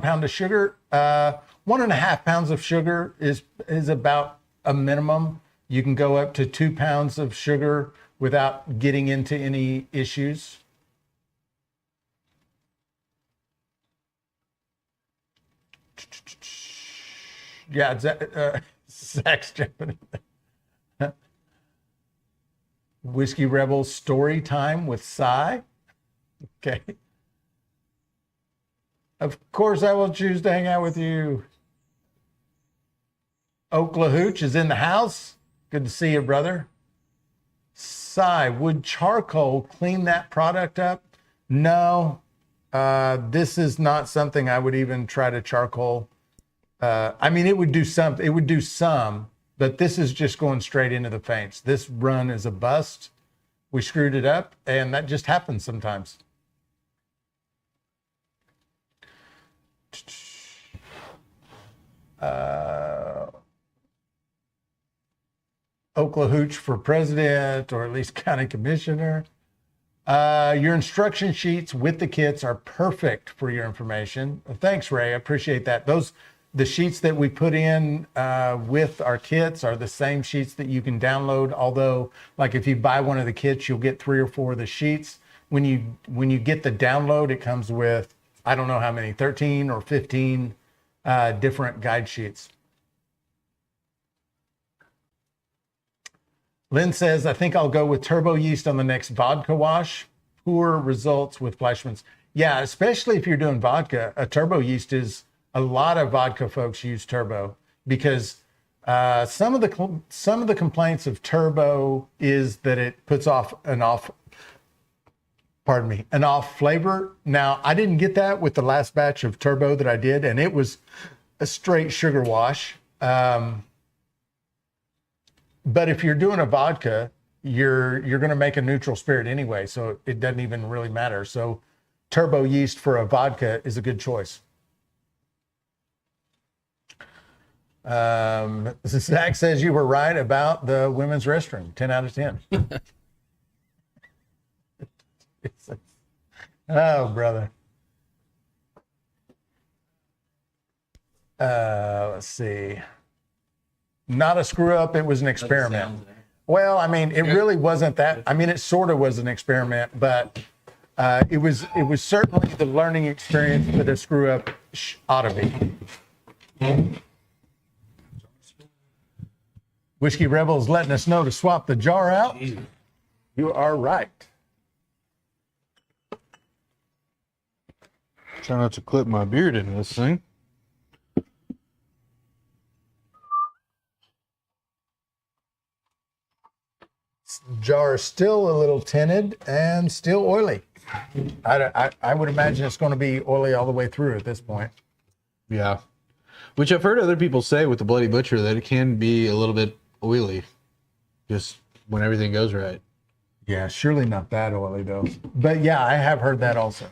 pound of sugar. 1 1.5 pounds of sugar is about a minimum. You can go up to 2 pounds of sugar without getting into any issues. Yeah, Zach's jumping in. Whiskey Rebels story time with Cy. Okay. Of course, I will choose to hang out with you. Oklahooch is in the house. Good to see you, brother. Cy, would charcoal clean that product up? No. This is not something I would even try to charcoal. I mean, it would do something. It would do some, but this is just going straight into the paints. This run is a bust. We screwed it up, and that just happens sometimes. Oklahooch for president, or at least county commissioner. Your instruction sheets with the kits are perfect for your information. Thanks, Ray. I appreciate that. The sheets that we put in with our kits are the same sheets that you can download. Although, like if you buy one of the kits, you'll get 3 or 4 of the sheets. When you get the download, it comes with, I don't know how many, 13 or 15 different guide sheets. Lynn says, I think I'll go with turbo yeast on the next vodka wash. Poor results with Fleischmann's. Yeah, especially if you're doing vodka. A turbo yeast is, a lot of vodka folks use turbo because some of the complaints of turbo is that it puts off an off flavor. Now, I didn't get that with the last batch of turbo that I did, and it was a straight sugar wash. But if you're doing a vodka, you're going to make a neutral spirit anyway, so it doesn't even really matter. So turbo yeast for a vodka is a good choice. Zach says you were right about the women's restroom. 10 out of 10. Oh, brother. Let's see. Not a screw up. It was an experiment. Well, I mean, it really wasn't that. I mean, it sort of was an experiment, but it was certainly the learning experience that a screw up ought to be. Whiskey Rebels letting us know to swap the jar out. You are right. Try not to clip my beard in this thing. Jar is still a little tinted and still oily. I would imagine it's going to be oily all the way through at this point. Yeah. Which I've heard other people say with the Bloody Butcher that it can be a little bit oily just when everything goes right. Yeah, surely not that oily though. But yeah, I have heard that also.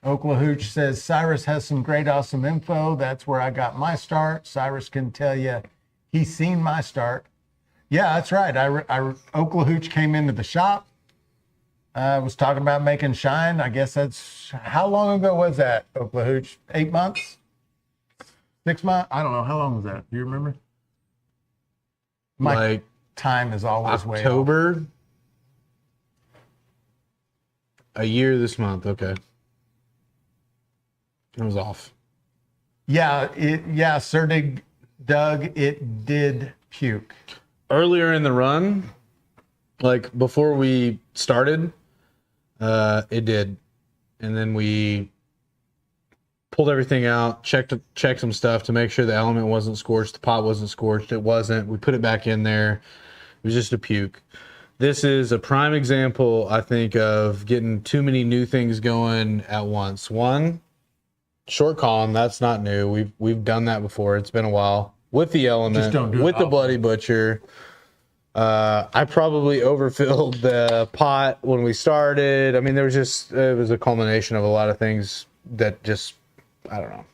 Oklahooch says, Cyrus has some great, awesome info. That's where I got my start. Cyrus can tell you he's seen my start. Yeah, that's right. Oklahooch came into the shop. Was talking about making shine. I guess that's, how long ago was that, Oklahooch? 8 months? 6 months? I don't know. How long was that? Do you remember? My time is always way off. October? A year this month. Okay. It was off. Yeah, Sir Doug, it did puke. Earlier in the run, like before we started, it did. And then we pulled everything out, checked some stuff to make sure the element wasn't scorched, the pot wasn't scorched. It wasn't. We put it back in there. It was just a puke. This is a prime example, I think, of getting too many new things going at once. One, short column, that's not new. We've done that before. It's been a while. With the element, with the Bloody Butcher. I probably overfilled the pot when we started. I mean, it was a culmination of a lot of things that just, I don't know,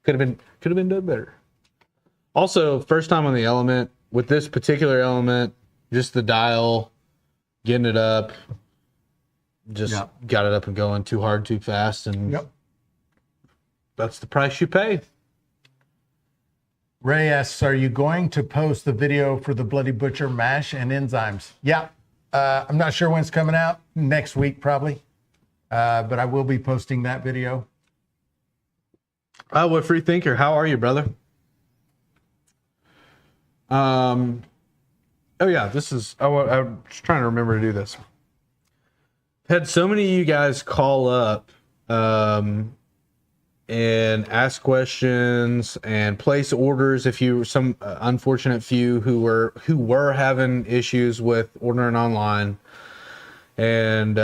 could have been done better. Also, first time on the element with this particular element, just the dial, getting it up. just got it up and going too hard, too fast, and that's the price you pay. Ray asks, are you going to post the video for the Bloody Butcher mash and enzymes? Yeah. I'm not sure when it's coming out. Next week, probably. But I will be posting that video. What free thinker? How are you, brother? Oh yeah, this is. I'm just trying to remember to do this. Had so many of you guys call up and ask questions and place orders. If you some unfortunate few who were having issues with ordering online, and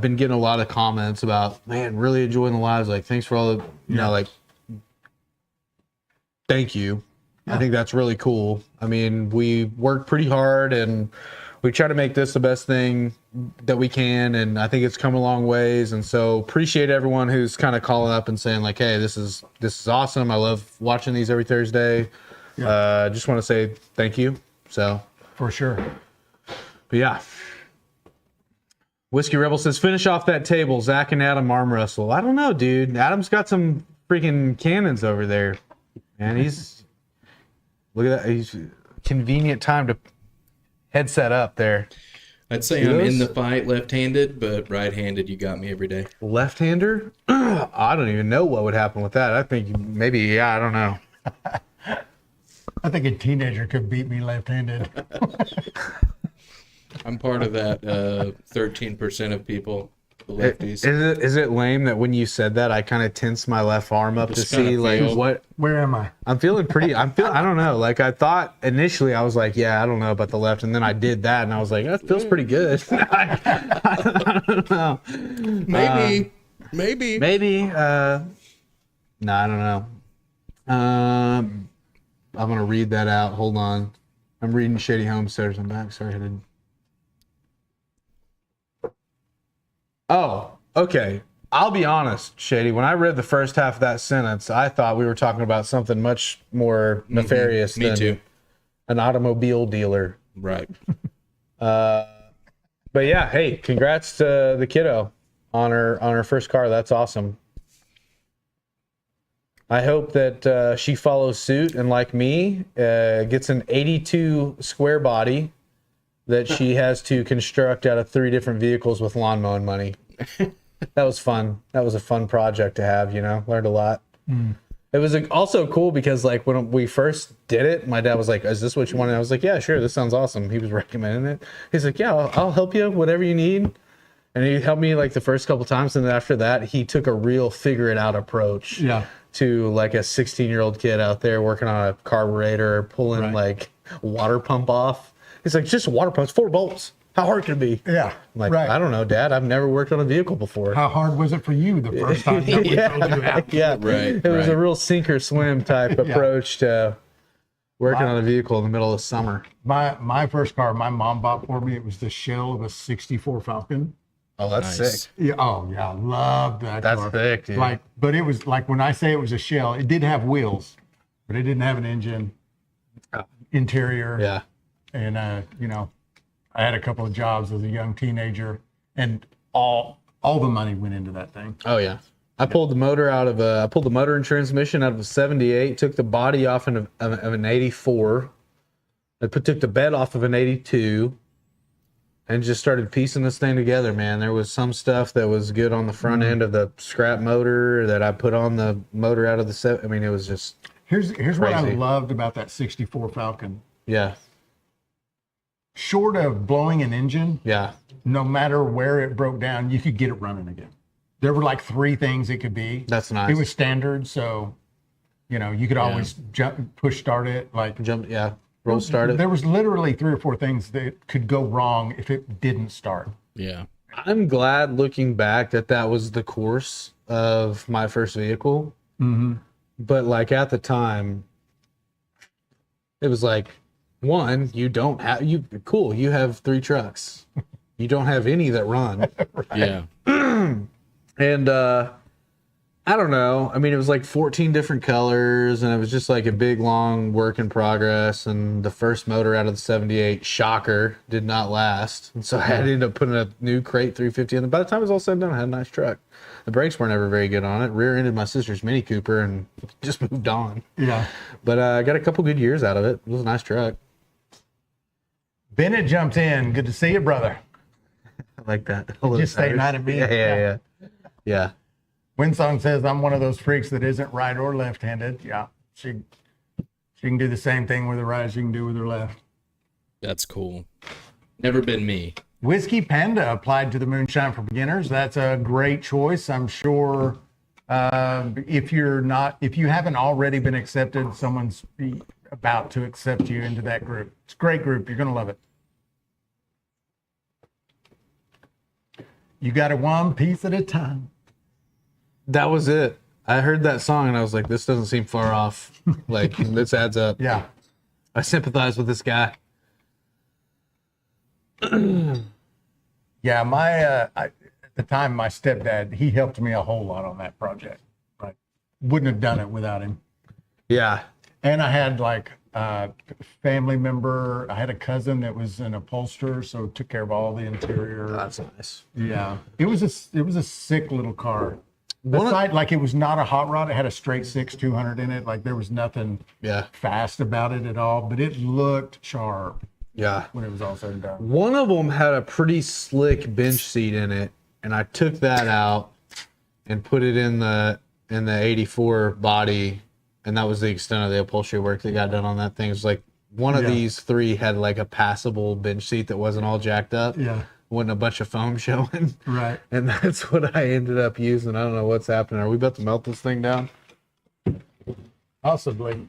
been getting a lot of comments about, man, really enjoying the lives. Like, thanks for all the, you know, like, thank you. I think that's really cool. I mean, we work pretty hard and we try to make this the best thing that we can, and I think it's come a long ways. And so appreciate everyone who's kind of calling up and saying like, hey, this is awesome. I love watching these every Thursday. Just want to say thank you. So for sure. But yeah. Whiskey Rebel says, finish off that table. Zach and Adam arm wrestle. I don't know, dude. Adam's got some freaking cannons over there. And he's look at that. He's convenient time to headset up there. I'd say I'm in the fight left-handed, but right-handed, you got me every day. Left-hander? I don't even know what would happen with that. I think maybe, I don't know. I think a teenager could beat me left-handed. I'm part of that 13% of people, the lefties. Is it lame that when you said that, I kind of tensed my left arm up to see like what? Where am I? I'm feeling pretty. I don't know. Like I thought initially, I was like, yeah, I don't know about the left, and then I did that, and I was like, that feels pretty good. I don't know. Maybe. No, I don't know. I'm gonna read that out. Hold on. I'm reading Shady Homesteaders. I'm back. Sorry, I didn't. Oh, okay. I'll be honest, Shady. When I read the first half of that sentence, I thought we were talking about something much more nefarious than an automobile dealer. Right. But yeah, hey, congrats to the kiddo on her first car. That's awesome. I hope that she follows suit and, like me, gets an 82 square body that she has to construct out of 3 different vehicles with lawn mowing money. That was fun. That was a fun project to have, you know, learned a lot. It was also cool because like when we first did it, my dad was like, is this what you want? And I was like, yeah, sure. This sounds awesome. He was recommending it. He's like, yeah, I'll help you, whatever you need. And he helped me like the first couple times. And then after that, he took a real figure it out approach to like a 16-year-old kid out there working on a carburetor, pulling like water pump off. He's like, just water pumps, 4 bolts. How hard can it be? Yeah. I'm like, I don't know, Dad. I've never worked on a vehicle before. How hard was it for you the first time that we told you how? It was a real sink or swim type approach to working on a vehicle in the middle of summer. My first car, my mom bought for me. It was the shell of a '64 Falcon. Oh, that's sick. Yeah. Oh, yeah. I loved that car. That's sick, dude. Like, but it was like when I say it was a shell, it did have wheels, but it didn't have an engine, interior. Yeah. And you know, I had a couple of jobs as a young teenager, and all the money went into that thing. Oh yeah, I pulled the motor and transmission out of a '78. Took the body off of an '84. I took the bed off of an '82, and just started piecing this thing together. Man, there was some stuff that was good on the front end of the scrap motor that I put on the motor out of the set. I mean, it was just here's what I loved about that '64 Falcon. Yeah. Short of blowing an engine, no matter where it broke down, you could get it running again. There were like 3 things it could be. That's nice. It was standard, so you know you could always push start it, roll start it. There was literally 3 or 4 things that could go wrong if it didn't start. Yeah, I'm glad looking back that was the course of my first vehicle. But like at the time, it was like, one, you have 3 trucks. You don't have any that run. Yeah. And I don't know. I mean, it was like 14 different colors, and it was just like a big, long work in progress. And the first motor out of the 78, shocker, did not last. And so I had to end up putting a new crate 350 in. And by the time it was all said and done, I had a nice truck. The brakes weren't ever very good on it. Rear-ended my sister's Mini Cooper and just moved on. Yeah. But I got a couple good years out of it. It was a nice truck. Bennett jumped in. Good to see you, brother. I like that. Just say night and me. Yeah. Winsong says, I'm one of those freaks that isn't right or left-handed. Yeah. She can do the same thing with her right as she can do with her left. That's cool. Never been me. Whiskey Panda applied to the Moonshine for Beginners. That's a great choice. I'm sure if you haven't already been accepted, someone's about to accept you into that group. It's a great group. You're going to love it. You got it one piece at a time. That was it. I heard that song and I was like, this doesn't seem far off. Like, this adds up. Yeah. I sympathize with this guy. Yeah, at the time, my stepdad, he helped me a whole lot on that project. Right. Wouldn't have done it without him. Yeah. And I had like a family member. I had a cousin that was an upholsterer, so took care of all the interior. That's nice. Yeah. It was a sick little car. Like it was not a hot rod. It had a straight 6 200 in it. Like there was nothing fast about it at all, but it looked sharp. Yeah. When it was all said and done. One of them had a pretty slick bench seat in it, and I took that out and put it in the 84 body, and that was the extent of the upholstery work that got done on that thing. It was like one of these three had like a passable bench seat that wasn't all jacked up. Yeah. Wasn't a bunch of foam showing. Right. And that's what I ended up using. I don't know what's happening. Are we about to melt this thing down? Possibly.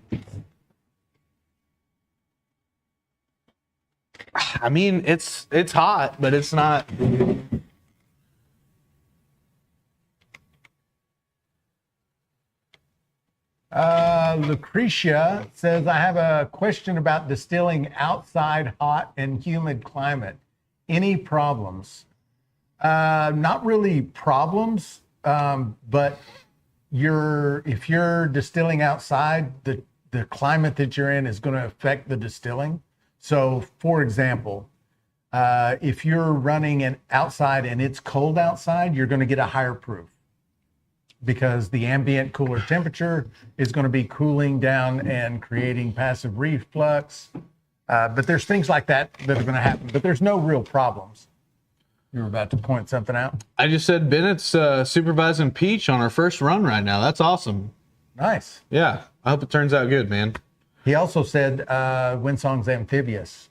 I mean, it's hot, but it's not. Lucretia says, I have a question about distilling outside hot and humid climate. Any problems? Not really problems, but if you're distilling outside, the climate that you're in is going to affect the distilling. So, for example, if you're running outside and it's cold outside, you're going to get a higher proof because the ambient cooler temperature is going to be cooling down and creating passive reflux. But there's things like that are going to happen, but there's no real problems. You were about to point something out. I just said Bennett's supervising Peach on our first run right now. That's awesome. Nice. Yeah, I hope it turns out good, man. He also said Winsong's amphibious.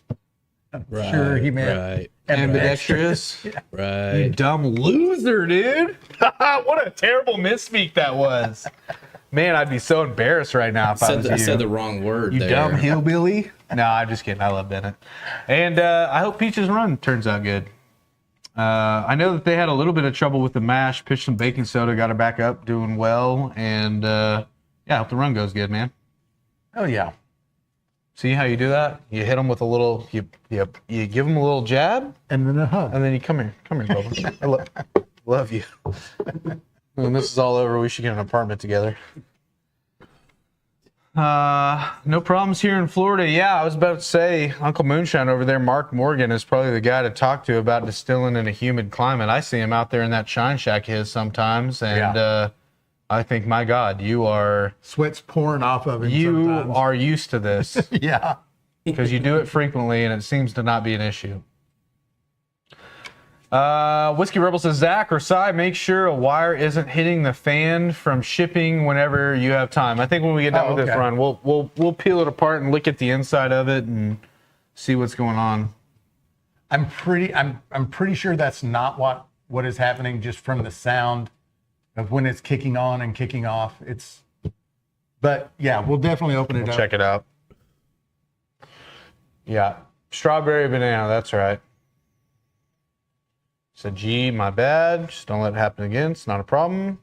Right, sure he meant right. Ambidextrous. Yeah. Right. You dumb loser, dude. What a terrible misspeak that was. Man, I'd be so embarrassed right now if I was you. I said the wrong word You there. dumb hillbilly. No, I'm just kidding. I love Bennett. And I hope Peach's run turns out good. I know that they had a little bit of trouble with the mash, pitched some baking soda, got her back up, doing well. And I hope the run goes good, man. Oh, yeah. See how you do that? You hit them with a little, you give them a little jab. And then a hug. And then you come here, Bubba. I love you. When this is all over, we should get an apartment together. No problems here in Florida. Yeah, I was about to say, Uncle Moonshine over there, Mark Morgan, is probably the guy to talk to about distilling in a humid climate. I see him out there in that shine shack of his sometimes, and I think, my God, you are... Sweat's pouring off of him sometimes. are used to this. Yeah. Because you do it frequently, and it seems to not be an issue. Whiskey Rebel says, Zach or Cy, make sure a wire isn't hitting the fan from shipping whenever you have time. I think when we get done with this run, we'll peel it apart and look at the inside of it and see what's going on. I'm pretty sure that's not what is happening just from the sound of when it's kicking on and kicking off. But yeah, we'll definitely open it up. Check it out. Yeah, strawberry banana. That's right. Said, gee, my bad. Just don't let it happen again. It's not a problem.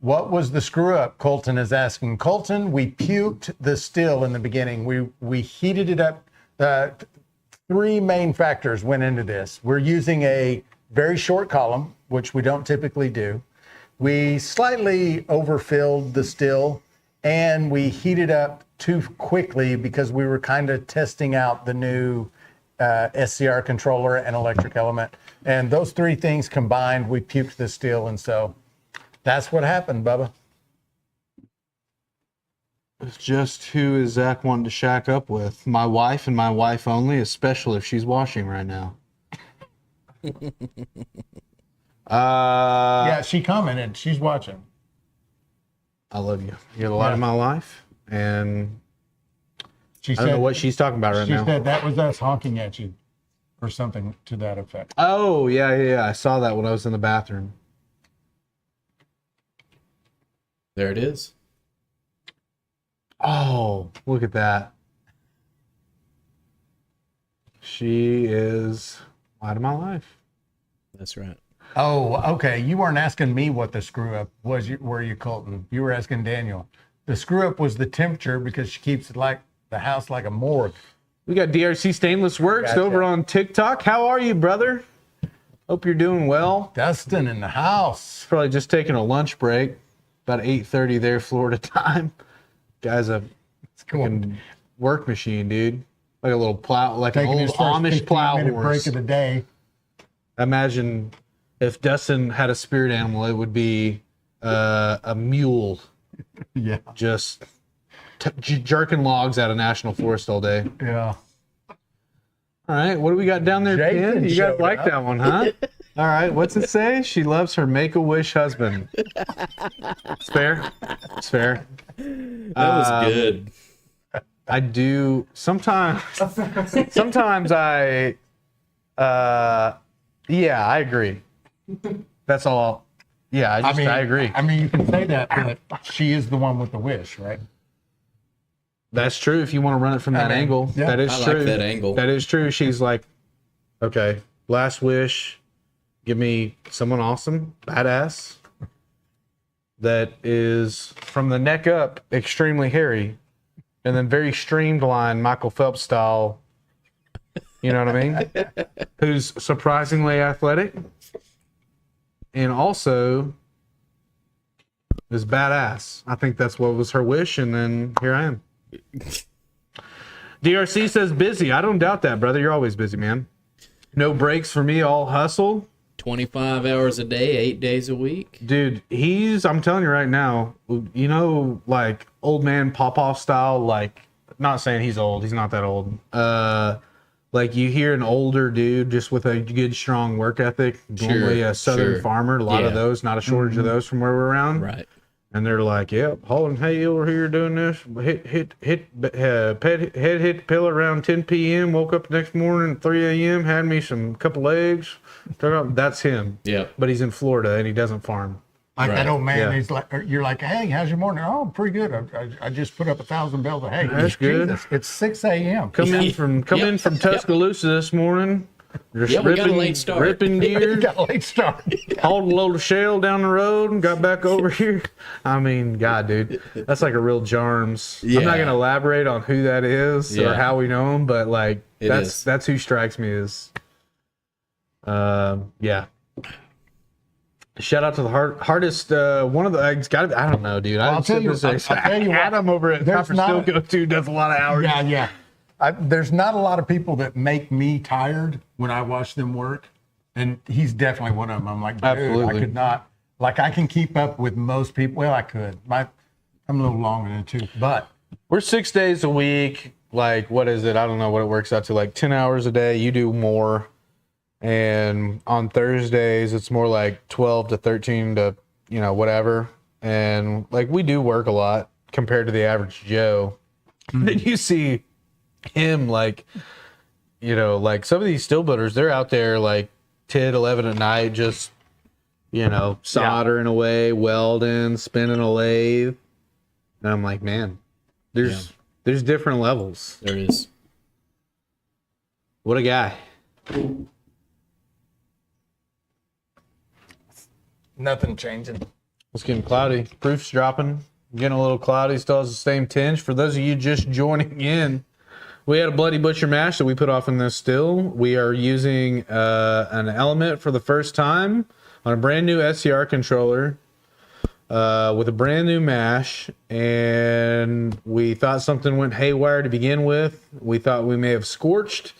What was the screw up? Colton is asking. Colton, we puked the still in the beginning. We heated it up. Three main factors went into this. We're using a very short column, which we don't typically do. We slightly overfilled the still, and we heated up too quickly because we were kind of testing out the new SCR controller and electric element. And those three things combined, we puked the still. And so that's what happened, Bubba. It's just who is Zach wanting to shack up with? My wife and my wife only, especially if she's washing right now. Yeah, she commented. She's watching. I love you. You're the light of my life. And She I don't know what she's talking about right now. She said that was us honking at you or something to that effect. Oh, yeah. I saw that when I was in the bathroom. There it is. Oh, look at that. She is light of my life. That's right. Oh, okay. You weren't asking me what the screw up was, were you, Colton? You were asking Daniel. The screw up was the temperature because she keeps it like the house like a morgue. We got DRC Stainless Works over on TikTok. How are you, brother? Hope you're doing well. Dustin in the house. Probably just taking a lunch break. About 8:30 there, Florida time. Guy's a fucking work machine, dude. Like a little plow, like an old Amish plow horse. Break of the day. Imagine if Dustin had a spirit animal, it would be a mule. Yeah. Just jerking logs out of National Forest all day. Yeah. All right, what do we got down there, Ken? You guys like that one, huh? All right, what's it say? She loves her Make-A-Wish husband. It's fair. It's fair. That was good. I do sometimes. Sometimes I. Yeah, I agree. That's all. Yeah, I agree. I mean, you can say that, but she is the one with the wish, right? That's true. If you want to run it from that angle, yeah. that is I true. like that angle. That is true. She's like, okay, last wish, give me someone awesome, badass, that is from the neck up extremely hairy, and then very streamlined Michael Phelps style. You know what I mean? Who's surprisingly athletic, and also is badass. I think that's what was her wish, and then here I am. DRC says busy. I don't doubt that, brother. You're always busy, man. No breaks for me, all hustle. 25 hours a day, 8 days a week. Dude, I'm telling you right now, you know, like old man pop-off style, like, not saying he's old. He's not that old. Like you hear an older dude just with a good, strong work ethic, normally a southern farmer, a lot of those, not a shortage of those from where we're around. Right. And they're like, yep, hauling hay over here doing this. Hit the pillow around 10 p.m. Woke up the next morning at 3 a.m. Had me some couple eggs. That's him. Yeah. But he's in Florida and he doesn't farm. Like that old man, he's like, you're like, hey, how's your morning? Oh, pretty good. I just put up 1,000 bales of hay. That's good. Jesus, it's 6 a.m. Come in from Tuscaloosa this morning. Just we got a late start. Ripping gear. Got a late start. Hauled a load of shell down the road and got back over here. I mean, God, dude, that's like a real Jarms. Yeah. I'm not gonna elaborate on who that is or how we know him, but like that's who strikes me as. Yeah. Shout out to the hardest one of the eggs. I don't know, dude. I'll tell you what, Adam over at Copper Still Go too does a lot of hours. Yeah. There's not a lot of people that make me tired when I watch them work, and he's definitely one of them. I'm like, dude, absolutely. I could not. Like, I can keep up with most people. Well, I could. I'm a little longer than two, but we're 6 days a week. Like, what is it? I don't know what it works out to. Like 10 hours a day. You do more, and on Thursdays it's more like 12 to 13 to whatever. And like we do work a lot compared to the average Joe. Then you see him like some of these still builders, they're out there like 10, 11 at night just soldering away, welding, spinning a lathe. And I'm like, man, there's different levels. There is. What a guy. nothing changing. It's getting cloudy. Proof's dropping. Getting a little cloudy. Still has the same tinge. For those of you just joining in, we had a Bloody Butcher mash that we put off in this still. We are using an element for the first time on a brand new SCR controller. with a brand new mash, and we thought something went haywire to begin with. We thought we may have scorched.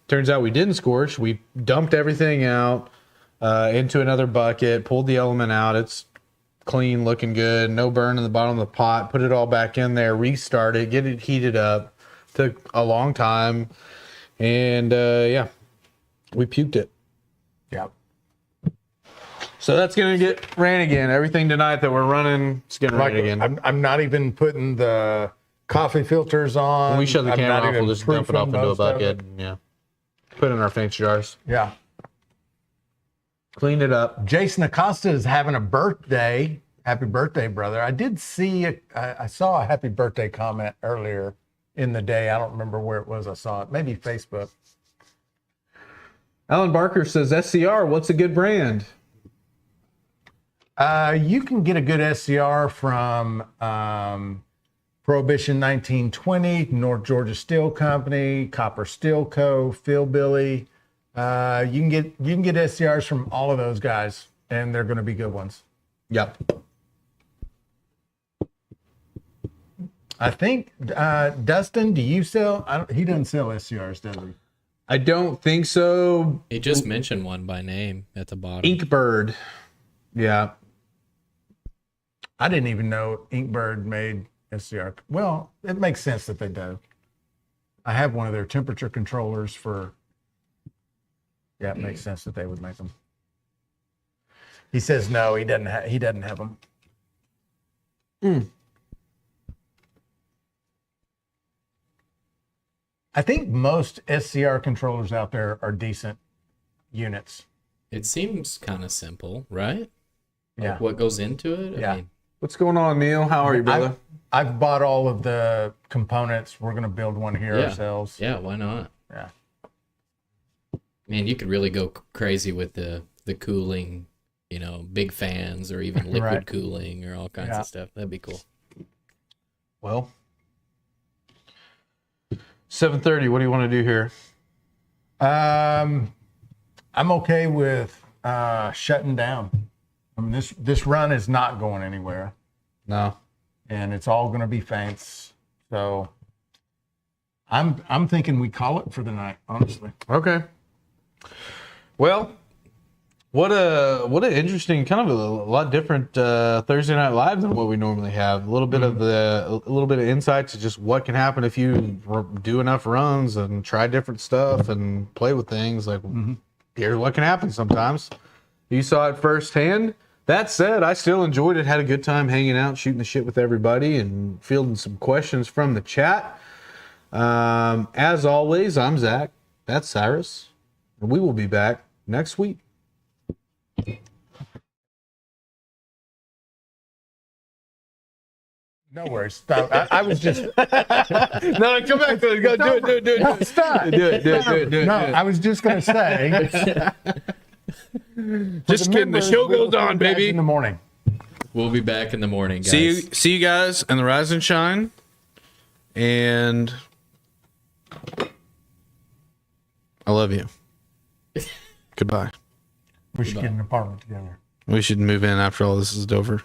Turns out we didn't scorch. We dumped everything out into another bucket, pulled the element out. It's clean, looking good, no burn in the bottom of the pot. Put it all back in there, restart it, get it heated up. Took a long time, and yeah, we puked it. Yeah. So that's gonna get ran again. Everything tonight that we're running is getting ran again. I'm not even putting the coffee filters on. When we shut the I'm camera not off, even we'll just dump it off proofing into a most of bucket. it. And, yeah, put it in our fancy jars. Yeah. Clean it up. Jason Acosta is having a birthday. Happy birthday, brother. I did see, I saw a happy birthday comment earlier in the day. I don't remember where it was. I saw it. Maybe Facebook. Alan Barker says, SCR, what's a good brand? You can get a good SCR from Prohibition 1920, North Georgia Steel Company, Copper Steel Co., Philbilly. You can get SCRs from all of those guys, and they're going to be good ones. Yep. I think Dustin, do you sell? He doesn't sell SCRs, does he? I don't think so. He just mentioned one by name at the bottom. Inkbird. Yeah. I didn't even know Inkbird made SCR. Well, it makes sense that they do. I have one of their temperature controllers for. Yeah, it makes sense that they would make them. He says no, he doesn't have them. I think most SCR controllers out there are decent units. It seems kind of simple, right? Yeah. Like what goes into it? Yeah. I mean, What's going on, Neil? How are you, brother? I've bought all of the components. We're going to build one here ourselves. yeah, why not? Yeah. Man, you could really go crazy with the cooling, big fans or even liquid Right. cooling or all kinds of stuff. That'd be cool. Well, 7:30. What do you want to do here? I'm okay with shutting down. I mean, this run is not going anywhere, No. and it's all going to be feints. So I'm thinking we call it for the night, honestly. Okay. Well, what an interesting, kind of a lot different Thursday Night Live than what we normally have. A little bit of insight to just what can happen if you do enough runs and try different stuff and play with things. Like, here's what can happen sometimes. You saw it firsthand. That said, I still enjoyed it. Had a good time hanging out, shooting the shit with everybody, and fielding some questions from the chat. As always, I'm Zach. That's Cyrus. And we will be back next week. No worries. Stop. I was just. No, come back to it. Go do it. No, stop. Do it. No, I was just going to say. Just kidding. The show goes on, baby. In the morning. We'll be back in the morning, guys. See you guys in the Rise and Shine. And I love you. Goodbye. We should get an apartment together. We should move in after all this is over.